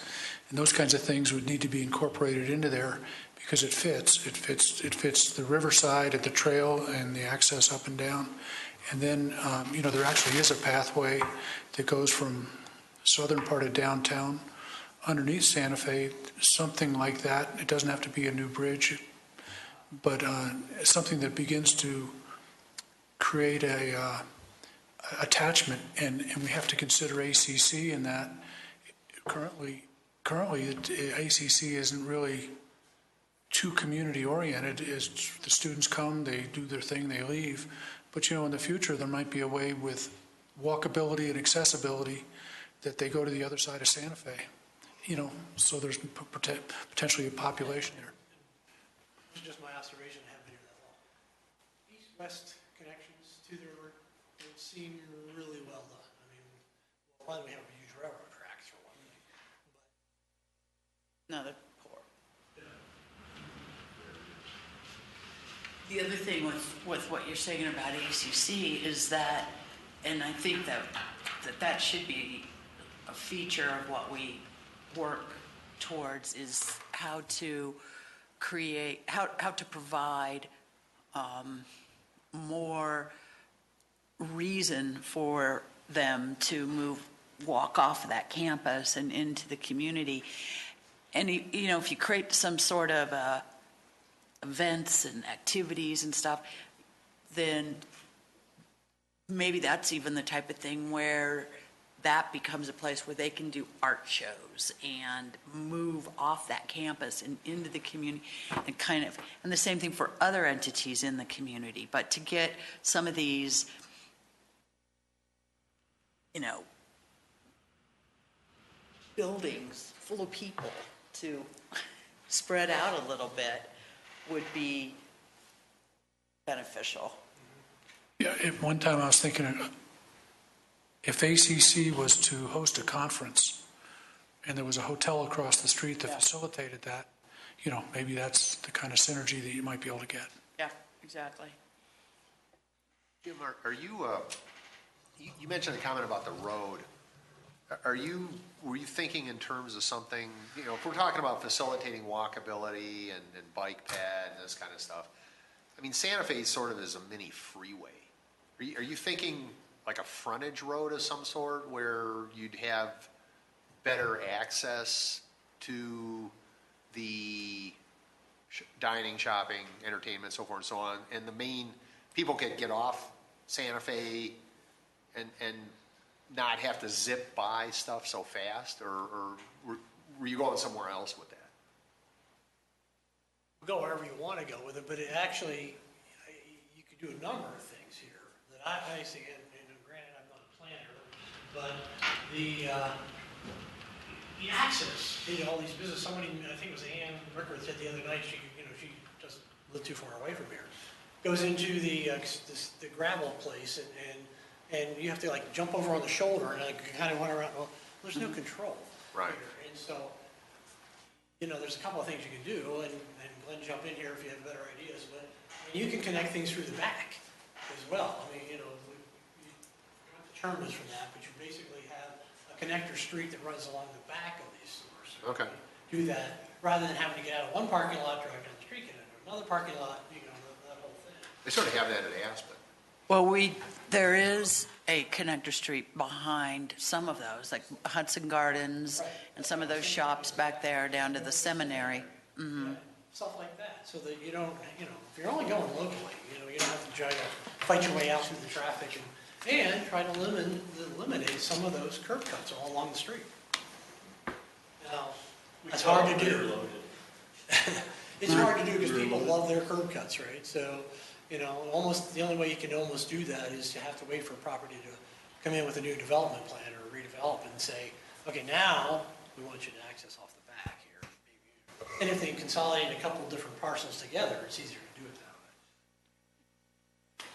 and those kinds of things would need to be incorporated into there because it fits. It fits the riverside at the trail and the access up and down. And then, there actually is a pathway that goes from the southern part of downtown underneath Santa Fe, something like that. It doesn't have to be a new bridge, but something that begins to create a attachment, and we have to consider ACC in that. Currently, ACC isn't really too community oriented. Is the students come, they do their thing, they leave. But in the future, there might be a way with walkability and accessibility that they go to the other side of Santa Fe. So there's potentially a population there. This is just my observation. I haven't been here that long. East-west connections to the river would seem really well done. I mean, why do we have huge railroad tracks for one thing? No, they're poor. The other thing with what you're saying about ACC is that, and I think that should be a feature of what we work towards, is how to provide more reason for them to walk off of that campus and into the community. And if you create some sort of events and activities and stuff, then maybe that's even the type of thing where that becomes a place where they can do art shows and move off that campus and into the community, and the same thing for other entities in the community. But to get some of these, buildings full of people to spread out a little bit would be beneficial. Yeah, at one time I was thinking if ACC was to host a conference and there was a hotel across the street that facilitated that, maybe that's the kind of synergy that you might be able to get. Yeah, exactly. Jim, are you, you mentioned a comment about the road. Were you thinking in terms of something, if we're talking about facilitating walkability and bike ped and this kind of stuff, I mean, Santa Fe sort of is a mini freeway. Are you thinking like a frontage road of some sort where you'd have better access to the dining, shopping, entertainment, so forth and so on, and the main people could get off Santa Fe and not have to zip by stuff so fast, or were you going somewhere else with that? Go wherever you want to go with it, but it actually, you could do a number of things here that I see, and granted, I'm not a planner, but the access to all these businesses. Somebody, I think it was Ann Rickard, said the other night, she doesn't live too far away from here, goes into the gravel place, and you have to jump over on the shoulder and kind of went around. Well, there's no control. Right. Here. And so, there's a couple of things you can do, and Glenn, jump in here if you have better ideas, but you can connect things through the back as well. I mean, you don't have to term this from that, but you basically have a connector street that runs along the back of these stores. Okay. do that, rather than having to get out of one parking lot, drive down the street, get into another parking lot, that whole thing. They sort of have that at Aspen. Well, there is a connector street behind some of those, like Hudson Gardens and some of those shops back there down to the seminary. Yeah, stuff like that, so that you don't, if you're only going locally, you don't have to try to fight your way out through the traffic and try to eliminate some of those curb cuts all along the street. Now, that's hard to do. It's hard to do because people love their curb cuts, right? So, almost the only way you can almost do that is to have to wait for a property to come in with a new development plan or redevelop and say, okay, now we want you to access off the back here. And if they consolidate a couple of different parcels together, it's easier to do it that way.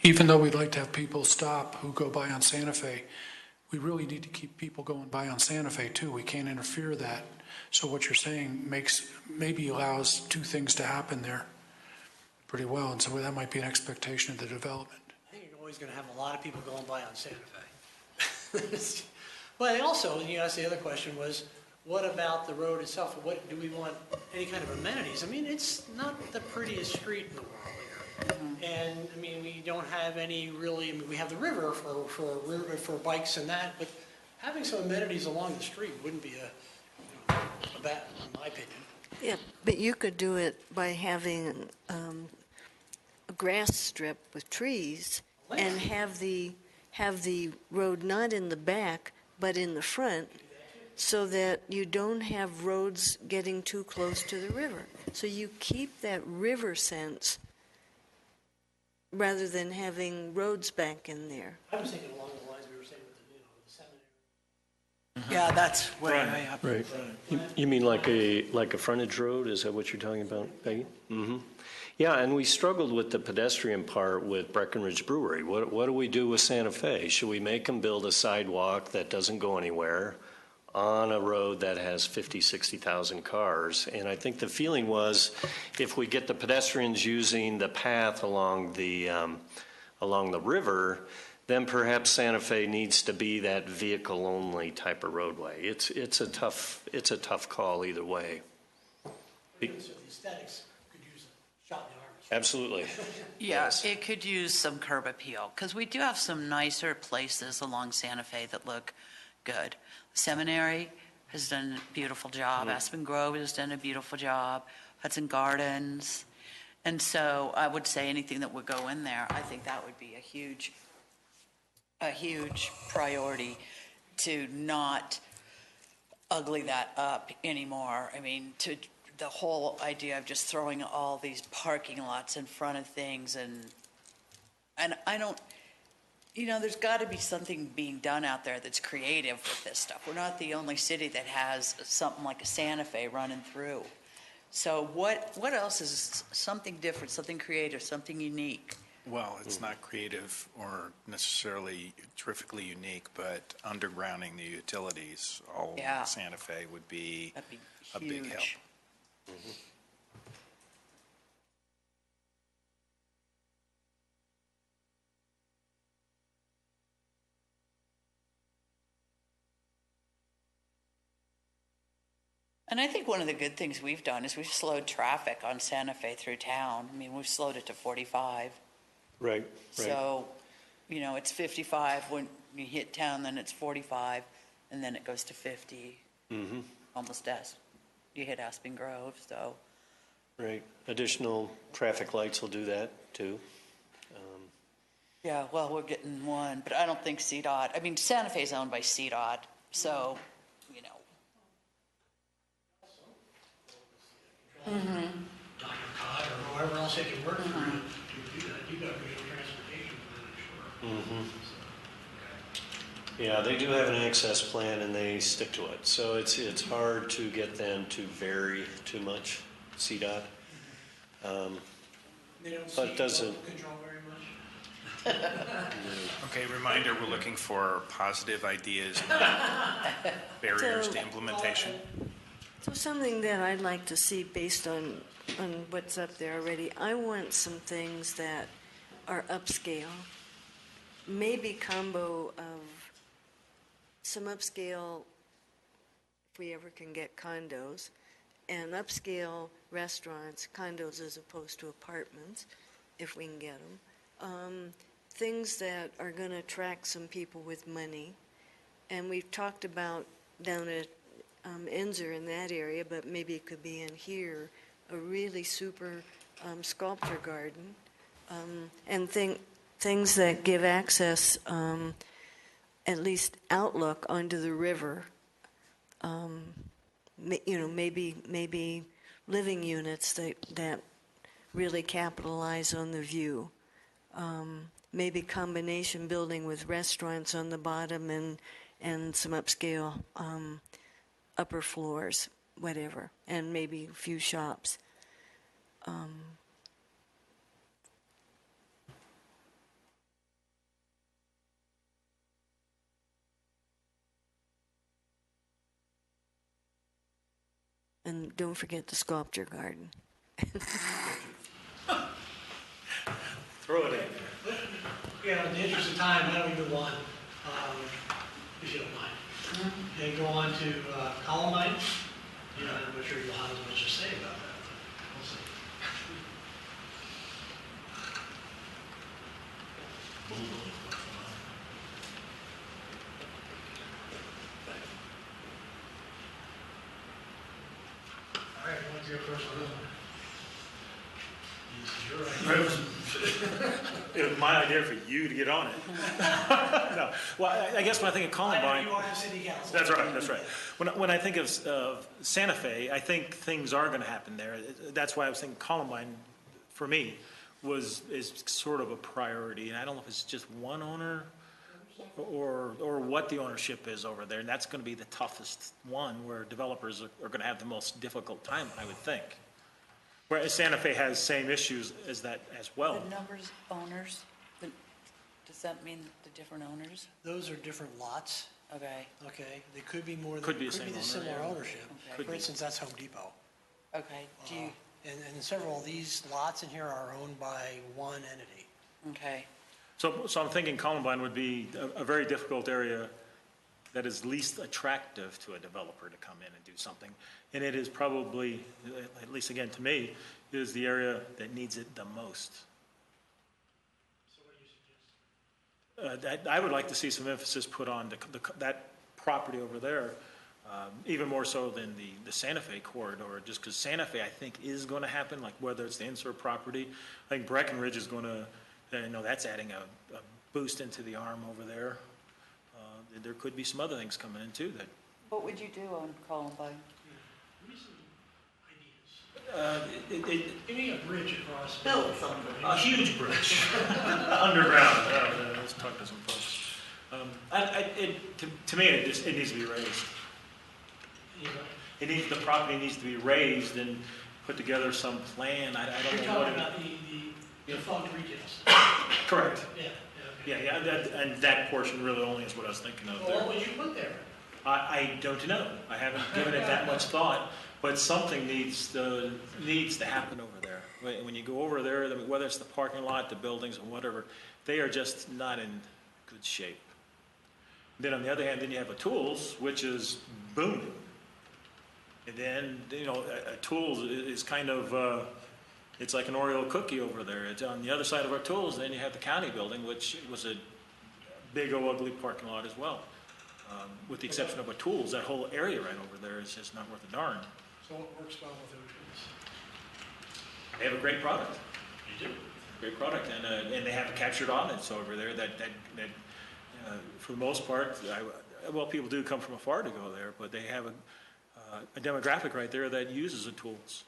Even though we'd like to have people stop who go by on Santa Fe, we really need to keep people going by on Santa Fe too. We can't interfere that. So what you're saying maybe allows two things to happen there pretty well. And so that might be an expectation of the development. I think you're always going to have a lot of people going by on Santa Fe. But also, that's the other question was, what about the road itself? What do we want, any kind of amenities? I mean, it's not the prettiest street in the world here. And we don't have any really, we have the river for bikes and that, but having some amenities along the street wouldn't be a bad, in my opinion. Yeah, but you could do it by having a grass strip with trees and have the road not in the back but in the front, so that you don't have roads getting too close to the river. So you keep that river sense rather than having roads back in there. I was thinking along the lines we were saying with the seminary. Yeah, that's where I have. Right. You mean like a frontage road? Is that what you're talking about, Peggy? Mm-hmm. Yeah, and we struggled with the pedestrian part with Breckenridge Brewery. What do we do with Santa Fe? Should we make them build a sidewalk that doesn't go anywhere on a road that has 50, 60,000 cars? And I think the feeling was, if we get the pedestrians using the path along the river, then perhaps Santa Fe needs to be that vehicle-only type of roadway. It's a tough call either way. So the aesthetics could use a shot in the arm. Absolutely. Yeah, Yes. it could use some curb appeal, because we do have some nicer places along Santa Fe that look good. Seminary has done a beautiful job. Aspen Grove has done a beautiful job. Hudson Gardens. And so I would say anything that would go in there, I think that would be a huge priority to not ugly that up anymore. I mean, to the whole idea of just throwing all these parking lots in front of things, and I don't, there's got to be something being done out there that's creative with this stuff. We're not the only city that has something like a Santa Fe running through. So what else is something different, something creative, something unique? Well, it's not creative or necessarily terrifically unique, but undergrounding the utilities all Yeah. Santa Fe would be That'd be a big help. huge. And I think one of the good things we've done is we've slowed traffic on Santa Fe through town. I mean, we've slowed it to 45. Right. So, it's 55 when you hit town, then it's 45, and then it goes to 50, almost as you hit Aspen Grove, so. Right. Additional traffic lights will do that, too. Yeah, well, we're getting one, but I don't think CDOT, Santa Fe's owned by CDOT, so, Dr. Todd or whoever else they can work for to do that. You got visual transportation plan, I'm sure. Yeah, they do have an access plan and they stick to it. So it's hard to get them to vary too much, CDOT. They don't But doesn't- control very much. Okay, reminder, we're looking for positive ideas, not barriers to implementation. So something that I'd like to see based on what's up there already, I want some things that are upscale, maybe combo of some upscale if we ever can get condos, and upscale restaurants, condos as opposed to apartments, if we can get them. Things that are going to attract some people with money. And we've talked about down at Enzer in that area, but maybe it could be in here, a really super sculpture garden, and things that give access, at least outlook onto the river. Maybe living units that really capitalize on the view. Maybe combination building with restaurants on the bottom and some upscale upper floors, whatever, and maybe a few shops. And don't forget the sculpture garden. Throw it in. Yeah, in the interest of time, why don't we move on, if you don't mind? And go on to Columbine. I'm not sure you'll have much to say about that, but we'll see. All right, who wants to go first on this one? It was my idea for you to get on it. No, well, I guess when I think of Columbine. You are the city council. That's right, that's right. When I think of Santa Fe, I think things are going to happen there. That's why I was thinking Columbine, for me, is sort of a priority. And I don't know if it's just one owner or what the ownership is over there. And that's going to be the toughest one where developers are going to have the most difficult time, I would think. Whereas Santa Fe has same issues as that as well. The numbers, owners, does that mean the different owners? Those are different lots, Okay, okay? They could be more than, Could be the could be same the similar owner, yeah. ownership. Okay. For instance, that's Home Depot. okay, do you, And several of these lots in here are owned by one entity. okay. So I'm thinking Columbine would be a very difficult area that is least attractive to a developer to come in and do something. And it is probably, at least again to me, is the area that needs it the most. So what do you suggest? I would like to see some emphasis put on that property over there, even more so than the Santa Fe corridor, just because Santa Fe, I think, is going to happen, like whether it's the insert property. I think Breckenridge is going to, that's adding a boost into the arm over there. There could be some other things coming in too that. What would you do on Columbine? Give me a bridge across. Build something. A huge bridge, underground. Let's talk to some folks. To me, it needs to be raised. The property needs to be raised and put together some plan. I don't You're know what. talking about the defunct retail store. Correct. Yeah, okay. Yeah, and that portion really only is what I was thinking of Well, there. what would you put there? I don't know. I haven't given it that much thought, but something needs to happen over there. When you go over there, whether it's the parking lot, the buildings, or whatever, they are just not in good shape. Then on the other hand, then you have a tools, which is booming. And then, a tools is kind of, it's like an Oreo cookie over there. It's on the other side of our tools, then you have the county building, which was a big, ugly parking lot as well. With the exception of a tools, that whole area right over there is just not worth a darn. So what works well with O'Tools? They have a great product. You do? Great product, and they have a captured audience over there that for the most part, people do come from afar to go there, but they have a demographic right there that uses the tools.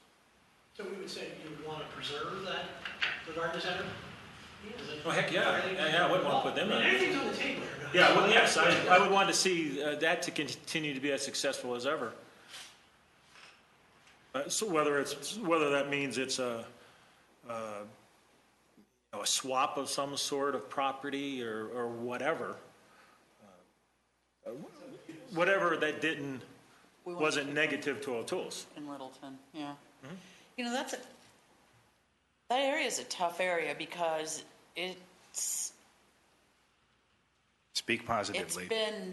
So we would say you would want to preserve the garden center? Oh, heck, yeah. I wouldn't want to put them in. Everything's on the table here, guys. Yeah, well, yes, I would want to see that to continue to be as successful as ever. So whether that means it's a swap of some sort of property or whatever, whatever that wasn't negative to O'Toole's. In Littleton, yeah. Mm-hmm. That area is a tough area because it's Speak positively. been,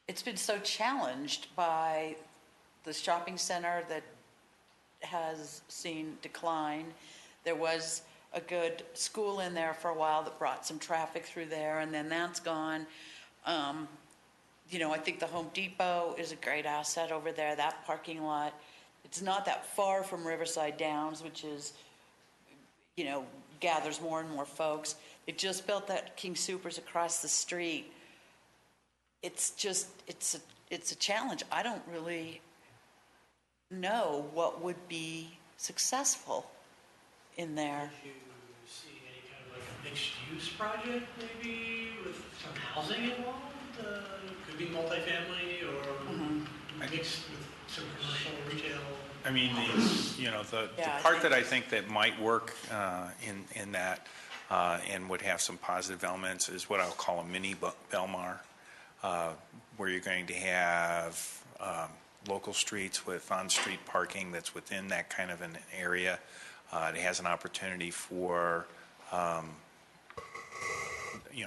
it's been so challenged by the shopping center that has seen decline. There was a good school in there for a while that brought some traffic through there, and then that's gone. You know, I think the Home Depot is a great asset over there, that parking lot. It's not that far from Riverside Downs, which is, you know, gathers more and more folks. They just built that King Soopers across the street. It's just, it's a challenge. I don't really know what would be successful in there. Do you see any kind of like a mixed-use project maybe with some housing involved? Could be multifamily or mixed with some commercial retail? I mean, the Yeah, I part think that I think that might work in that and would have some positive elements is what I'll call a mini Belmar, where you're going to have local streets with on-street parking that's within that kind of an area. It has an opportunity for,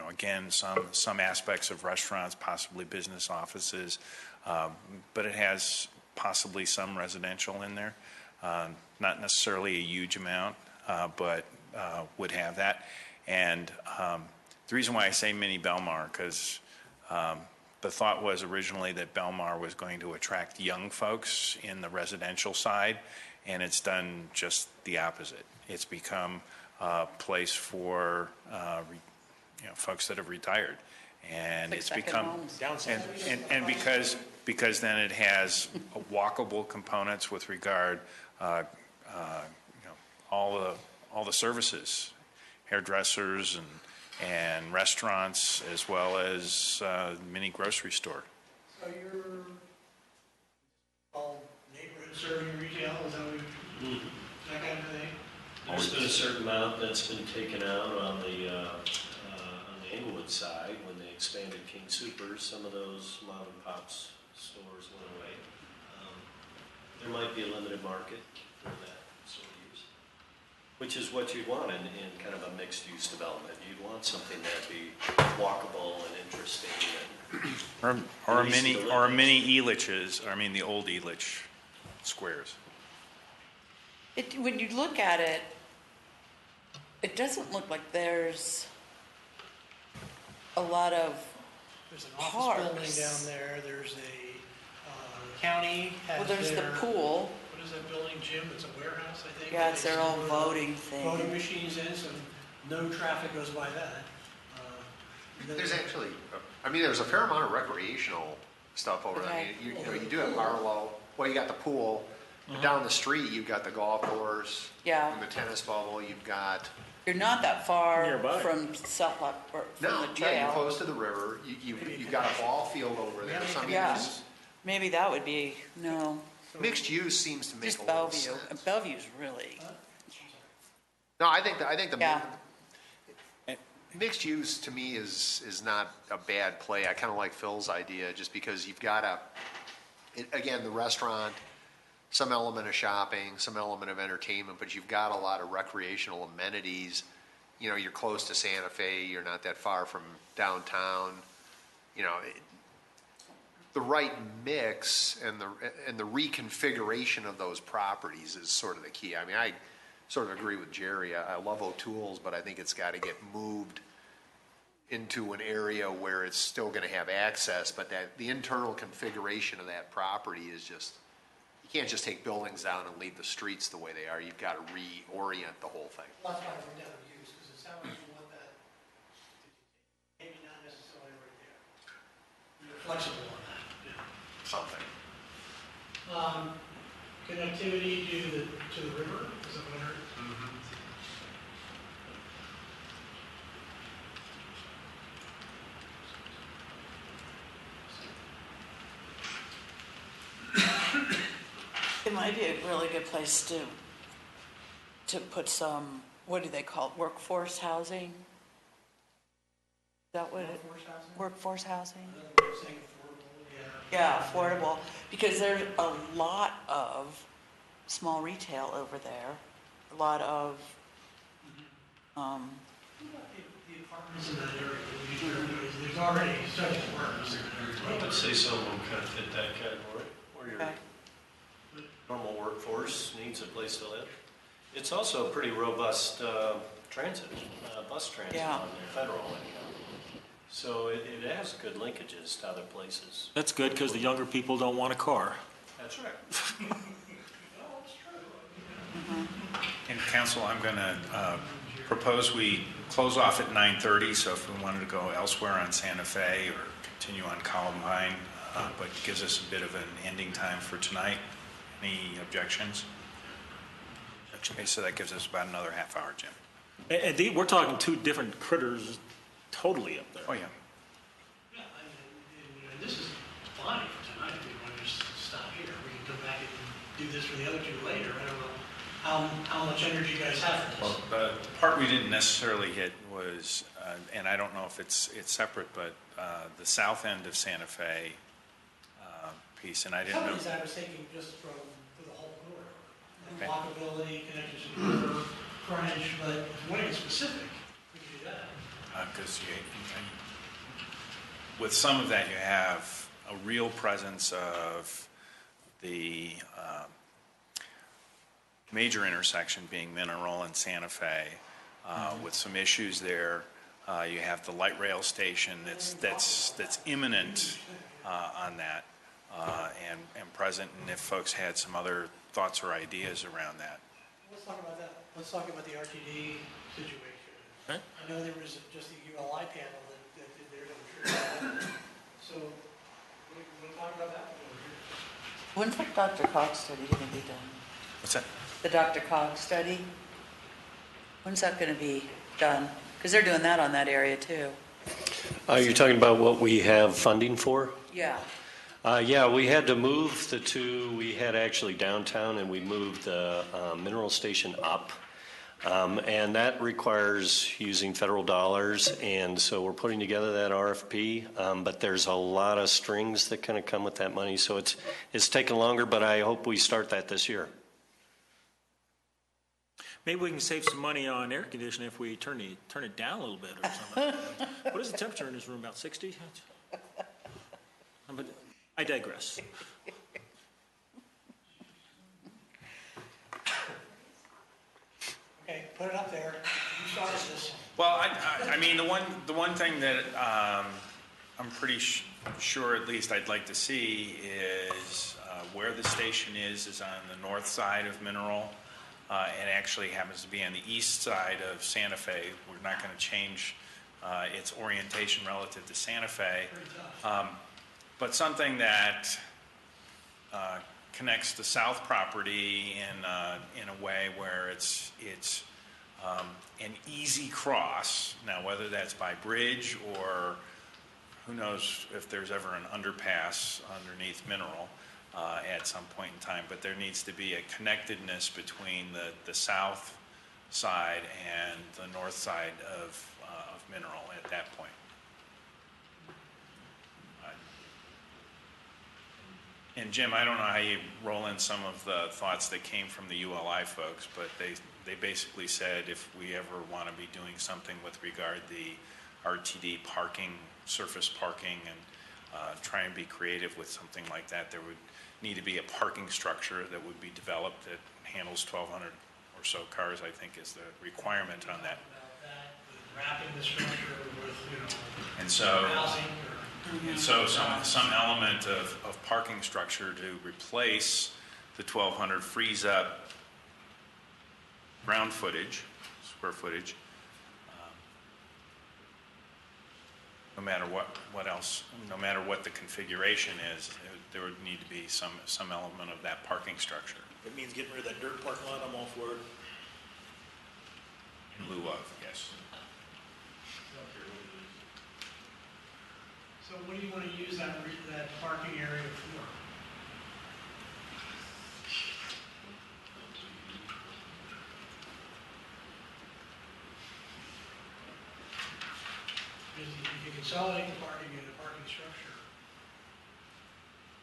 again, some aspects of restaurants, possibly business offices, but it has possibly some residential in there. Not necessarily a huge amount, but would have that. And the reason why I say mini Belmar, because the thought was originally that Belmar was going to attract young folks in the residential side, and it's done just the opposite. It's become a place for folks that have retired, and Like it's second become homes. and because then it has walkable components with regard all the services, hairdressers and restaurants, as well as mini grocery store. So you're all neighborhood serving retail, is that what that kind of thing? There's been a certain amount that's been taken out on the Englewood side when they expanded King Soopers. Some of those mom and pops stores went away. There might be a limited market for that sort of use, which is what you'd want in kind of a mixed-use development. You'd want something that'd be walkable and interesting and Or a easy to mini live in. Elitches, the old Elitch squares. When you look at it, it doesn't look like there's a lot of There's an office building Parks. down there, there's a county has well, there's the their- pool. What is that building, Jim? It's a warehouse, I think? Yeah, it's their own They voting store Voting thing. machines in, so no traffic goes by that. There's actually, there's a fair amount of recreational stuff over there. Okay. You do have Barlow, well, you got the pool, but down the street, you've got the golf course. Yeah. And the tennis bubble, you've got, You're not that far Nearby. from Southlock, or from no, the yeah, you're trail. close to the river, you've got a ball field over there. So, Yeah, maybe that would be, no, mixed use seems to make just a lot of Bellevue. sense. And Bellevue's really, No, I think the yeah. mixed use to me is not a bad play. I kind of like Phil's idea, just because you've got again, the restaurant, some element of shopping, some element of entertainment, but you've got a lot of recreational amenities. You're close to Santa Fe, you're not that far from downtown. The right mix and the reconfiguration of those properties is sort of the key. I sort of agree with Jerry. I love O'Toole's, but I think it's got to get moved into an area where it's still going to have access, but that the internal configuration of that property is just, you can't just take buildings down and leave the streets the way they are. You've got to reorient the whole thing. Well, that's why I went down to use, because it sounds like you want that, maybe not necessarily right there. You're flexible on that, yeah. Something. Connectivity to the river, is that what I heard? It might be a really good place to put some, what do they call it, workforce housing? Is that what it? Workforce housing? Saying affordable, Yeah, affordable, because there's a lot of small retail over there, a lot of, What about the Apartments in that area, there's already such apartments. I would say some of them kind of fit that category, where your Okay. normal workforce needs a place to live. It's also a pretty robust transit, bus transit Yeah. on there, federal anyhow. So it has good linkages to other places. That's good, because the younger people don't want a car. That's right. And council, I'm going to propose we close off at 9:30, so if we wanted to go elsewhere on Santa Fe or continue on Columbine, but gives us a bit of an ending time for tonight. Any objections? Okay, so that gives us about another half hour, Jim. And we're talking two different critters totally up there. Oh, yeah. Yeah, and this is fine for tonight, if we want to just stop here. We can come back and do this for the other two later. I don't know how much energy you guys have for this. Well, the part we didn't necessarily hit was, and I don't know if it's separate, but the south end of Santa Fe piece, and I didn't Some know. of these I was thinking just for the whole corridor. Okay. Walkability, connections to the river, frontage, but if you want to get specific, we can do that. Because with some of that, you have a real presence of the major intersection being Mineral and Santa Fe, with some issues there. You have the light rail station that's imminent on that and present, and if folks had some other thoughts or ideas around that. Let's talk about that. Let's talk about the RTD situation. Right. I know there was just the ULI panel that did theirs, I'm sure. So, we'll talk about that one over here. When's that Dr. Cox study going to be done? What's that? The Dr. Cox study? When's that going to be done? Because they're doing that on that area too. You're talking about what we have funding for? Yeah. Yeah, we had to move the two. We had actually downtown, and we moved the mineral station up. And that requires using federal dollars, and so we're putting together that RFP. But there's a lot of strings that kind of come with that money, so it's taken longer, but I hope we start that this year. Maybe we can save some money on air conditioning if we turn it down a little bit or something. What is the temperature in this room, about 60? But I digress. Okay, put it up there. You started this. Well, I mean, the one thing that I'm pretty sure, at least I'd like to see, is where the station is on the north side of Mineral, and actually happens to be on the east side of Santa Fe. We're not going to change its orientation relative to Santa Fe, but something that connects the south property in a way where it's an easy cross. Now, whether that's by bridge or who knows if there's ever an underpass underneath Mineral at some point in time, but there needs to be a connectedness between the south side and the north side of Mineral at that point. And Jim, I don't know how you roll in some of the thoughts that came from the ULI folks, but they basically said if we ever want to be doing something with regard the RTD parking, surface parking, and try and be creative with something like that, there would need to be a parking structure that would be developed that handles 1,200 or so cars, I think is the requirement on that. Wrapping the structure with, And so, housing some element of parking structure to replace the 1,200 frees up ground footage, square footage, no matter what else, no matter what the configuration is, there would need to be some element of that parking structure. It means getting rid of that dirt parking lot, I'm all for it. In lieu of, yes. So what do you want to use that parking area for? If you consolidate the parking in a parking structure,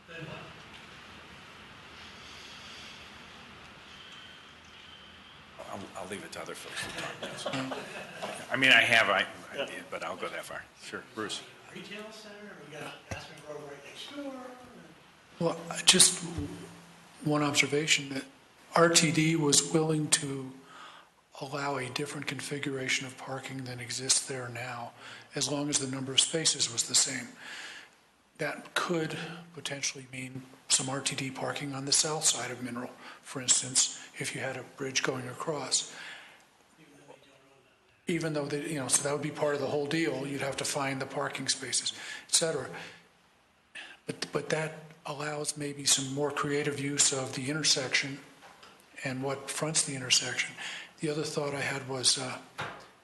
then what? I'll leave it to other folks to talk about. I mean, I have an idea, but I'll go that far. Sure, Bruce. Retail center, we got Aspen Grove right next door. Well, just one observation, that RTD was willing to allow a different configuration of parking than exists there now, as long as the number of spaces was the same. That could potentially mean some RTD parking on the south side of Mineral, for instance, if you had a bridge going across. Even though they, so that would be part of the whole deal. You'd have to find the parking spaces, et cetera. But that allows maybe some more creative use of the intersection and what fronts the intersection. The other thought I had was,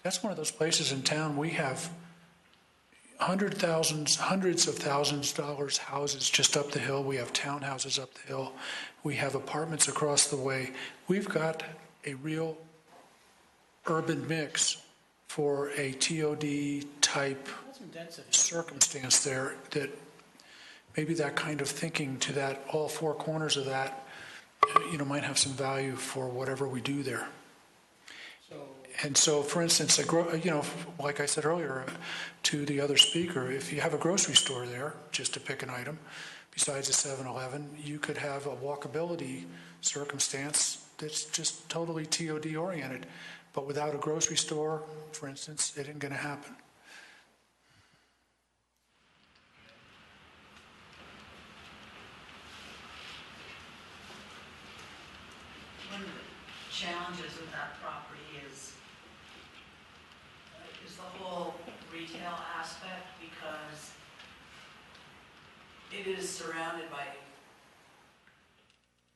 that's one of those places in town, we have hundreds of thousands of dollars houses just up the hill. We have townhouses up the hill. We have apartments across the way. We've got a real urban mix for a TOD type circumstance there, that maybe that kind of thinking to that, all four corners of that, might have some value for whatever we do there. And so, for instance, like I said earlier to the other speaker, if you have a grocery store there, just to pick an item, besides a 7-Eleven, you could have a walkability circumstance that's just totally TOD oriented. But without a grocery store, for instance, it isn't going to happen. One of the challenges with that property is the whole retail aspect, because it is surrounded by,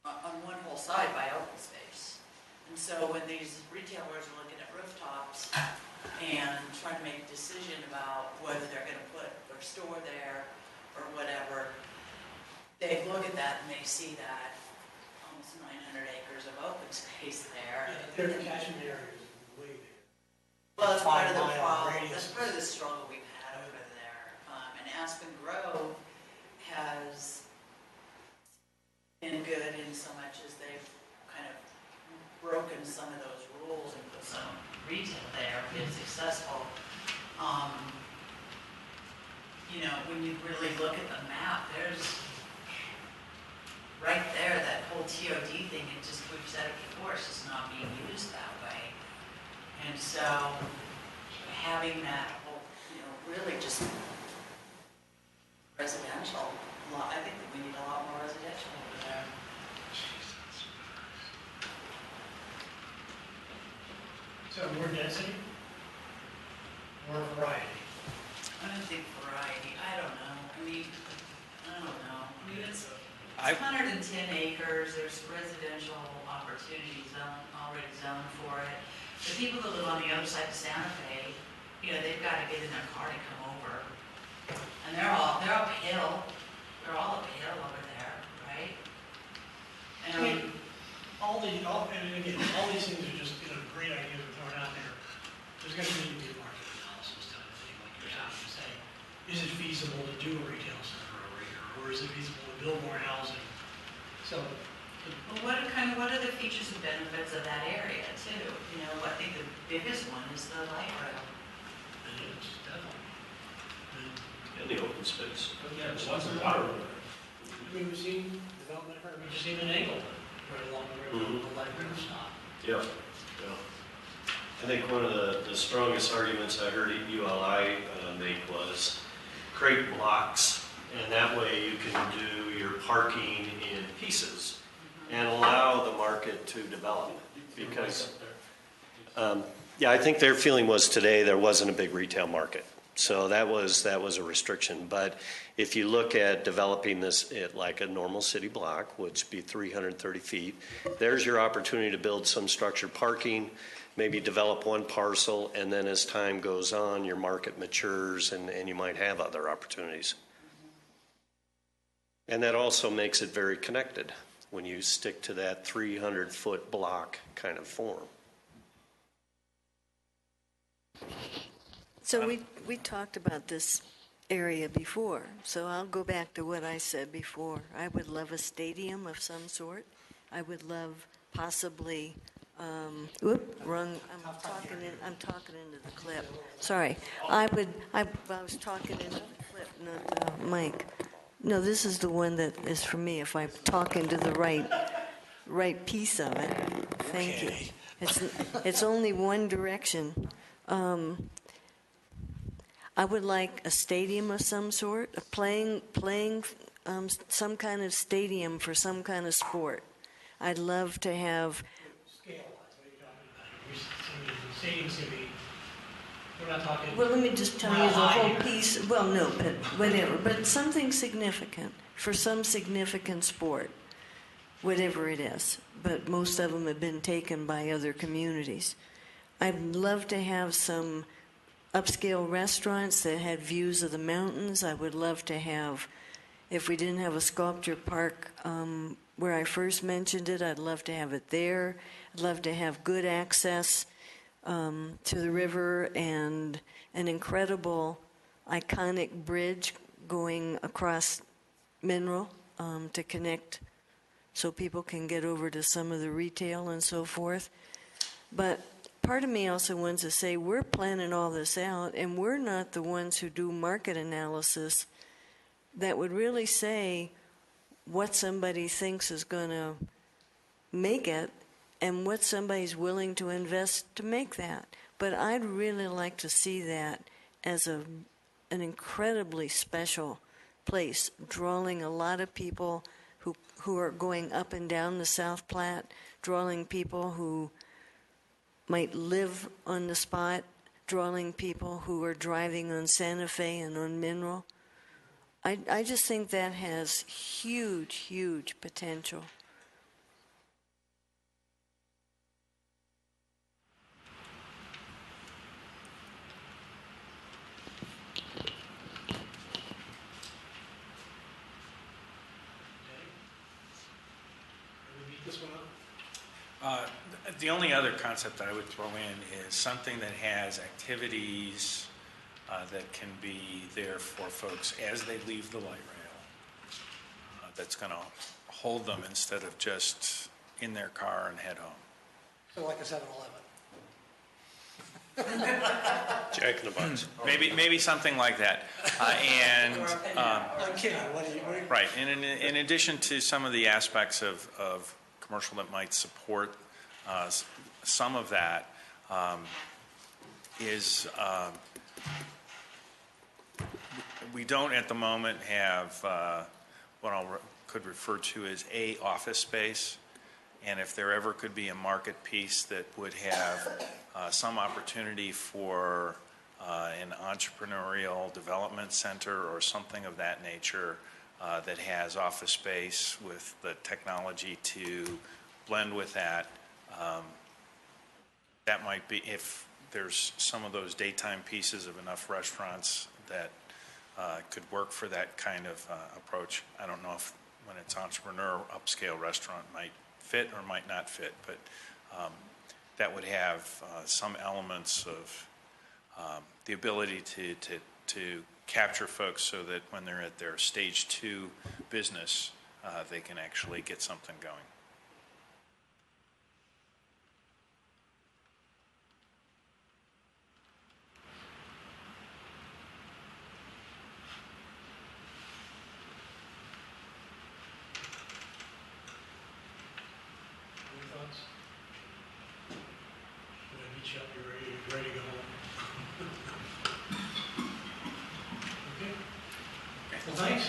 on one whole side, by open space. And so when these retailers are looking at rooftops and trying to make a decision about whether they're going to put their store there or whatever, they look at that and they see that almost 900 acres of open space there. Their catchment area is way bigger. Well, that's part of the 5 mile problem. radius. That's part of the struggle we've had over there. And Aspen Grove has been good in so much as they've kind of broken some of those rules and put some retail there, been successful. When you really look at the map, there's right there, that whole TOD thing, we've said it before, it's just not being used that way. And so having that whole, really just residential, I think that we need a lot more residential over there. So more density, more variety. I don't think variety, I don't know. It's 110 acres, there's residential opportunities already zoned for it. The people that live on the other side of Santa Fe, they've got to get in their car to come over. And they're uphill. They're all uphill over there, right? And All these things are just, great ideas we're throwing out there. There's going to need to be a market analysis type of thing, like you're having to say, is it feasible to do a retail center over here, or is it feasible to build more housing? So, what are the features and benefits of that area too? I think the biggest one is the light rail. it is, definitely. And the open space. Yeah, it's lots of water over there. We've seen development, we just seen an angle right along the river, the light rail stop. Yeah. I think one of the strongest arguments I heard ULI make was create blocks, and that way you can do your parking in pieces and allow the market to develop. Because, I think their feeling was today there wasn't a big retail market. So that was a restriction. But if you look at developing this at like a normal city block, which would be 330 feet, there's your opportunity to build some structured parking, maybe develop one parcel, and then as time goes on, your market matures and you might have other opportunities. And that also makes it very connected when you stick to that 300-foot block kind of form. So we talked about this area before, so I'll go back to what I said before. I would love a stadium of some sort. I would love possibly Wrong. I'm talking into the clip. Sorry. I was talking into the clip, not the mic. No, this is the one that is for me. If I talk into the right piece of it. Thank you. It's only one direction. I would like a stadium of some sort, playing some kind of stadium for some kind of sport. I'd love to have. Scale-wise, what are you talking about? Stadiums can be, we're not talking. Well, let me just tell you the whole piece. Well, no, but whatever. But something significant for some significant sport, whatever it is. But most of them have been taken by other communities. I'd love to have some upscale restaurants that had views of the mountains. I would love to have, if we didn't have a sculpture park where I first mentioned it, I'd love to have it there. I'd love to have good access to the river and an incredible, iconic bridge going across Mineral to connect so people can get over to some of the retail and so forth. But part of me also wants to say we're planning all this out, and we're not the ones who do market analysis that would really say what somebody thinks is going to make it and what somebody's willing to invest to make that. But I'd really like to see that as an incredibly special place, drawing a lot of people who are going up and down the South Platte, drawing people who might live on the spot, drawing people who are driving on Santa Fe and on Mineral. I just think that has huge, huge potential. The only other concept that I would throw in is something that has activities that can be there for folks as they leave the light rail, that's going to hold them instead of just in their car and head home. So like a 7-Eleven. Jack in the Box. Maybe something like that. I'm kidding. What do you? Right. And in addition to some of the aspects of commercial that might support some of that, is we don't at the moment have what I could refer to as a office space. And if there ever could be a market piece that would have some opportunity for an entrepreneurial development center or something of that nature that has office space with the technology to blend with that, that might be, if there's some of those daytime pieces of enough restaurants that could work for that kind of approach. I don't know if when it's entrepreneur, upscale restaurant might fit or might not fit, but that would have some elements of the ability to capture folks so that when they're at their stage 2 business, they can actually get something going. Any thoughts? Should I beat you up? You're ready to go home. Okay. Well, thanks.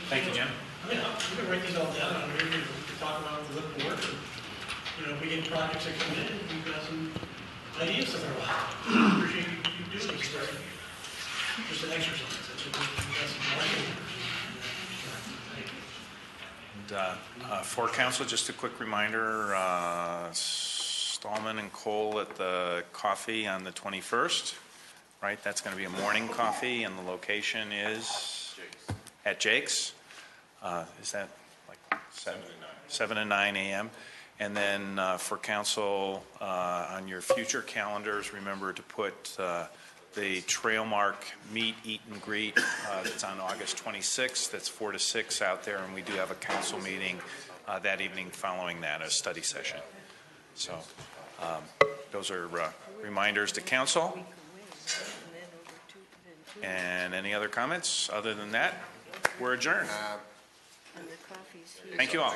Thank you, Jim. Yeah, we can write these all down. I'm ready to talk about the look forward. And, if we get projects that come in, we've got some ideas to throw out. Appreciate you doing this. Just an exercise. That's what we've got some marketing. And for council, just a quick reminder, Stallman and Cole at the coffee on the 21st, right? That's going to be a morning coffee, and the location is at Jake's. Is that like 7 to 9 a.m.? And then for council, on your future calendars, remember to put the Trailmark Meet, Eat, and Greet that's on August 26th. That's 4 to 6 out there, and we do have a council meeting that evening following that, a study session. So those are reminders to council. And any other comments? Other than that, we're adjourned. Thank you all.